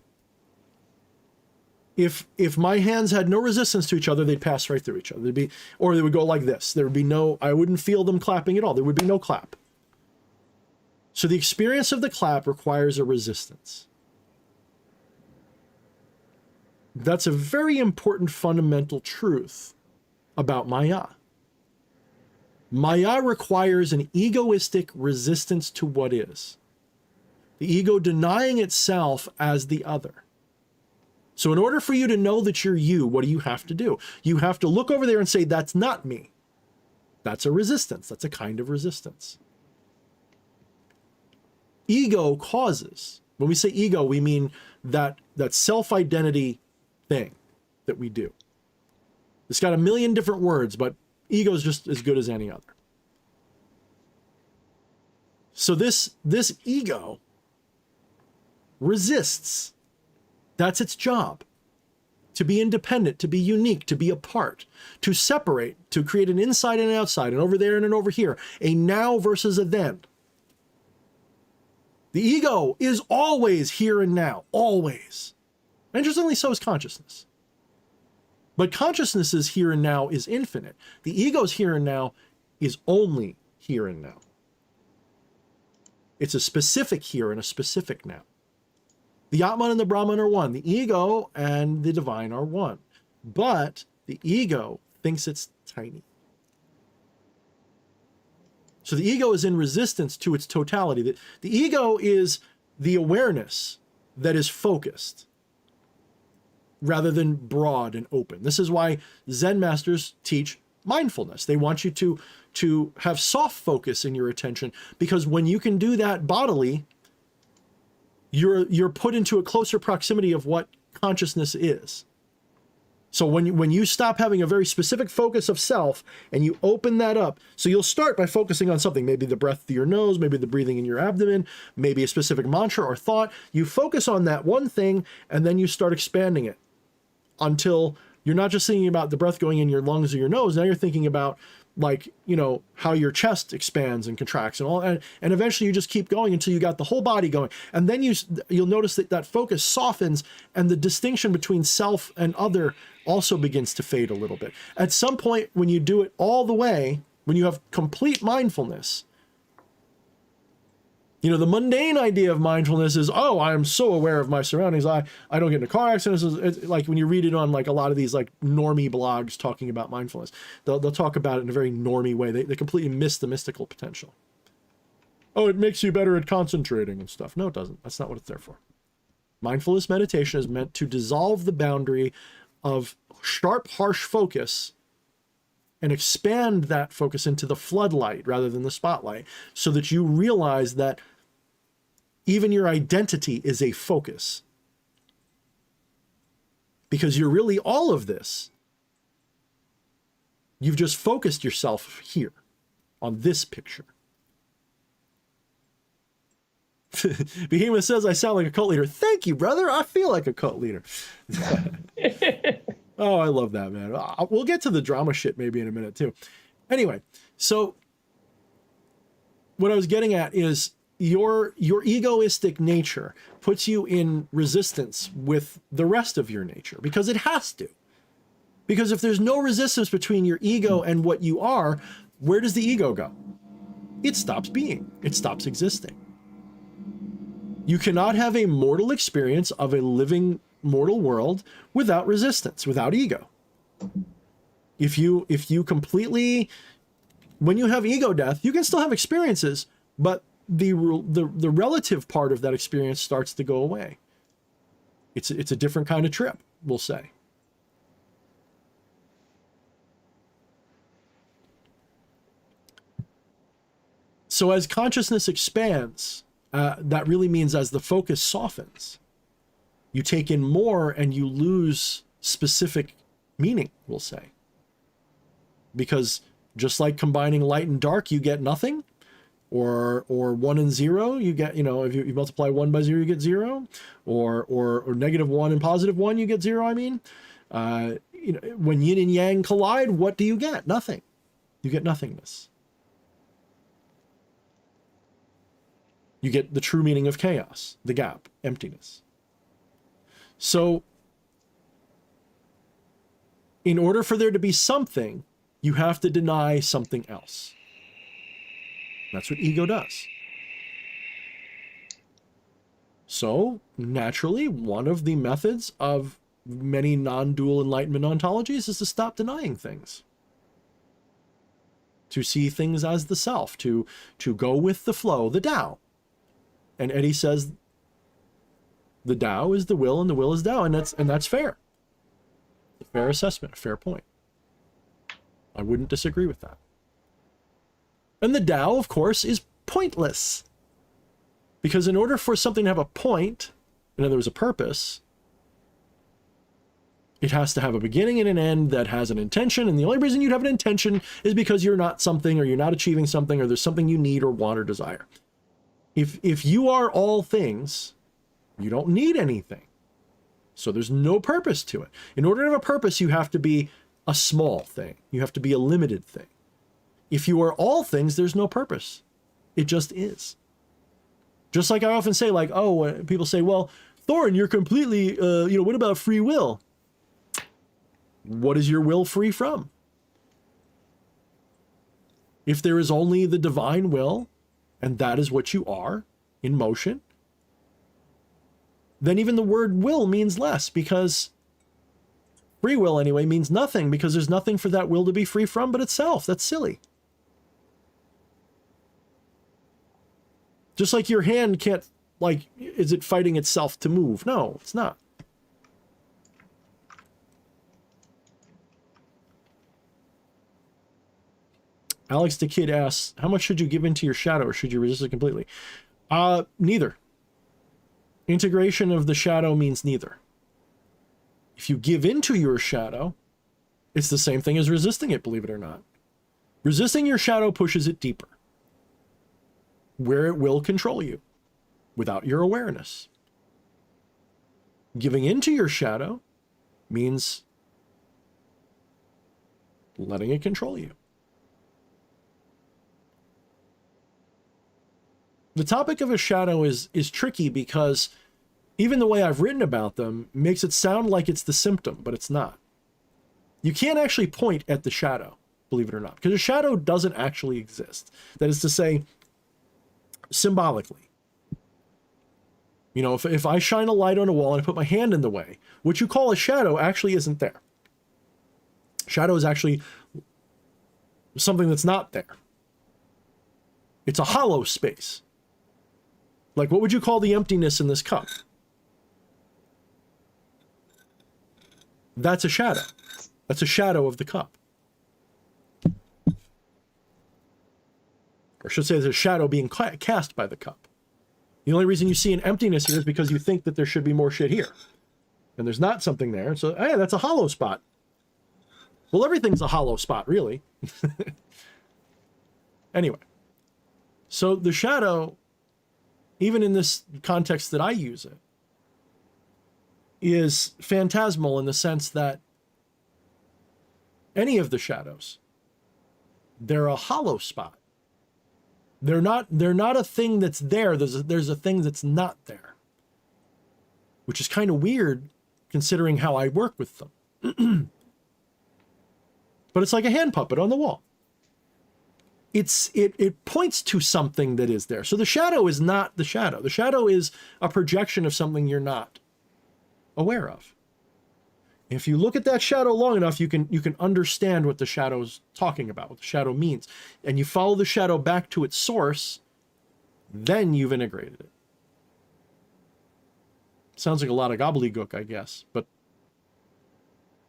If my hands had no resistance to each other, they'd pass right through each other. Or they would go like this. There would be no, I wouldn't feel them clapping at all. There would be no clap. So the experience of the clap requires a resistance. That's a very important fundamental truth about Maya. Maya requires an egoistic resistance to what is. The ego denying itself as the other. So in order for you to know that you're you, what do you have to do? You have to look over there and say, that's not me. That's a resistance. That's a kind of resistance. Ego causes. When we say ego, we mean that self-identity thing that we do. It's got a million different words, but ego is just as good as any other. So this ego resists. That's its job. To be independent, to be unique, to be apart, to separate, to create an inside and an outside, and over there and an over here, a now versus a then. The ego is always here and now, always. Interestingly, so is consciousness. But consciousness's here and now is infinite. The ego's here and now is only here and now. It's a specific here and a specific now. The Atman and the Brahman are one. The ego and the divine are one. But the ego thinks it's tiny. So the ego is in resistance to its totality. The ego is the awareness that is focused rather than broad and open. This is why Zen masters teach mindfulness. They want you to have soft focus in your attention, because when you can do that bodily, you're put into a closer proximity of what consciousness is. So when you stop having a very specific focus of self and you open that up, so you'll start by focusing on something, maybe the breath through your nose, maybe the breathing in your abdomen, maybe a specific mantra or thought. You focus on that one thing and then you start expanding it until you're not just thinking about the breath going in your lungs or your nose. Now you're thinking about, like, you know, how your chest expands and contracts and all, and eventually you just keep going until you got the whole body going. And then you'll notice that focus softens and the distinction between self and other also begins to fade a little bit. At some point, when you do it all the way, when you have complete mindfulness, you know, the mundane idea of mindfulness is, oh, I'm so aware of my surroundings. I don't get into car accidents. It's like when you read it on like a lot of these like normie blogs talking about mindfulness, they'll talk about it in a very normie way. They completely miss the mystical potential. Oh, it makes you better at concentrating and stuff. No, it doesn't. That's not what it's there for. Mindfulness meditation is meant to dissolve the boundary of sharp, harsh focus and expand that focus into the floodlight rather than the spotlight, so that you realize that even your identity is a focus. Because you're really all of this. You've just focused yourself here on this picture. Behemoth says, I sound like a cult leader. Thank you, brother. I feel like a cult leader. Oh, I love that, man. We'll get to the drama shit maybe in a minute too. Anyway, so what I was getting at is your egoistic nature puts you in resistance with the rest of your nature, because it has to. Because if there's no resistance between your ego and what you are, where does the ego go? It stops being. It stops existing. You cannot have a mortal experience of a living mortal world without resistance, without ego. If you completely, when you have ego death, you can still have experiences, but the relative part of that experience starts to go away. It's a different kind of trip, we'll say. So as consciousness expands, that really means as the focus softens, you take in more and you lose specific meaning, we'll say. Because just like combining light and dark, you get nothing, or 1 and 0, you get, if you multiply 1 by 0, you get 0, or -1 and +1, you get 0. I mean, when yin and yang collide, what do you get? Nothing. You get nothingness. You get the true meaning of chaos, the gap, emptiness. So, in order for there to be something, you have to deny something else. That's what ego does. So, naturally, one of the methods of many non-dual enlightenment ontologies is to stop denying things. To see things as the self, to go with the flow, the Tao. And Eddie says the Tao is the will and the will is Tao, and that's fair. A fair assessment, a fair point. I wouldn't disagree with that. And the Tao, of course, is pointless. Because in order for something to have a point, in other words, a purpose, it has to have a beginning and an end that has an intention, and the only reason you'd have an intention is because you're not something, or you're not achieving something, or there's something you need or want or desire. If you are all things, you don't need anything. So there's no purpose to it. In order to have a purpose, you have to be a small thing. You have to be a limited thing. If you are all things, there's no purpose. It just is. Just like I often say, like, people say, well, Thorne, you're completely, what about free will? What is your will free from? If there is only the divine will, and that is what you are in motion, then even the word will means less, because free will anyway means nothing, because there's nothing for that will to be free from but itself. That's silly. Just like your hand can't, is it fighting itself to move? No, it's not. Alex the Kid asks, how much should you give into your shadow, or should you resist it completely? Neither. Integration of the shadow means neither. If you give into your shadow, it's the same thing as resisting it, believe it or not. Resisting your shadow pushes it deeper, where it will control you without your awareness. Giving into your shadow means letting it control you. The topic of a shadow is tricky, because even the way I've written about them makes it sound like it's the symptom, but it's not. You can't actually point at the shadow, believe it or not, because a shadow doesn't actually exist. That is to say, symbolically. If I shine a light on a wall and I put my hand in the way, what you call a shadow actually isn't there. Shadow is actually something that's not there. It's a hollow space. Like, what would you call the emptiness in this cup? That's a shadow. That's a shadow of the cup. Or I should say, there's a shadow being cast by the cup. The only reason you see an emptiness here is because you think that there should be more shit here. And there's not something there. So, hey, that's a hollow spot. Well, everything's a hollow spot, really. Anyway. So the shadow, even in this context that I use it, is phantasmal in the sense that any of the shadows, they're a hollow spot. They're not a thing that's there. There's a thing that's not there, which is kind of weird considering how I work with them. But it's like a hand puppet on the wall. it points to something that is there. So the shadow is not the shadow. The shadow is a projection of something you're not aware of. If you look at that shadow long enough, you can understand what the shadow's talking about, what the shadow means. And you follow the shadow back to its source, then you've integrated it. Sounds like a lot of gobbledygook, I guess, but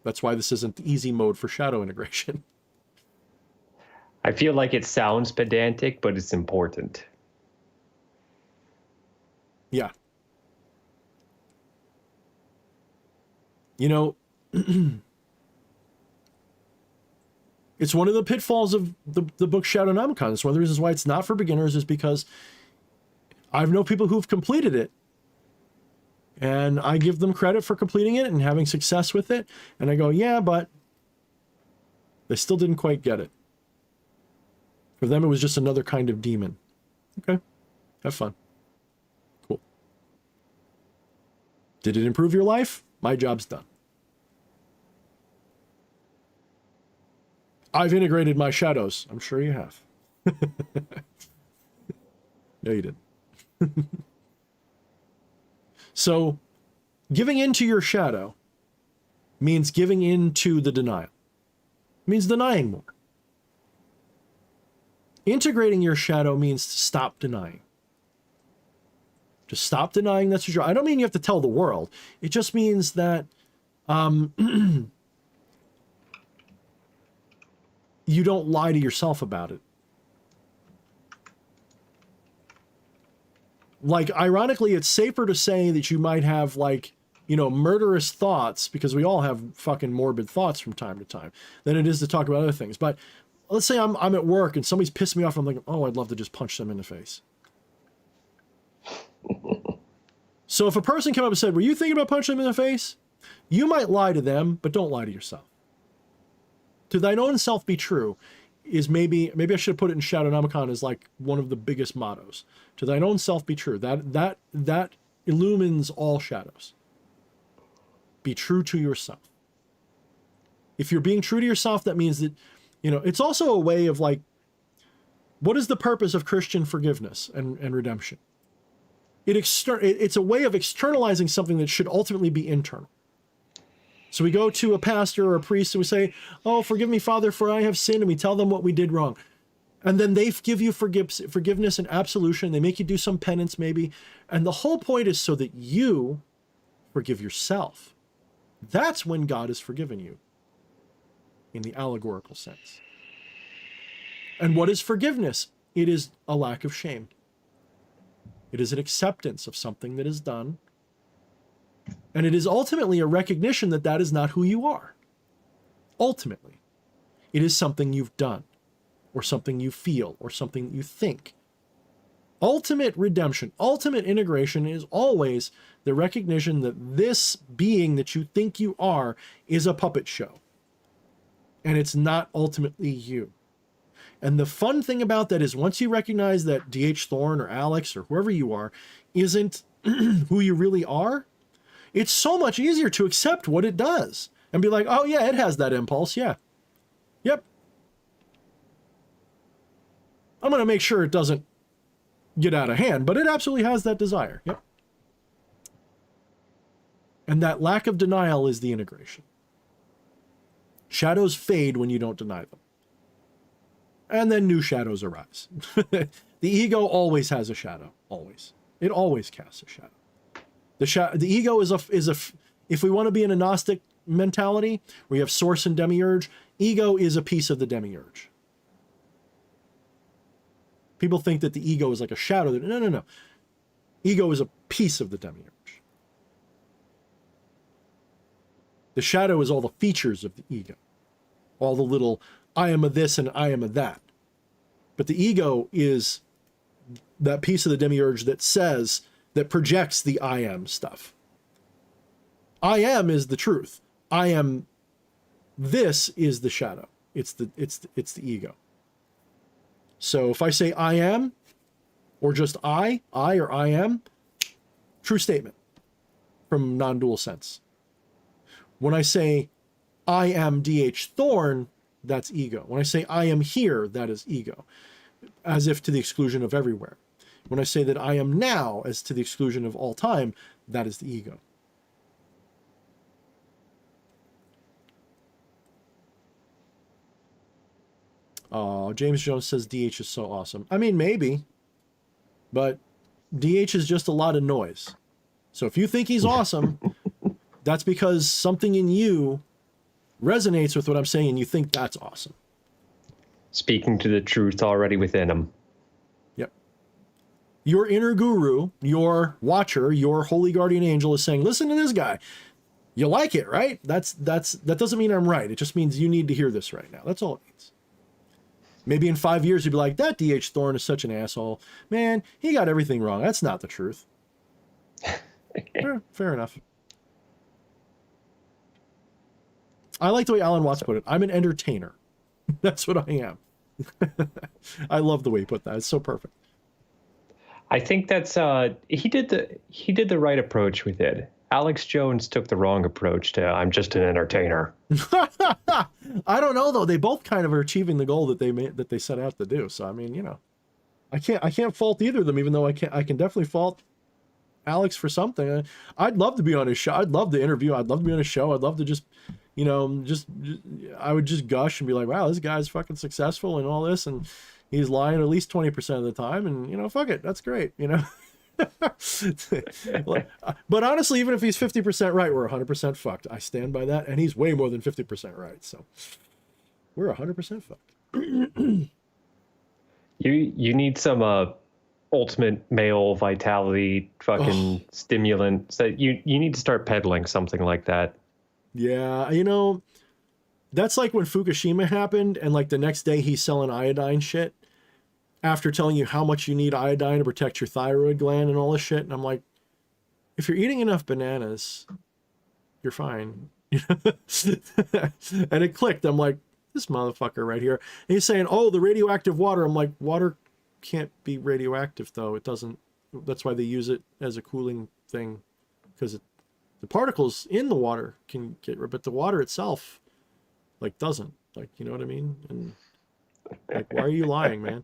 that's why this isn't the easy mode for shadow integration. I feel like it sounds pedantic, but it's important. Yeah. You know, it's one of the pitfalls of the book Shadownomicon. It's one of the reasons why it's not for beginners, is because I've known people who've completed it, and I give them credit for completing it and having success with it. And I go, yeah, but they still didn't quite get it. For them, it was just another kind of demon. Okay, have fun. Cool. Did it improve your life? My job's done. I've integrated my shadows. I'm sure you have. No, you didn't. So, giving into your shadow means giving into the denial. It means denying more. Integrating your shadow means to stop denying. Just stop denying that's your. I don't mean you have to tell the world. It just means that you don't lie to yourself about it. Like, ironically, it's safer to say that you might have, like, you know, murderous thoughts, because we all have fucking morbid thoughts from time to time, than it is to talk about other things. But let's say I'm at work and somebody's pissed me off. I'm like, oh, I'd love to just punch them in the face. So if a person came up and said, were you thinking about punching them in the face? You might lie to them, but don't lie to yourself. To thine own self be true is maybe I should have put it in Shadownomicon as like one of the biggest mottos. To thine own self be true. That illumines all shadows. Be true to yourself. If you're being true to yourself, that means that, you know, it's also a way of, like, what is the purpose of Christian forgiveness and redemption? It's a way of externalizing something that should ultimately be internal. So we go to a pastor or a priest and we say, oh, forgive me, Father, for I have sinned. And we tell them what we did wrong. And then they give you forgiveness and absolution. They make you do some penance maybe. And the whole point is so that you forgive yourself. That's when God has forgiven you in the allegorical sense. And what is forgiveness? It is a lack of shame. It is an acceptance of something that is done. And it is ultimately a recognition that that is not who you are. Ultimately, it is something you've done, or something you feel, or something you think. Ultimate redemption, ultimate integration is always the recognition that this being that you think you are is a puppet show. And it's not ultimately you. And the fun thing about that is once you recognize that D.H. Thorne or Alex or whoever you are isn't who you really are, it's so much easier to accept what it does and be like, oh yeah, it has that impulse. Yeah. Yep. I'm going to make sure it doesn't get out of hand, but it absolutely has that desire. Yep. And that lack of denial is the integration. Shadows fade when you don't deny them. And then new shadows arise. The ego always has a shadow. Always. It always casts a shadow. The ego is if we want to be in a Gnostic mentality, where you have source and demiurge, ego is a piece of the demiurge. People think that the ego is like a shadow. No. Ego is a piece of the demiurge. The shadow is all the features of the ego. All the little, I am a this and I am a that. But the ego is that piece of the demiurge that projects the I am stuff. I am is the truth. I am this is the shadow. It's the ego. So if I say I am, or just I or I am, true statement from non-dual sense. When I say I am D.H. Thorne, that's ego. When I say I am here, that is ego. as if to the exclusion of everywhere. When I say that I am now as to the exclusion of all time, that is the ego. Oh, James Jones says DH is so awesome. I mean, maybe, but DH is just a lot of noise. So if you think he's awesome, that's because something in you resonates with what I'm saying and you think that's awesome. Speaking to the truth already within him. Yep. Your inner guru, your watcher, your holy guardian angel is saying, listen to this guy. You like it, right? That doesn't mean I'm right. It just means you need to hear this right now. That's all it means. Maybe in 5 years, you'd be like, that D.H. Thorne is such an asshole. Man, he got everything wrong. That's not the truth. Fair enough. I like the way Alan Watts put it. I'm an entertainer. That's what I am. I love the way he put that. It's so perfect. I think that's he did the right approach with it. Alex Jones took the wrong approach to I'm just an entertainer. I don't know though. They both kind of are achieving the goal that they set out to do. So I mean, you know, I can't fault either of them, even though I can definitely fault Alex for something. I'd love to be on his show. I'd love to interview. I'd love to be on his show. I'd love to just, you know, I would just gush and be like, wow, this guy's fucking successful and all this, and he's lying at least 20% of the time, and you know, fuck it, that's great, you know. But honestly, even if he's 50% right, we're 100% fucked. I stand by that, and he's way more than 50% right, so we're 100% fucked. You need some ultimate male vitality fucking stimulant. So you need to start peddling something like that. Yeah, you know, that's like when Fukushima happened, and like the next day he's selling iodine shit after telling you how much you need iodine to protect your thyroid gland and all this shit. And I'm like, if you're eating enough bananas, you're fine. And it clicked. I'm like, this motherfucker right here. And he's saying, oh, the radioactive water. I'm like, water can't be radioactive though. It doesn't. That's why they use it as a cooling thing, because the particles in the water can get rid, but the water itself like doesn't, like, you know what I mean? And like, why are you lying, man?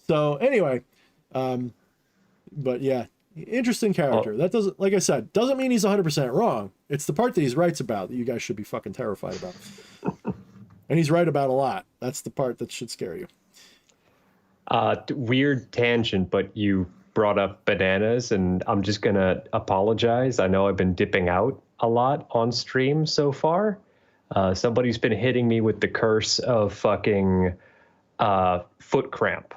So anyway, but yeah, interesting character. That doesn't, like I said, doesn't mean he's 100% wrong. It's the part that he's right about that you guys should be fucking terrified about. And he's right about a lot. That's the part that should scare you. Weird tangent, but you brought up bananas, and I'm just gonna apologize. I know I've been dipping out a lot on stream so far. Somebody's been hitting me with the curse of fucking foot cramp.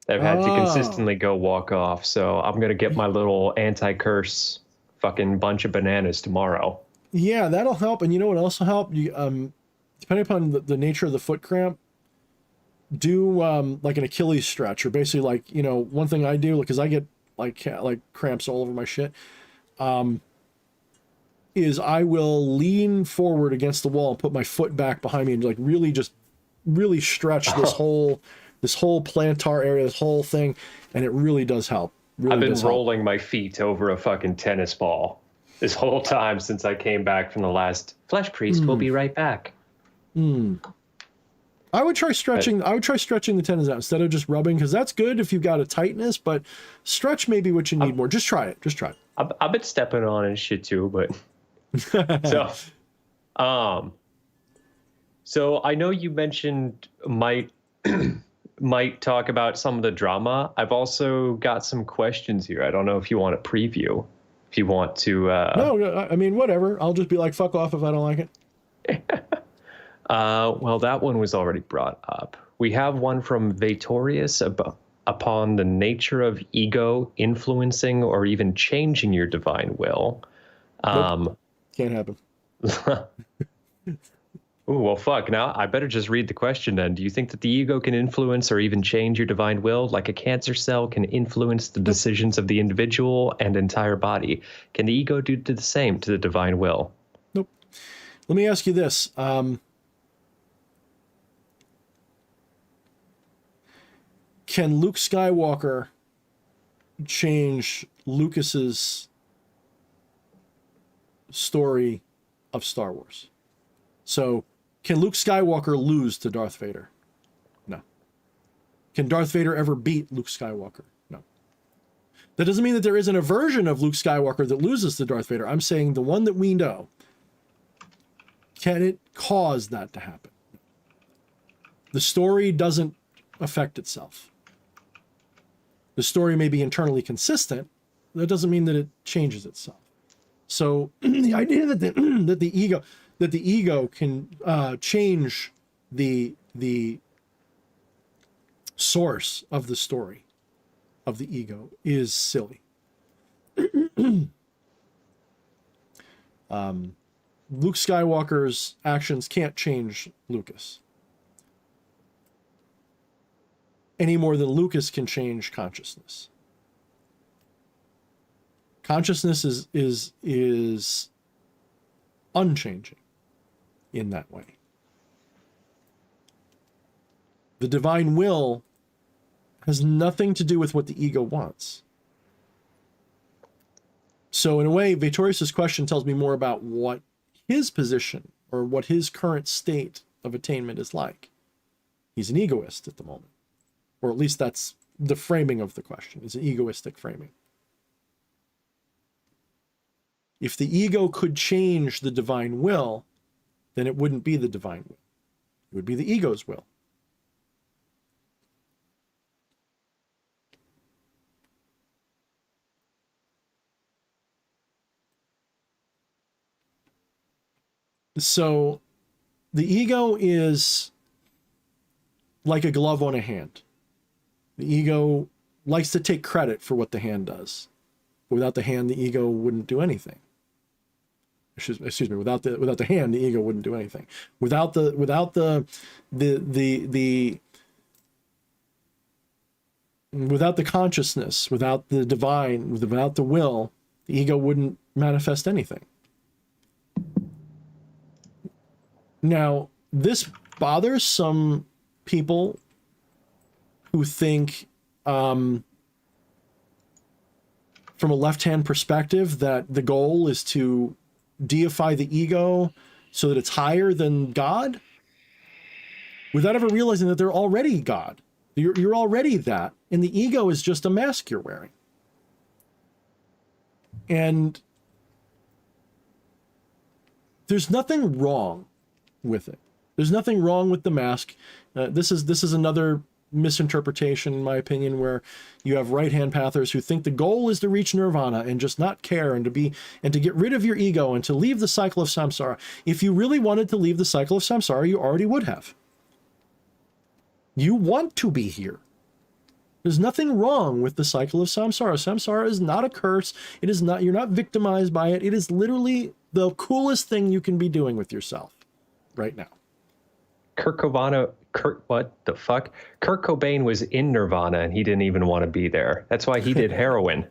I've had to consistently go walk off, so I'm gonna get my little anti-curse fucking bunch of bananas tomorrow. Yeah, that'll help. And you know what else will help? You depending upon the nature of the foot cramp, do like an Achilles stretch, or basically like, you know, one thing I do, because I get like cramps all over my shit, is I will lean forward against the wall and put my foot back behind me and like really stretch this whole plantar area, this whole thing, and it really does help. Really, I've been rolling my feet over a fucking tennis ball this whole time since I came back from the last Flesh Priest. We'll be right back. I would try stretching. I would try stretching the tendons out instead of just rubbing, because that's good if you've got a tightness. But stretch may be what you need more. Just try it. Just try it. I've been stepping on and shit too, but so I know you mentioned might talk about some of the drama. I've also got some questions here. I don't know if you want to preview. If you want to. No, I mean, whatever. I'll just be like, fuck off if I don't like it. Well, that one was already brought up. We have one from Vatorius upon the nature of ego influencing or even changing your divine will. Nope. Can't happen. Ooh, well, fuck. Now I better just read the question then. Do you think that the ego can influence or even change your divine will, like a cancer cell can influence the decisions of the individual and entire body? Can the ego do the same to the divine will? Nope. Let me ask you this. Can Luke Skywalker change Lucas's story of Star Wars? So Can Luke Skywalker lose to Darth Vader? No. Can Darth Vader ever beat Luke Skywalker? No. That doesn't mean that there isn't a version of Luke Skywalker that loses to Darth Vader. I'm saying the one that we know. Can it cause that to happen? The story doesn't affect itself. The story may be internally consistent. That doesn't mean that it changes itself. So the idea that the ego can change the source of the story of the ego is silly. Luke Skywalker's actions can't change Lucas any more than Lucas can change consciousness. Consciousness is unchanging in that way. The divine will has nothing to do with what the ego wants. So in a way, Vittorius's question tells me more about what his position or what his current state of attainment is like. He's an egoist at the moment, or at least that's the framing of the question. It's an egoistic framing. If the ego could change the divine will, then it wouldn't be the divine will. It would be the ego's will. So the ego is like a glove on a hand. The ego likes to take credit for what the hand does. Without the hand, the ego wouldn't do anything. Excuse me. Without the hand, the ego wouldn't do anything. Without the consciousness, without the divine, without the will, the ego wouldn't manifest anything. Now, this bothers some people who think, from a left-hand perspective, that the goal is to deify the ego so that it's higher than God, without ever realizing that they're already God. You're already that, and the ego is just a mask you're wearing. And there's nothing wrong with it. There's nothing wrong with the mask. This is another misinterpretation, in my opinion, where you have right-hand pathers who think the goal is to reach nirvana and just not care and to get rid of your ego and to leave the cycle of samsara. If you really wanted to leave the cycle of samsara, you already would have. You want to be here. There's nothing wrong with the cycle of samsara. Samsara is not a curse. It is not, you're not victimized by it. It is literally the coolest thing you can be doing with yourself right now. Kurt Cobain was in Nirvana and he didn't even want to be there. That's why he did heroin.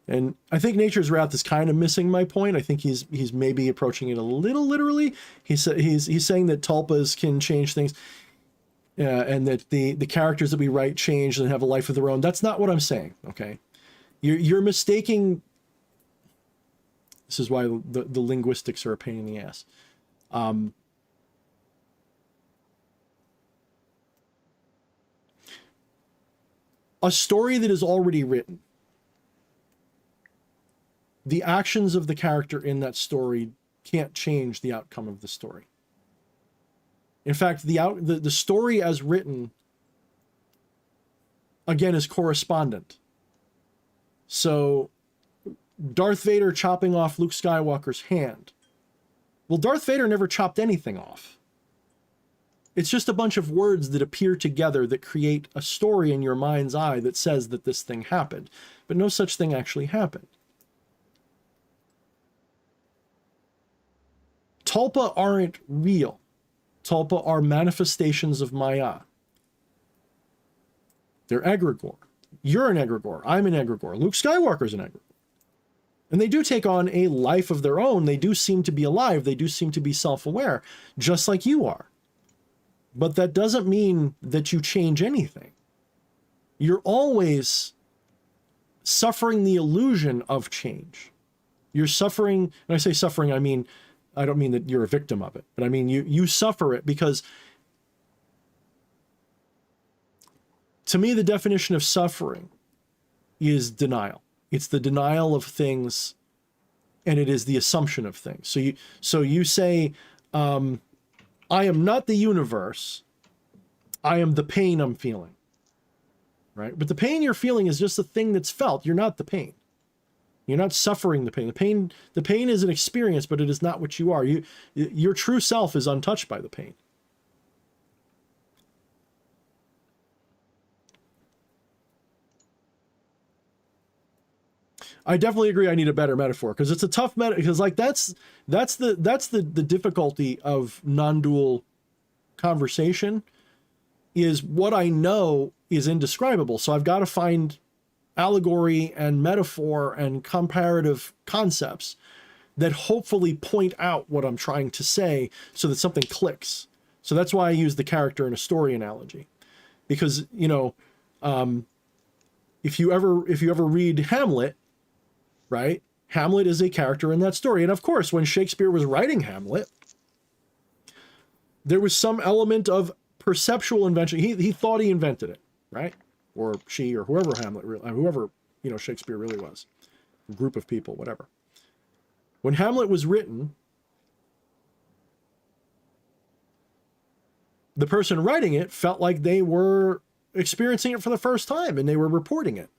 And I think Nature's Wrath is kind of missing my point. I think he's maybe approaching it a little literally. He's saying that tulpas can change things, and that the characters that we write change and have a life of their own. That's not what I'm saying. Okay, you're mistaking. This is why the linguistics are a pain in the ass. A story that is already written, the actions of the character in that story can't change the outcome of the story. In fact, the story as written, again, is correspondent. So Darth Vader chopping off Luke Skywalker's hand. Well, Darth Vader never chopped anything off. It's just a bunch of words that appear together that create a story in your mind's eye that says that this thing happened. But no such thing actually happened. Tulpa aren't real. Tulpa are manifestations of Maya. They're egregore. You're an egregore. I'm an egregore. Luke Skywalker's an egregore. And they do take on a life of their own. They do seem to be alive. They do seem to be self-aware, just like you are. But that doesn't mean that you change anything. You're always suffering the illusion of change. You're suffering, and I say suffering, I mean, I don't mean that you're a victim of it, but I mean you suffer it because, to me, the definition of suffering is denial. It's the denial of things, and it is the assumption of things. So you say, I am not the universe. I am the pain I'm feeling. Right? But the pain you're feeling is just the thing that's felt. You're not the pain. You're not suffering the pain. The pain is an experience, but it is not what you are. Your true self is untouched by the pain. I definitely agree. I need a better metaphor, because it's a tough because like that's the difficulty of non-dual conversation, is what I know is indescribable. So I've got to find allegory and metaphor and comparative concepts that hopefully point out what I'm trying to say so that something clicks. So that's why I use the character in a story analogy, because, you know, if you ever read Hamlet, right? Hamlet is a character in that story. And of course, when Shakespeare was writing Hamlet, there was some element of perceptual invention. He thought he invented it, right? Or she, or whoever whoever, you know, Shakespeare really was, a group of people, whatever. When Hamlet was written, the person writing it felt like they were experiencing it for the first time, and they were reporting it.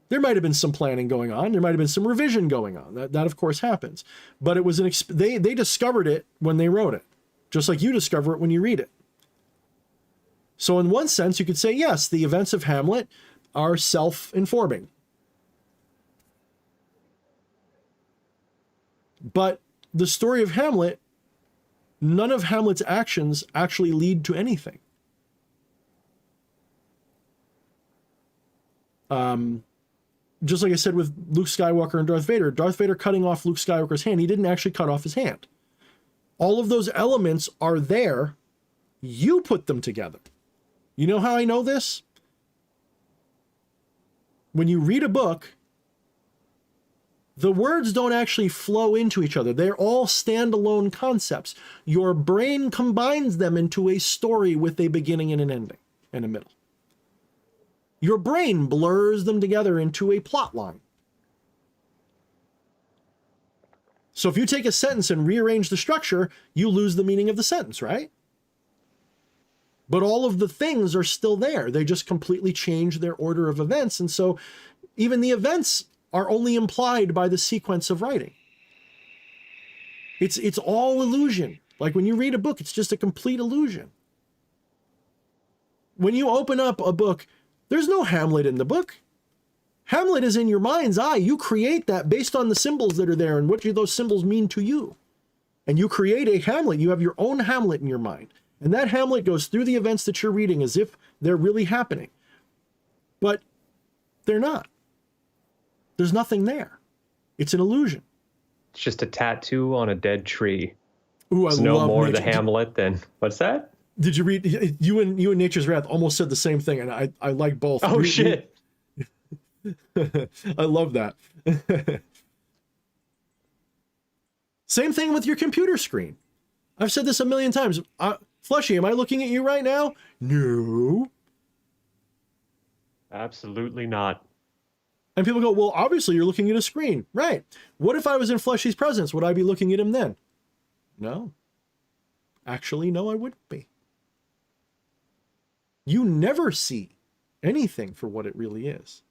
There might have been some planning going on. There might have been some revision going on. That of course happens. But it was they discovered it when they wrote it, just like you discover it when you read it. So in one sense, you could say, yes, the events of Hamlet are self-informing. But the story of Hamlet, none of Hamlet's actions actually lead to anything. Just like I said with Luke Skywalker and Darth Vader cutting off Luke Skywalker's hand, he didn't actually cut off his hand. All of those elements are there. You put them together. You know how I know this? When you read a book, the words don't actually flow into each other. They're all standalone concepts. Your brain combines them into a story with a beginning and an ending and a middle. Your brain blurs them together into a plot line. So if you take a sentence and rearrange the structure, you lose the meaning of the sentence, right? But all of the things are still there. They just completely change their order of events. And so even the events are only implied by the sequence of writing. It's all illusion. Like when you read a book, it's just a complete illusion. When you open up a book, there's no Hamlet in the book. Hamlet is in your mind's eye. You create that based on the symbols that are there and what those symbols mean to you. And you create a Hamlet. You have your own Hamlet in your mind. And that Hamlet goes through the events that you're reading as if they're really happening. But they're not. There's nothing there. It's an illusion. It's just a tattoo on a dead tree. Ooh, it's no more the Hamlet than... What's that? Did you read... You and Nature's Wrath almost said the same thing, and I like both. Oh, shit. I love that. Same thing with your computer screen. I've said this a million times. Fleshy, am I looking at you right now? No. Absolutely not. And people go, well, obviously you're looking at a screen. Right. What if I was in Fleshy's presence? Would I be looking at him then? No. Actually, no, I wouldn't be. You never see anything for what it really is.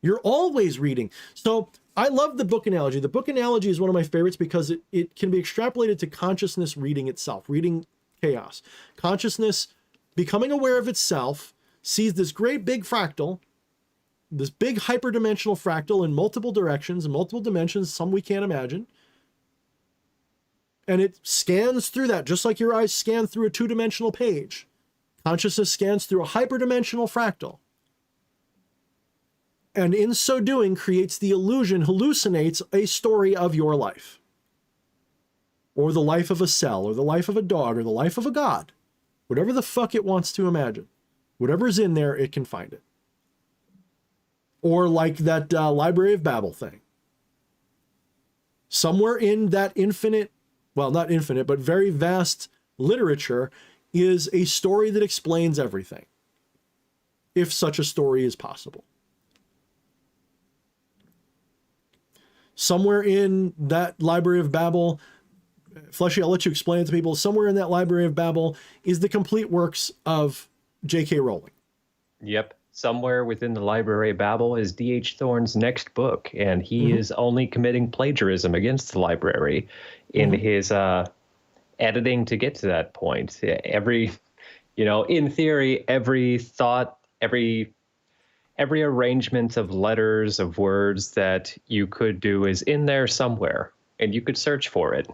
You're always reading. So I love the book analogy. The book analogy is one of my favorites because it can be extrapolated to consciousness reading itself, reading chaos. Consciousness becoming aware of itself, sees this great big fractal, this big hyperdimensional fractal in multiple directions and multiple dimensions, some we can't imagine. And it scans through that, just like your eyes scan through a two-dimensional page. Consciousness scans through a hyperdimensional fractal. And in so doing, creates the illusion, hallucinates a story of your life. Or the life of a cell, or the life of a dog, or the life of a god. Whatever the fuck it wants to imagine. Whatever's in there, it can find it. Or like that Library of Babel thing. Somewhere in that infinite, well, not infinite, but very vast literature is a story that explains everything, if such a story is possible. Somewhere in that Library of Babel, Fleshy, I'll let you explain it to people. Somewhere in that Library of Babel is the complete works of J.K. Rowling. Yep. Somewhere within the Library of Babel is D.H. Thorne's next book, and he is only committing plagiarism against the library in his editing to get to that point. Every, in theory, every thought, every arrangement of letters, of words that you could do is in there somewhere, and you could search for it.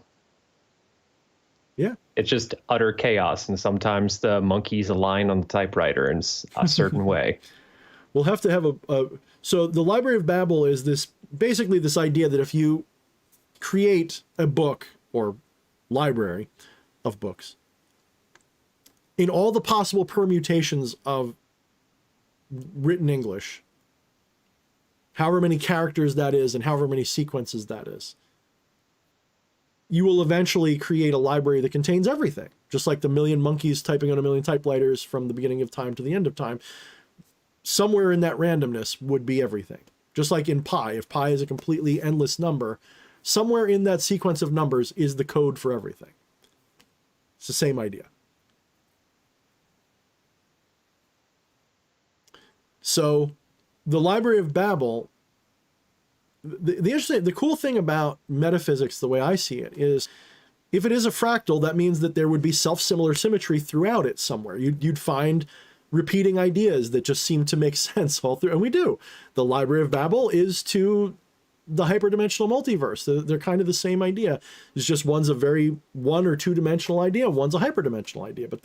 Yeah. It's just utter chaos, and sometimes the monkeys align on the typewriter in a certain way. We'll have to have so the Library of Babel is basically this idea that if you create a book or library of books in all the possible permutations of written English, however many characters that is and however many sequences that is, you will eventually create a library that contains everything, just like the million monkeys typing on a million typewriters from the beginning of time to the end of time. Somewhere in that randomness would be everything. Just like in pi, if pi is a completely endless number, somewhere in that sequence of numbers is the code for everything. It's the same idea. So the Library of Babel, the cool thing about metaphysics, the way I see it, is if it is a fractal, that means that there would be self-similar symmetry throughout it somewhere. You'd find repeating ideas that just seem to make sense all through, and we do. The Library of Babel is to the hyperdimensional multiverse. They're kind of the same idea. It's just one's a very one or two dimensional idea, one's a hyperdimensional idea, but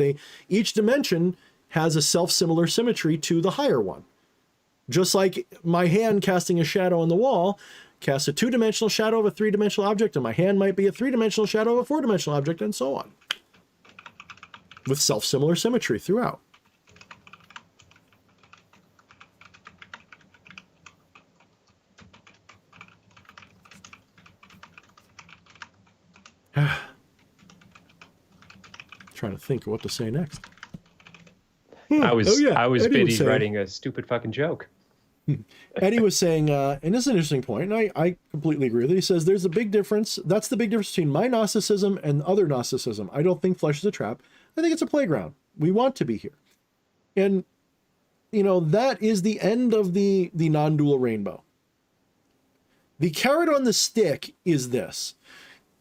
each dimension has a self-similar symmetry to the higher one. Just like my hand casting a shadow on the wall casts a two-dimensional shadow of a three-dimensional object, and my hand might be a three-dimensional shadow of a four-dimensional object, and so on. With self-similar symmetry throughout. Trying to think of what to say next. I was busy saying, writing a stupid fucking joke. Eddie was saying, and this is an interesting point, and I completely agree with it. He says there's a big difference. That's the big difference between my Gnosticism and other Gnosticism. I don't think flesh is a trap. I think it's a playground. We want to be here. And, that is the end of the non-dual rainbow. The carrot on the stick is this.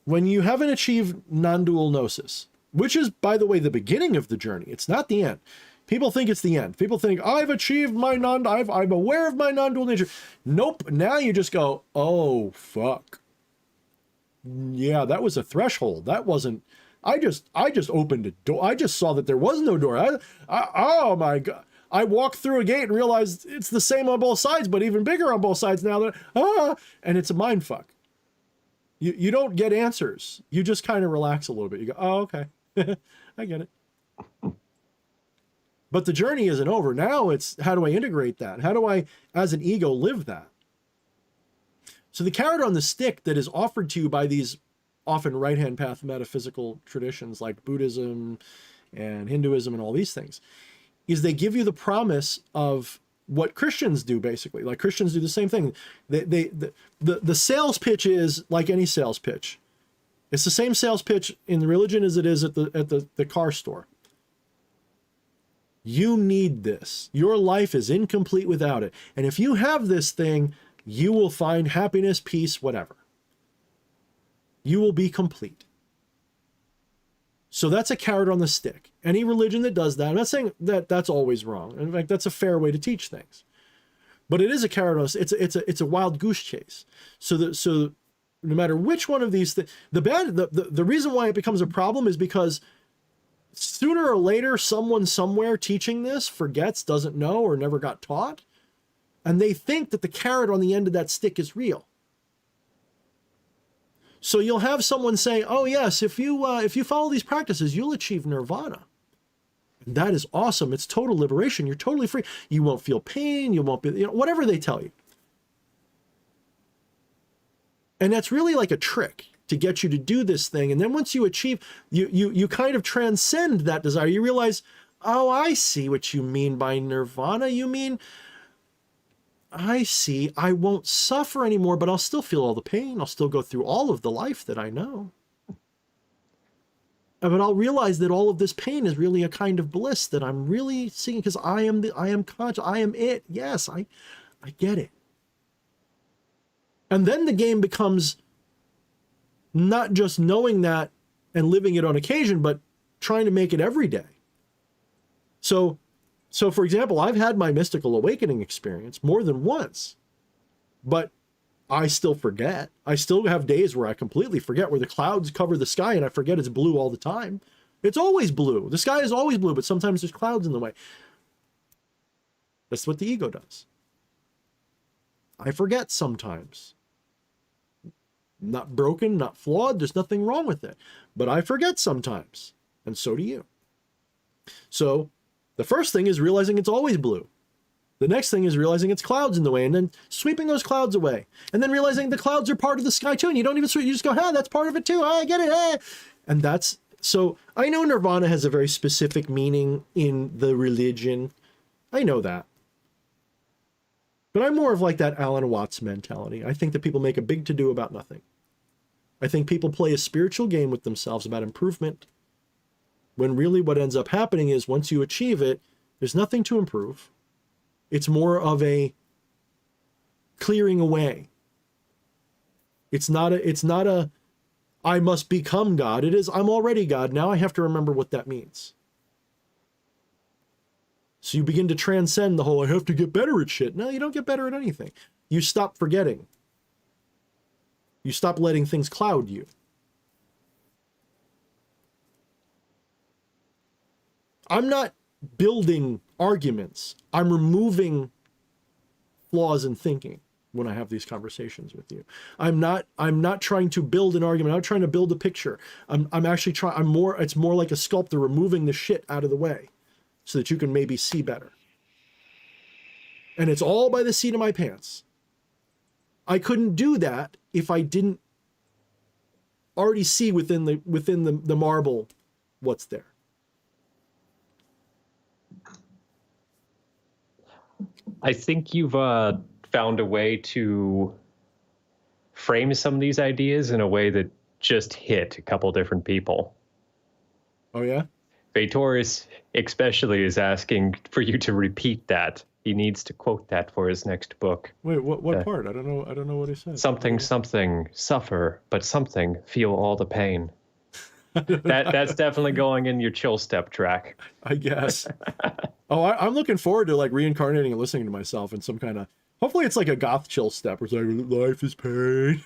When you haven't achieved non-dual gnosis, which is, by the way, the beginning of the journey, it's not the end. People think it's the end. People think, I've achieved my I'm aware of my non-dual nature. Nope. Now you just go, oh, fuck. Yeah, that was a threshold. That wasn't, I just opened a door. I just saw that there was no door. Oh my God. I walked through a gate and realized it's the same on both sides, but even bigger on both sides now. And it's a mind fuck. You don't get answers. You just kind of relax a little bit. You go, oh, okay. I get it. But the journey isn't over. Now it's, how do I integrate that? How do I, as an ego, live that? So the carrot on the stick that is offered to you by these often right-hand path metaphysical traditions like Buddhism and Hinduism and all these things, is they give you the promise of what Christians do, basically. Like Christians do the same thing. The sales pitch is like any sales pitch. It's the same sales pitch in religion as it is at the car store. You need this. Your life is incomplete without it. And if you have this thing, you will find happiness, peace, whatever. You will be complete. So that's a carrot on the stick. Any religion that does that, I'm not saying that that's always wrong. In fact, that's a fair way to teach things. But it is a carrot on the stick. It's a wild goose chase. So no matter which one of these things, the reason why it becomes a problem is because sooner or later, someone somewhere teaching this forgets, doesn't know, or never got taught. And they think that the carrot on the end of that stick is real. So you'll have someone say, oh yes, if you follow these practices, you'll achieve nirvana. That is awesome. It's total liberation. You're totally free. You won't feel pain. You won't be, whatever they tell you. And that's really like a trick to get you to do this thing. And then once you achieve, you kind of transcend that desire. You realize, oh, I see what you mean by nirvana. You mean, I see, I won't suffer anymore, but I'll still feel all the pain. I'll still go through all of the life that I know. But I'll realize that all of this pain is really a kind of bliss that I'm really seeing, because I am conscious, I am it. Yes, I get it. And then the game becomes not just knowing that and living it on occasion, but trying to make it every day. So for example, I've had my mystical awakening experience more than once, but I still forget. I still have days where I completely forget, where the clouds cover the sky and I forget it's blue all the time. It's always blue. The sky is always blue, but sometimes there's clouds in the way. That's what the ego does. I forget sometimes. Not broken, not flawed. There's nothing wrong with it. But I forget sometimes. And so do you. So the first thing is realizing it's always blue. The next thing is realizing it's clouds in the way, and then sweeping those clouds away. And then realizing the clouds are part of the sky too, and you don't even sweep, you just go, that's part of it too, I get it, And that's, so I know nirvana has a very specific meaning in the religion. I know that. But I'm more of like that Alan Watts mentality. I think that people make a big to-do about nothing. I think people play a spiritual game with themselves about improvement, when really what ends up happening is once you achieve it, there's nothing to improve. It's more of a clearing away. It's not a I must become God. It is, I'm already God. Now I have to remember what that means. So you begin to transcend the whole, I have to get better at shit. No, you don't get better at anything. You stop forgetting. You stop letting things cloud you. I'm not building arguments. I'm removing flaws in thinking when I have these conversations with you. I'm not trying to build an argument. I'm not trying to build a picture. I'm actually trying, it's more like a sculptor removing the shit out of the way so that you can maybe see better. And it's all by the seat of my pants. I couldn't do that if I didn't already see within the marble what's there. I think you've found a way to frame some of these ideas in a way that just hit a couple different people. Oh, yeah? Vaitoris especially is asking for you to repeat that. He needs to quote that for his next book. Wait, what part? I don't know what he said. Something, suffer, but something, feel all the pain. That's definitely going in your chill step track, I guess. Oh, I'm looking forward to like reincarnating and listening to myself in some kind of, hopefully it's like a goth chill step where it's like, life is pain.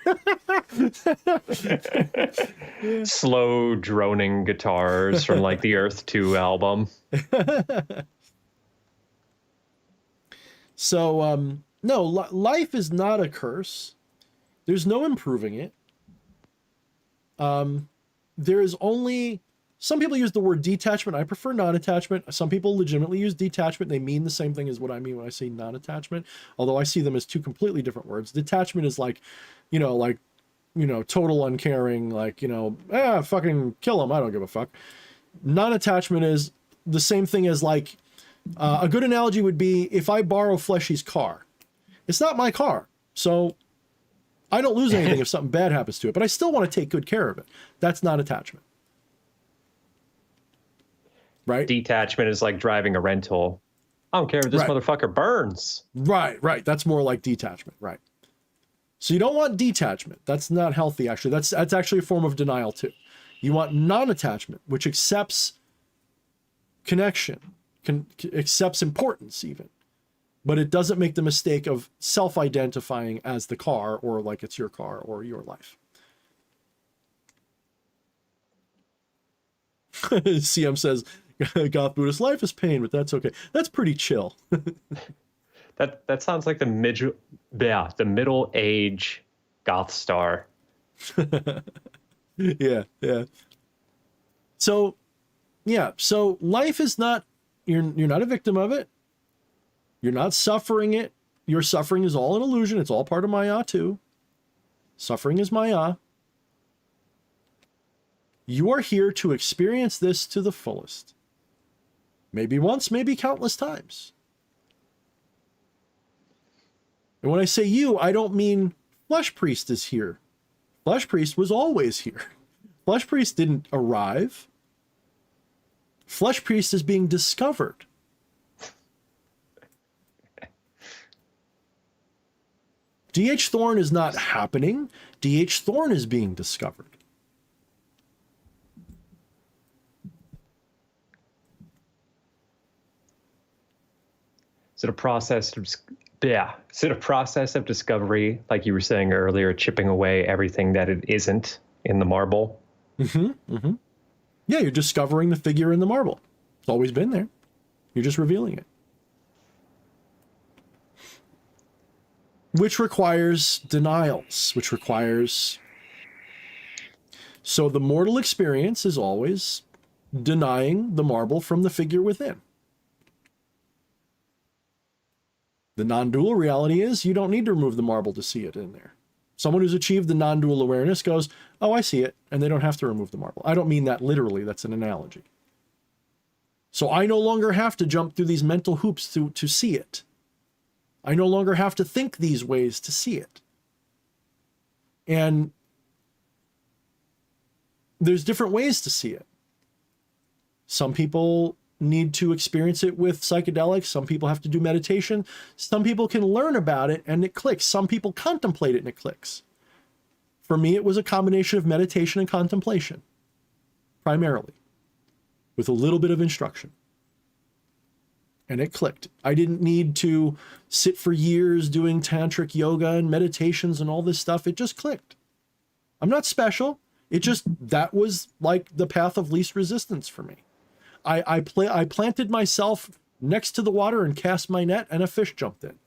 Slow droning guitars from like the Earth 2 album. So, no, life is not a curse. There's no improving it. There is only, some people use the word detachment. I prefer non-attachment. Some people legitimately use detachment. They mean the same thing as what I mean when I say non-attachment, although I see them as two completely different words. Detachment is like, total uncaring, like, fucking kill them. I don't give a fuck. Non-attachment is the same thing as like, a good analogy would be if I borrow Fleshy's car. It's not my car, so I don't lose anything if something bad happens to it, but I still want to take good care of it. That's not attachment. Right? Detachment is like driving a rental. I don't care if this motherfucker burns. Right. That's more like detachment, right? So you don't want detachment. That's not healthy, actually. That's actually a form of denial, too. You want non-attachment, which accepts connection, accepts importance, even. But it doesn't make the mistake of self-identifying as the car, or like it's your car or your life. CM says, Goth Buddhist life is pain, but that's okay. That's pretty chill. That sounds like the middle age goth star. Yeah. So life is not you're not a victim of it. You're not suffering it. Your suffering is all an illusion. It's all part of Maya too. Suffering is Maya. You are here to experience this to the fullest. Maybe once, maybe countless times. And when I say you, I don't mean Flesh Priest is here. Flesh Priest was always here. Flesh Priest didn't arrive. Flesh Priest is being discovered. D.H. Thorne is not happening. D.H. Thorne is being discovered. Is it a process of, is it a process of discovery, like you were saying earlier, chipping away everything that it isn't in the marble? Yeah, you're discovering the figure in the marble. It's always been there. You're just revealing it. Which requires denials, which requires... So the mortal experience is always denying the marble from the figure within. The non-dual reality is you don't need to remove the marble to see it in there. Someone who's achieved the non-dual awareness goes, oh, I see it, and they don't have to remove the marble. I don't mean that literally. That's an analogy. So I no longer have to jump through these mental hoops to see it. I no longer have to think these ways to see it. And there's different ways to see it. Some people need to experience it with psychedelics. Some people have to do meditation. Some people can learn about it and it clicks. Some people contemplate it and it clicks. For me, it was a combination of meditation and contemplation, primarily, with a little bit of instruction. And it clicked. I didn't need to sit for years doing tantric yoga and meditations and all this stuff. It just clicked. I'm not special. That was like the path of least resistance for me. I planted myself next to the water and cast my net and a fish jumped in.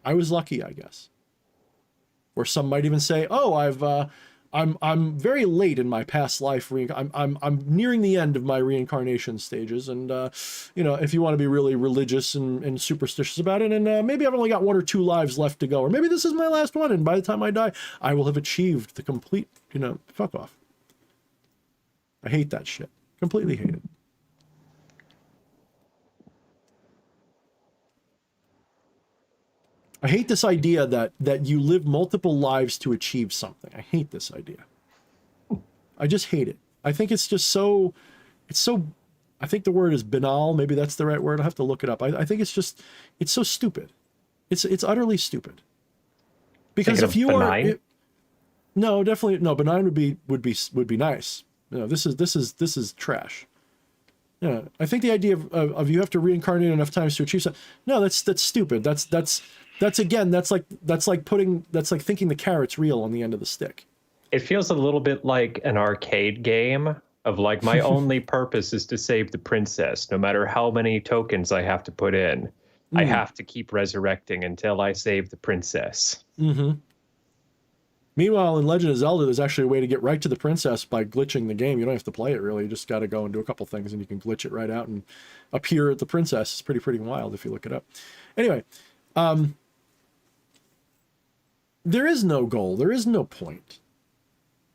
I was lucky, I guess. Or some might even say, oh, I'm very late in my past life. I'm nearing the end of my reincarnation stages. And, if you want to be really religious and superstitious about it, and maybe I've only got 1 or 2 lives left to go, or maybe this is my last one. And by the time I die, I will have achieved the complete, fuck off. I hate that shit. Completely hate it. I hate this idea that you live multiple lives to achieve something. I hate this idea. I just hate it. I think it's just so, I think the word is banal. Maybe that's the right word. I'll have to look it up. I think it's so stupid. It's utterly stupid. Because if you are, no, definitely, no, benign would be nice. No, this is trash. Yeah, I think the idea of you have to reincarnate enough times to achieve something. No, that's stupid. That's like thinking the carrot's real on the end of the stick. It feels a little bit like an arcade game of like, my only purpose is to save the princess. No matter how many tokens I have to put in, I have to keep resurrecting until I save the princess. Mm-hmm. Meanwhile, in Legend of Zelda, there's actually a way to get right to the princess by glitching the game. You don't have to play it, really. You just got to go and do a couple things, and you can glitch it right out and appear at the princess. It's pretty wild if you look it up. Anyway, there is no goal. There is no point.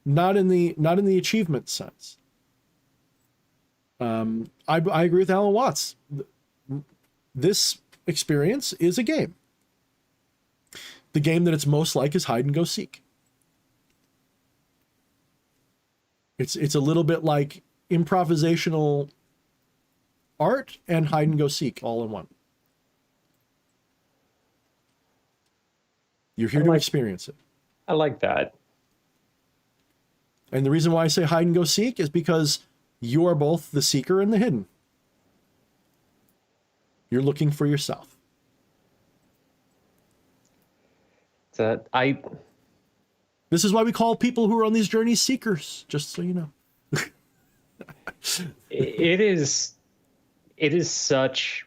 Not in the achievement sense. I agree with Alan Watts. This experience is a game. The game that it's most like is hide and go seek. It's a little bit like improvisational art and hide and go seek all in one. You're here to experience it. I like that. And the reason why I say hide and go seek is because you are both the seeker and the hidden. You're looking for yourself. This is why we call people who are on these journeys seekers, just so you know. It is such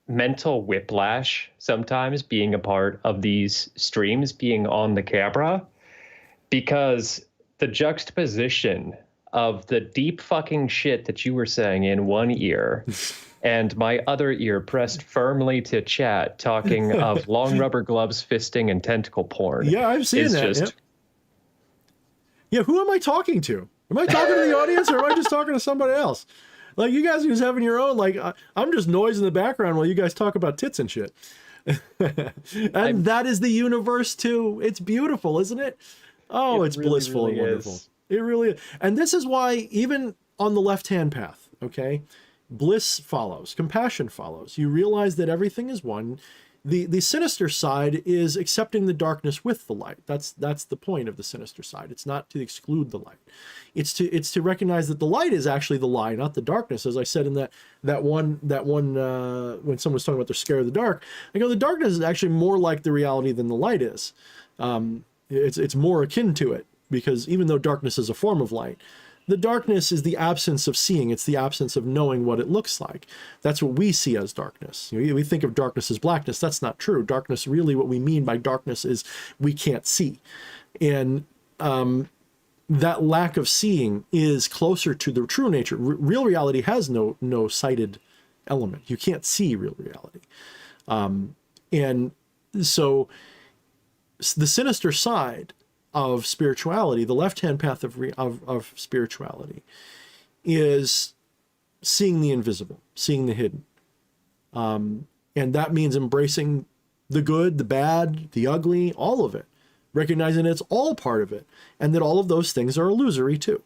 mental whiplash sometimes being a part of these streams, being on the camera, because the juxtaposition of the deep fucking shit that you were saying in one ear and my other ear pressed firmly to chat talking of long rubber gloves, fisting, and tentacle porn. Yeah, I've seen that. Just... Yep. Yeah, who am I talking to? Am I talking to the audience or am I just talking to somebody else? Like, you guys are just having your own, like, I'm just noise in the background while you guys talk about tits and shit. And that is the universe too. It's beautiful, isn't it? Oh, it's really, blissful and wonderful. Is. It really is. And this is why even on the left-hand path, okay, bliss follows, compassion follows. You realize that everything is one. The sinister side is accepting the darkness with the light. That's the point of the sinister side. It's not to exclude the light. It's to recognize that the light is actually the lie, not the darkness. As I said in that one when someone was talking about they're scared of the dark, I go, the darkness is actually more like the reality than the light is. It's more akin to it, because even though darkness is a form of light, the darkness is the absence of seeing. It's the absence of knowing what it looks like. That's what we see as darkness. We think of darkness as blackness. That's not true. Darkness, really what we mean by darkness is we can't see. And that lack of seeing is closer to the true nature. Real reality has no sighted element. You can't see real reality. And so the sinister side of spirituality, the left-hand path of spirituality, is seeing the invisible, seeing the hidden. And that means embracing the good, the bad, the ugly, all of it, recognizing it's all part of it, and that all of those things are illusory too,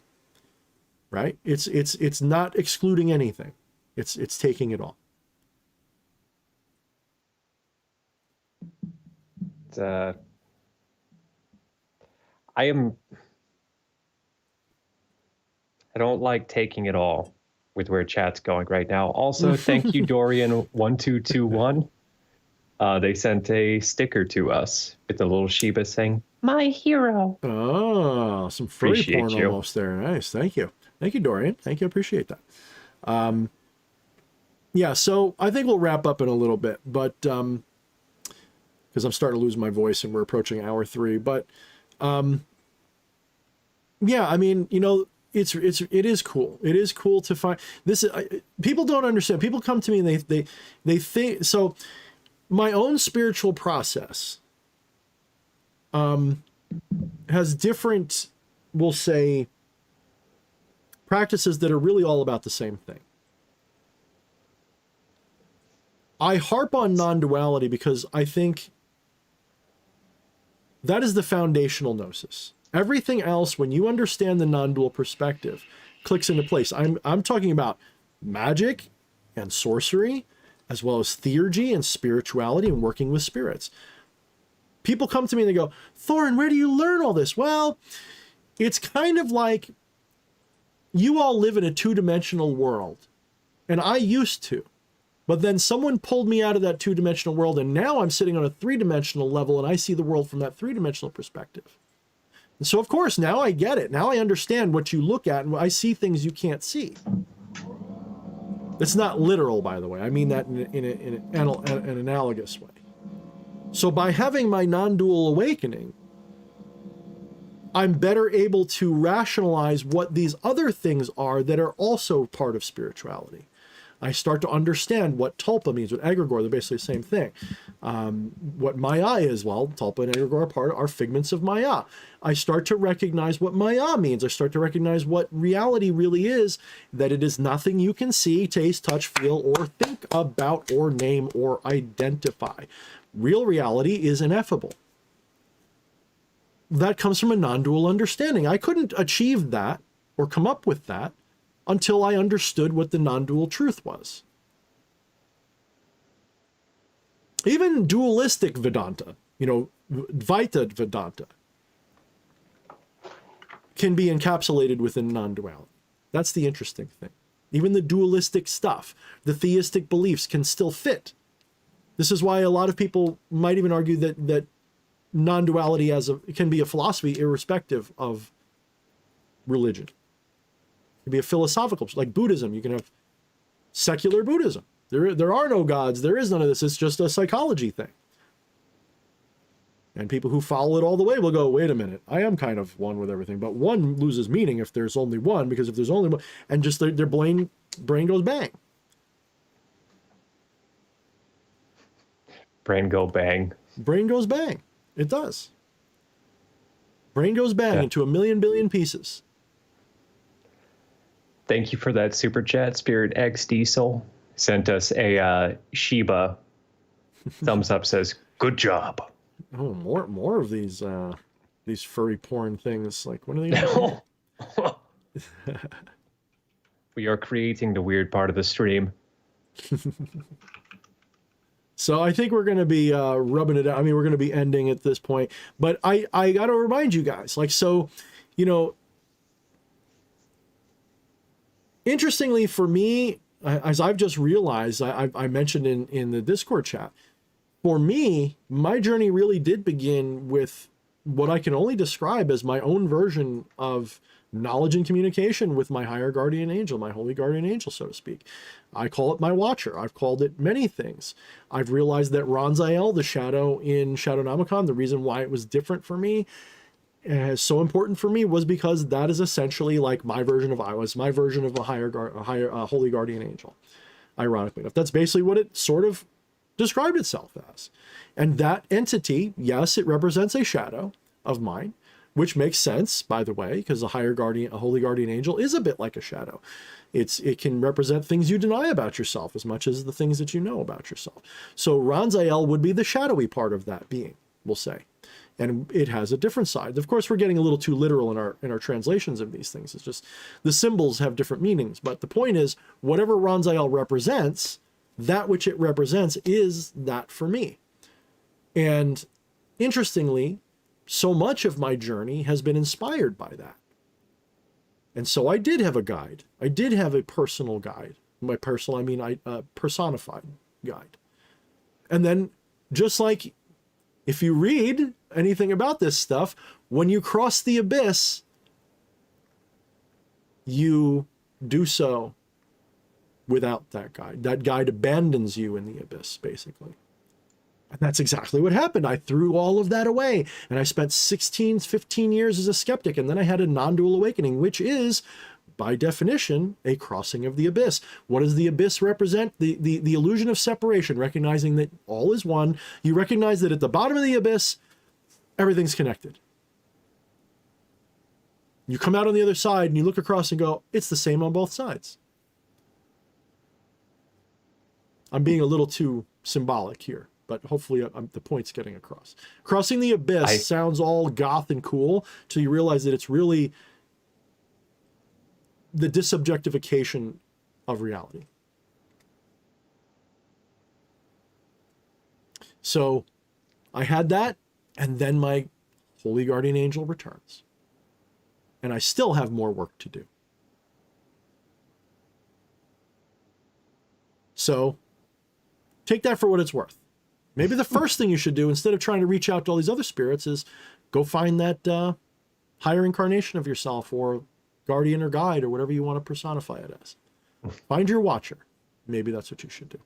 right? It's not excluding anything. It's taking it all. I don't like taking it all with where chat's going right now. Also, thank you, Dorian1221. They sent a sticker to us with a little Shiba saying, "My hero." Oh, some furry porn almost there. Nice. Thank you. Thank you, Dorian. Thank you. I appreciate that. Yeah, so I think we'll wrap up in a little bit, but because I'm starting to lose my voice and we're approaching hour 3, but yeah, I mean, you know, it is cool. It is cool to find this. People don't understand. People come to me and they think, so my own spiritual process has different, we'll say, practices that are really all about the same thing. I harp on non-duality because I think that is the foundational gnosis. Everything else, when you understand the non-dual perspective, clicks into place. I'm talking about magic and sorcery, as well as theurgy and spirituality and working with spirits. People come to me and they go, "Thorne, where do you learn all this?" Well, it's kind of like you all live in a two-dimensional world, and I used to. But then someone pulled me out of that two-dimensional world, and now I'm sitting on a three-dimensional level, and I see the world from that three-dimensional perspective. And so, of course, now I get it. Now I understand what you look at, and I see things you can't see. It's not literal, by the way. I mean that in an analogous way. So by having my non-dual awakening, I'm better able to rationalize what these other things are that are also part of spirituality. I start to understand what tulpa means, what egregore, they're basically the same thing. What maya is, well, tulpa and egregore are figments of maya. I start to recognize what maya means. I start to recognize what reality really is, that it is nothing you can see, taste, touch, feel, or think about, or name, or identify. Real reality is ineffable. That comes from a non-dual understanding. I couldn't achieve that or come up with that until I understood what the non-dual truth was. Even dualistic Vedanta, you know, Dvaita Vedanta, can be encapsulated within non-duality. That's the interesting thing. Even the dualistic stuff, the theistic beliefs can still fit. This is why a lot of people might even argue that non-duality can be a philosophy irrespective of religion. It can be a philosophical, like Buddhism. You can have secular Buddhism. There are no gods. There is none of this. It's just a psychology thing. And people who follow it all the way will go, wait a minute, I am kind of one with everything. But one loses meaning if there's only one, because if there's only one, and just their brain goes bang. Brain go bang. Brain goes bang. It does. Brain goes bang into a million billion pieces. Thank you for that super chat. Spirit X Diesel sent us a Shiba thumbs up, says, good job. Oh, more of these furry porn things. Like, what are they doing? We are creating the weird part of the stream. So I think we're going to be rubbing it out. I mean, we're going to be ending at this point. But I got to remind you guys, like, so, you know, interestingly for me, as I've just realized, I mentioned in the Discord chat, for me, my journey really did begin with what I can only describe as my own version of knowledge and communication with my higher guardian angel, my holy guardian angel, so to speak. I call it my watcher. I've called it many things. I've realized that Ranzael, the shadow in Shadownomicon, the reason why it was different for me, so important for me, was because that is essentially like my version of my version of a holy guardian angel. Ironically enough, that's basically what it sort of described itself as. And that entity, yes, it represents a shadow of mine, which makes sense, by the way, because a holy guardian angel is a bit like a shadow. It can represent things you deny about yourself as much as the things that you know about yourself. So Ranzael would be the shadowy part of that being, we'll say. And it has a different side. Of course, we're getting a little too literal in our translations of these things. It's just the symbols have different meanings. But the point is, whatever Ranzael represents, that which it represents is that for me. And interestingly, so much of my journey has been inspired by that. And so I did have a guide. I did have a personal guide. By personal, I mean personified guide. And then, just like if you read anything about this stuff, when you cross the abyss, you do so without that guide. That guide abandons you in the abyss, basically. And that's exactly what happened. I threw all of that away, and I spent 15 years as a skeptic, and then I had a non-dual awakening, which is, by definition, a crossing of the abyss. What does the abyss represent? The illusion of separation, recognizing that all is one. You recognize that at the bottom of the abyss, everything's connected. You come out on the other side, and you look across and go, it's the same on both sides. I'm being a little too symbolic here, but hopefully the point's getting across. Crossing the abyss sounds all goth and cool till you realize that it's really the disobjectification of reality. So I had that, and then my holy guardian angel returns. And I still have more work to do. So take that for what it's worth. Maybe the first thing you should do, instead of trying to reach out to all these other spirits, is go find that higher incarnation of yourself, or guardian or guide, or whatever you want to personify it as. Find your watcher. Maybe that's what you should do.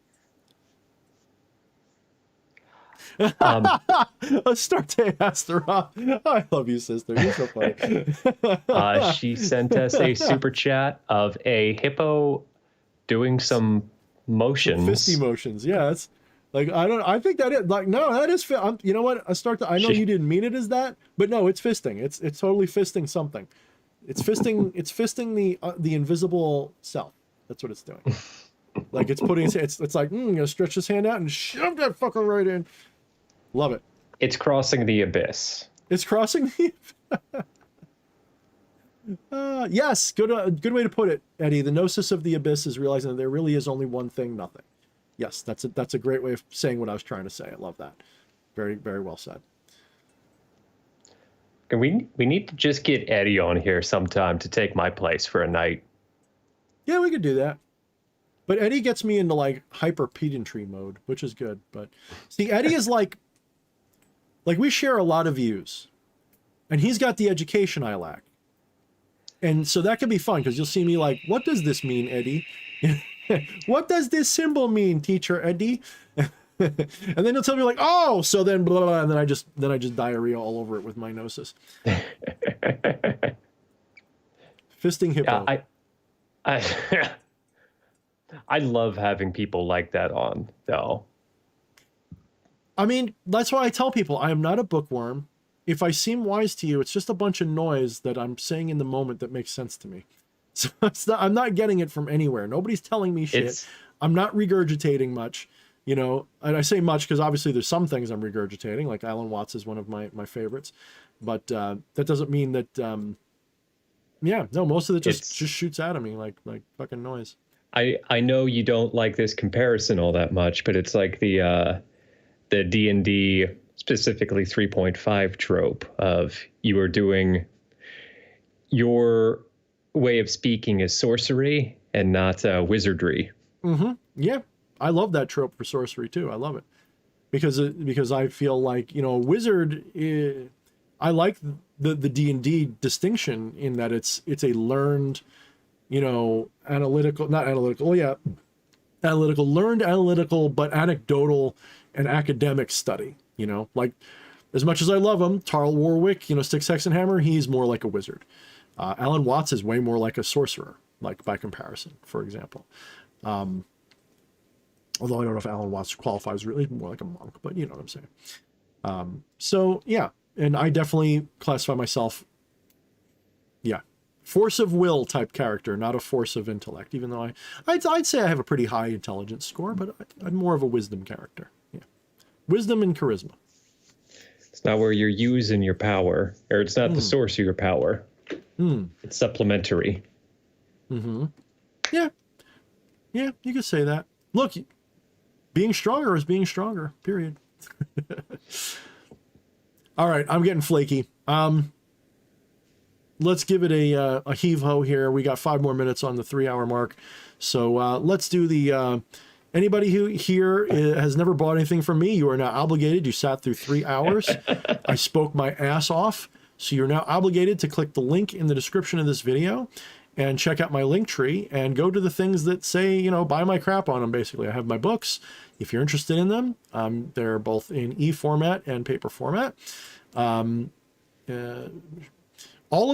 Astarte Astaroth. I love you, sister. You're so funny. She sent us a super chat of a hippo doing some motions. Fisty motions. Yeah, it's like, I think that is like, no, that is you know what, Astarte, I know you didn't mean it as that, but no, it's fisting. It's totally fisting something. It's fisting the invisible self. That's what it's doing. Like, it's putting it's like, I'm gonna stretch this hand out and shove that fucker right in. Love it. It's crossing the abyss. It's crossing the yes, good way to put it, Eddie. The gnosis of the abyss is realizing that there really is only one thing, nothing. Yes, that's a great way of saying what I was trying to say. I love that. Very, very well said. And we need to just get Eddie on here sometime to take my place for a night. Yeah, we could do that. But Eddie gets me into like hyper pedantry mode, which is good. But see, Eddie is like we share a lot of views, and he's got the education I lack. And so that could be fun, because you'll see me like, what does this mean, Eddie? What does this symbol mean, teacher Eddie? And then he'll tell me like, oh, so then blah, blah, blah, and then I just diarrhea all over it with my gnosis. Fisting hippo. Yeah, I I love having people like that on, though. I mean, that's why I tell people I am not a bookworm. If I seem wise to you, it's just a bunch of noise that I'm saying in the moment that makes sense to me. So I'm not getting it from anywhere. Nobody's telling me shit. I'm not regurgitating much, you know, and I say much because obviously there's some things I'm regurgitating, like Alan Watts is one of my favorites, but that doesn't mean that, yeah, no, most of it just shoots out of me like fucking noise. I know you don't like this comparison all that much, but it's like the D&D, specifically 3.5 trope of you are doing your way of speaking is sorcery and not wizardry. Mm-hmm. Yeah, I love that trope for sorcery too. I love it because I feel like, you know, a wizard. I like the D&D distinction in that it's a learned, you know, analytical, learned analytical, but anecdotal and academic study. You know, like as much as I love him, Tarl Warwick, you know, Styx, Hex, and Hammer, he's more like a wizard. Alan Watts is way more like a sorcerer, like by comparison, for example. Although I don't know if Alan Watts qualifies really more like a monk, but you know what I'm saying. So yeah, and I definitely classify myself, yeah, force of will type character, not a force of intellect, even though I'd say I have a pretty high intelligence score, but I'm more of a wisdom character. Yeah, wisdom and charisma. It's not where you're using your power, or it's not the source of your power. It's supplementary. Mm-hmm. Yeah. Yeah, you could say that. Look, being stronger is being stronger, period. All right, I'm getting flaky. Let's give it a heave-ho here. We got 5 more minutes on the 3-hour mark. So let's do the... anybody who here has never bought anything from me, you are now obligated. You sat through 3 hours. I spoke my ass off. So you're now obligated to click the link in the description of this video and check out my link tree and go to the things that say, you know, buy my crap on them, basically. I have my books. If you're interested in them, they're both in e-format and paper format. All of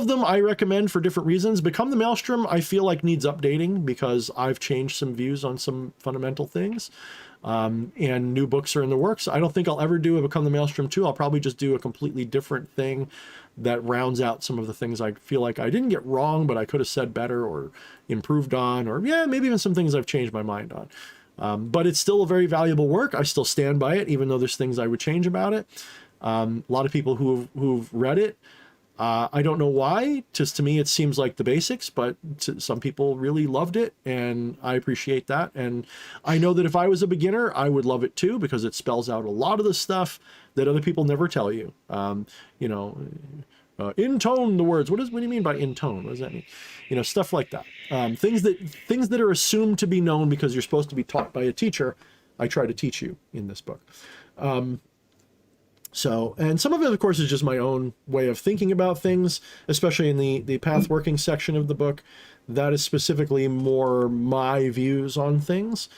them I recommend for different reasons. Become the Maelstrom, I feel like needs updating because I've changed some views on some fundamental things. And new books are in the works. I don't think I'll ever do a Become the Maelstrom 2. I'll probably just do a completely different thing that rounds out some of the things I feel like I didn't get wrong, but I could have said better or improved on, or yeah, maybe even some things I've changed my mind on. But it's still a very valuable work. I still stand by it, even though there's things I would change about it. A lot of people who've read it, I don't know why. Just to me, it seems like the basics, but some people really loved it, and I appreciate that. And I know that if I was a beginner, I would love it too, because it spells out a lot of the stuff that other people never tell you. You know, intone the words. What do you mean by intone? What does that mean? You know, stuff like that. Things that are assumed to be known because you're supposed to be taught by a teacher. I try to teach you in this book. So, and some of it, of course, is just my own way of thinking about things, especially in the path working section of the book. That is specifically more my views on things.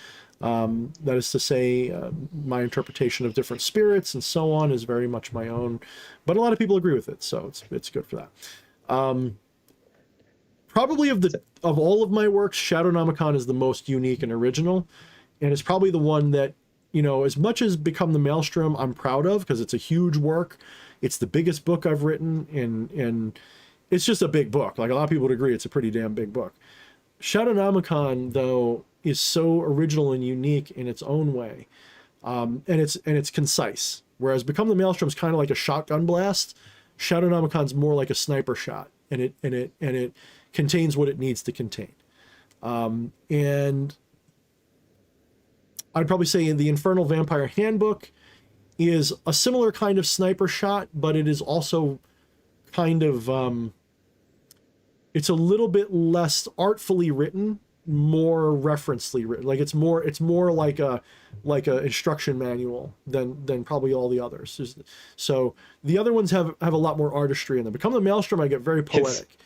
That is to say, my interpretation of different spirits and so on is very much my own, but a lot of people agree with it, so it's good for that. Probably of all of my works, Shadownomicon is the most unique and original, and it's probably the one that, you know, as much as Become the Maelstrom, I'm proud of because it's a huge work. It's the biggest book I've written, and it's just a big book. Like a lot of people would agree, it's a pretty damn big book. Shadownomicon, though, is so original and unique in its own way, and it's concise. Whereas Become the Maelstrom is kind of like a shotgun blast. Shadownomicon's more like a sniper shot, and it contains what it needs to contain. And I'd probably say the Infernal Vampire Handbook is a similar kind of sniper shot, but it is also kind of, it's a little bit less artfully written, more referencely written. Like it's more like a instruction manual than probably all the others. So the other ones have a lot more artistry in them. Become the Maelstrom, I get very poetic.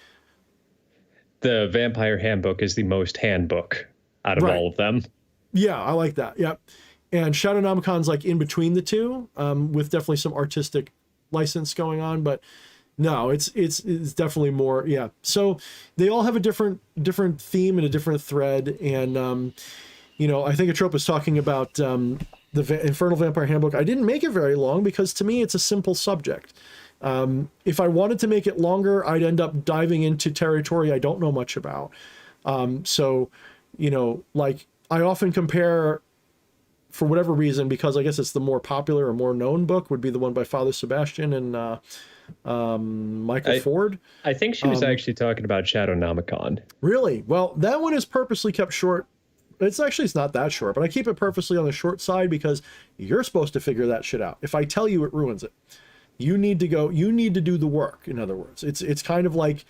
The Vampire Handbook is the most handbook out of all of them. Yeah, I like that. Yeah. And Shadownomicon's like in between the two, with definitely some artistic license going on, but no, it's definitely more, yeah. So they all have a different theme and a different thread. And you know, I think Atrope was talking about the Infernal Vampire Handbook. I didn't make it very long because to me it's a simple subject. If I wanted to make it longer, I'd end up diving into territory I don't know much about. So, you know, like I often compare, for whatever reason, because I guess it's the more popular or more known book, would be the one by Father Sebastian and Michael Ford. I think she was actually talking about Shadownomicon. Really? Well, that one is purposely kept short. It's not that short, but I keep it purposely on the short side because you're supposed to figure that shit out. If I tell you, it ruins it. You need to do the work. In other words, it's kind of like,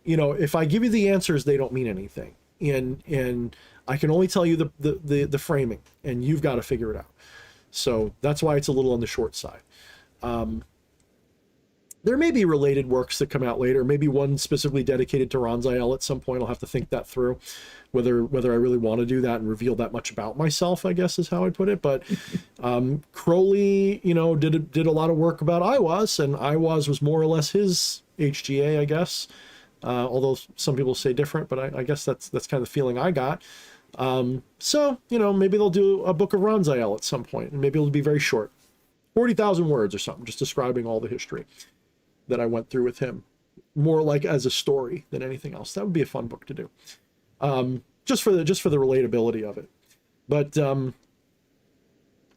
you know, if I give you the answers, they don't mean anything. And I can only tell you the framing, and you've got to figure it out. So that's why it's a little on the short side. There may be related works that come out later, maybe one specifically dedicated to Ronziel at some point. I'll have to think that through, whether I really want to do that and reveal that much about myself, I guess is how I'd put it. But Crowley, you know, did a lot of work about Aiwass, and Aiwass was more or less his HGA, I guess. Although some people say different, but I guess that's kind of the feeling I got. So, you know, maybe they'll do a book of Ronziel at some point, and maybe it'll be very short, 40,000 words or something, just describing all the history that I went through with him, more like as a story than anything else. That would be a fun book to do, just for the relatability of it. But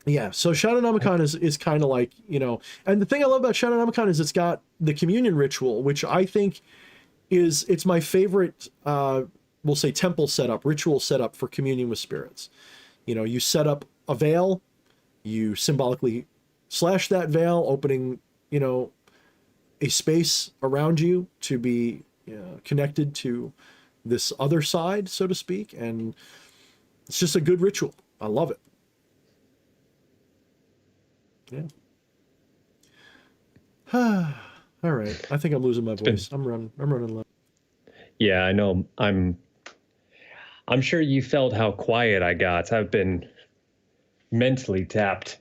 yeah, so Shadownomicon is kind of like, you know, and the thing I love about Shadownomicon is it's got the communion ritual, which I think it's my favorite, we'll say temple setup, ritual setup for communion with spirits. You know, you set up a veil, you symbolically slash that veil, opening, you know, a space around you to be connected to this other side, so to speak. And it's just a good ritual. I love it. Yeah. All right. I think I'm losing my voice. I'm running low. Yeah, I know. I'm sure you felt how quiet I got. I've been mentally tapped.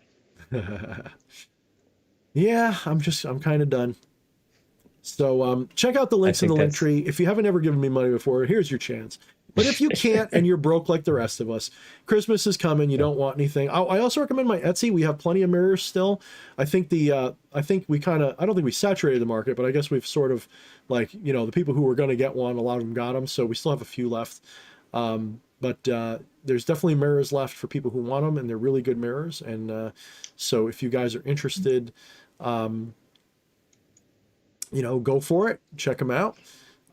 Yeah, I'm kind of done. So check out the links in the link tree. If you haven't ever given me money before, here's your chance. But if you can't and you're broke like the rest of us, Christmas is coming. You don't want anything. I also recommend my Etsy. We have plenty of mirrors still. I think we kind of, I don't think we saturated the market, but I guess we've sort of, like, you know, the people who were going to get one, a lot of them got them. So we still have a few left. But there's definitely mirrors left for people who want them, and they're really good mirrors. And so if you guys are interested, you know, go for it. Check them out.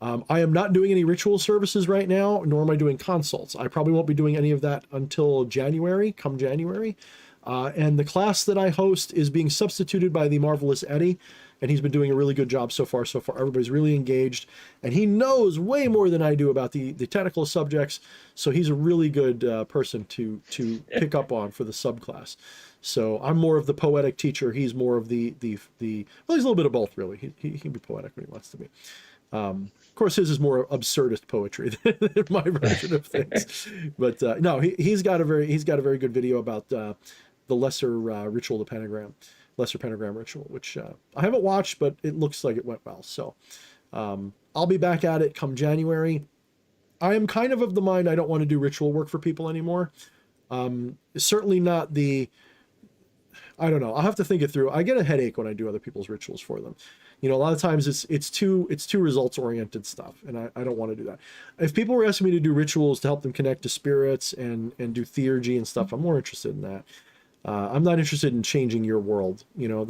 I am not doing any ritual services right now, nor am I doing consults. I probably won't be doing any of that until January, come January. And the class that I host is being substituted by the marvelous Eddie, and he's been doing a really good job so far. Everybody's really engaged, and he knows way more than I do about the technical subjects. So he's a really good person to pick up on for the subclass. So I'm more of the poetic teacher. He's more of the well, he's a little bit of both, really. He can be poetic when he wants to be. Of course, his is more absurdist poetry than my version of things. But no, he's got a very good video about the lesser ritual, the pentagram, lesser pentagram ritual, which I haven't watched, but it looks like it went well. So I'll be back at it come January. I am kind of the mind I don't want to do ritual work for people anymore. Certainly not I don't know. I'll have to think it through. I get a headache when I do other people's rituals for them. You know, a lot of times it's too results oriented stuff, and I don't want to do that. If people were asking me to do rituals to help them connect to spirits and do theurgy and stuff, I'm more interested in that. I'm not interested in changing your world. You know,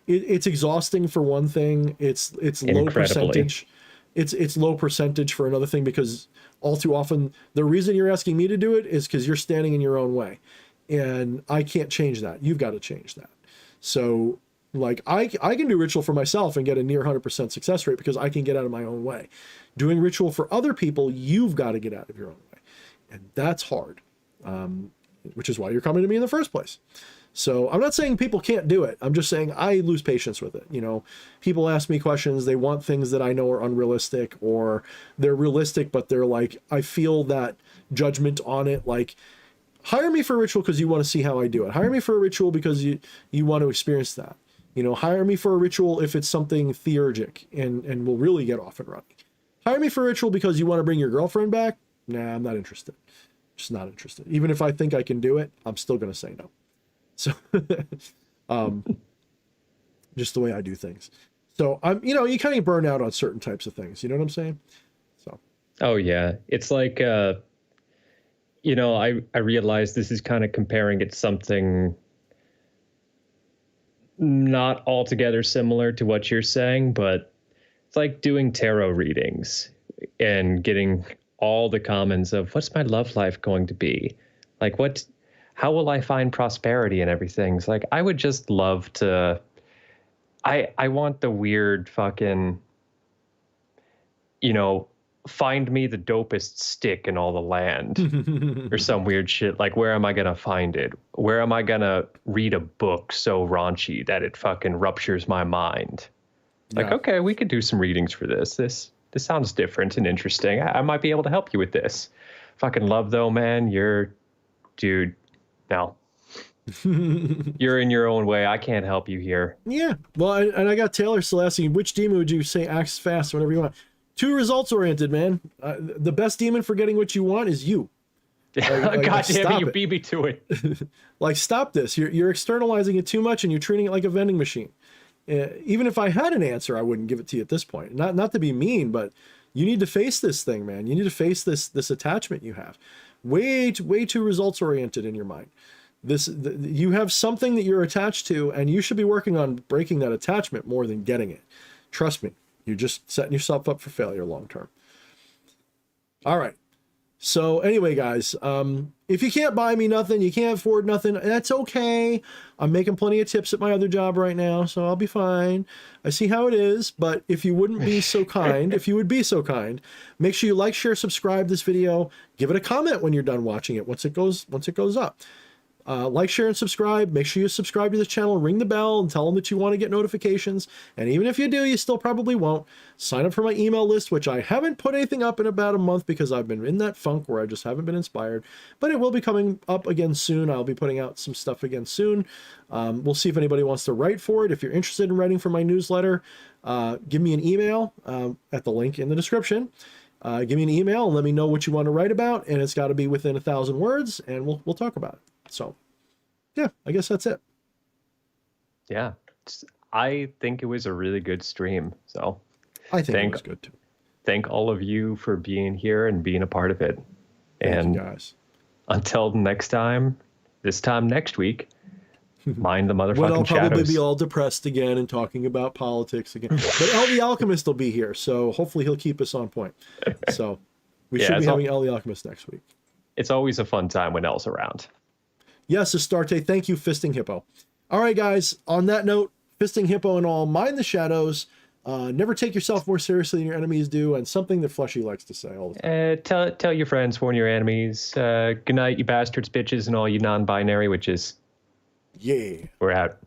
it's exhausting for one thing. It's low percentage. It's low percentage for another thing, because all too often the reason you're asking me to do it is because you're standing in your own way. And I can't change that. You've got to change that. So, like, I can do ritual for myself and get a near 100% success rate because I can get out of my own way. Doing ritual for other people, you've got to get out of your own way. And that's hard, which is why you're coming to me in the first place. So I'm not saying people can't do it. I'm just saying I lose patience with it. You know, people ask me questions. They want things that I know are unrealistic, or they're realistic, but they're like, I feel that judgment on it. Like, Hire me for a ritual because you want to see how I do it. Hire me for a ritual because you want to experience that. You know, hire me for a ritual if it's something theurgic and we'll really get off and running. Hire me for a ritual because you want to bring your girlfriend back. Nah, I'm not interested. Just not interested. Even if I think I can do it, I'm still going to say no. So, just the way I do things. So I'm, you know, you kind of burn out on certain types of things. You know what I'm saying? So. Oh yeah. It's like, you know, I realize this is kind of comparing it to something not altogether similar to what you're saying, but it's like doing tarot readings and getting all the comments of what's my love life going to be? Like how will I find prosperity and everything? It's like, I would just love to, I want the weird fucking, you know, find me the dopest stick in all the land or some weird shit. Like, where am I going to find it? Where am I going to read a book so raunchy that it fucking ruptures my mind? Like, okay, we could do some readings for this. This sounds different and interesting. I might be able to help you with this. Fucking love though, man. Dude, no. You're in your own way. I can't help you here. Yeah. Well, and I got Taylor still asking, which demon would you say acts fast, whatever you want? Too results oriented, man. The best demon for getting what you want is you. God damn it, you beat me to it. Like, stop this. You're externalizing it too much and you're treating it like a vending machine. Even if I had an answer, I wouldn't give it to you at this point. Not to be mean, but you need to face this thing, man. You need to face this attachment you have. Way too results oriented in your mind. You have something that you're attached to, and you should be working on breaking that attachment more than getting it. Trust me, you're just setting yourself up for failure long term. All right. So anyway, guys, if you can't buy me nothing, you can't afford nothing, that's okay. I'm making plenty of tips at my other job right now, so I'll be fine. I see how it is, but if you wouldn't be so kind, if you would be so kind, make sure you like, share, subscribe this video, give it a comment when you're done watching it once it goes up. Like, share, and subscribe. Make sure you subscribe to this channel, ring the bell, and tell them that you want to get notifications. And even if you do, you still probably won't. Sign up for my email list, which I haven't put anything up in about a month because I've been in that funk where I just haven't been inspired. But it will be coming up again soon. I'll be putting out some stuff again soon. We'll see if anybody wants to write for it. If you're interested in writing for my newsletter, give me an email at the link in the description. Give me an email and let me know what you want to write about. And it's got to be within 1,000 words, and we'll talk about it. So, yeah, I guess that's it. Yeah, I think it was a really good stream. So I think it was good too. Thank all of you for being here and being a part of it. Thank you guys. Until next time, this time next week, mind the motherfucking when I'll probably shadows. be all depressed again and talking about politics again. But El the Alchemist will be here, so hopefully he'll keep us on point. So we should be having El the Alchemist next week. It's always a fun time when El's around. Yes, Astarte. Thank you, Fisting Hippo. All right, guys. On that note, Fisting Hippo and all, mind the shadows. Never take yourself more seriously than your enemies do, and something that Fleshy likes to say all the time. Tell your friends, warn your enemies. Good night, you bastards, bitches, and all you non-binary witches. Yeah. We're out.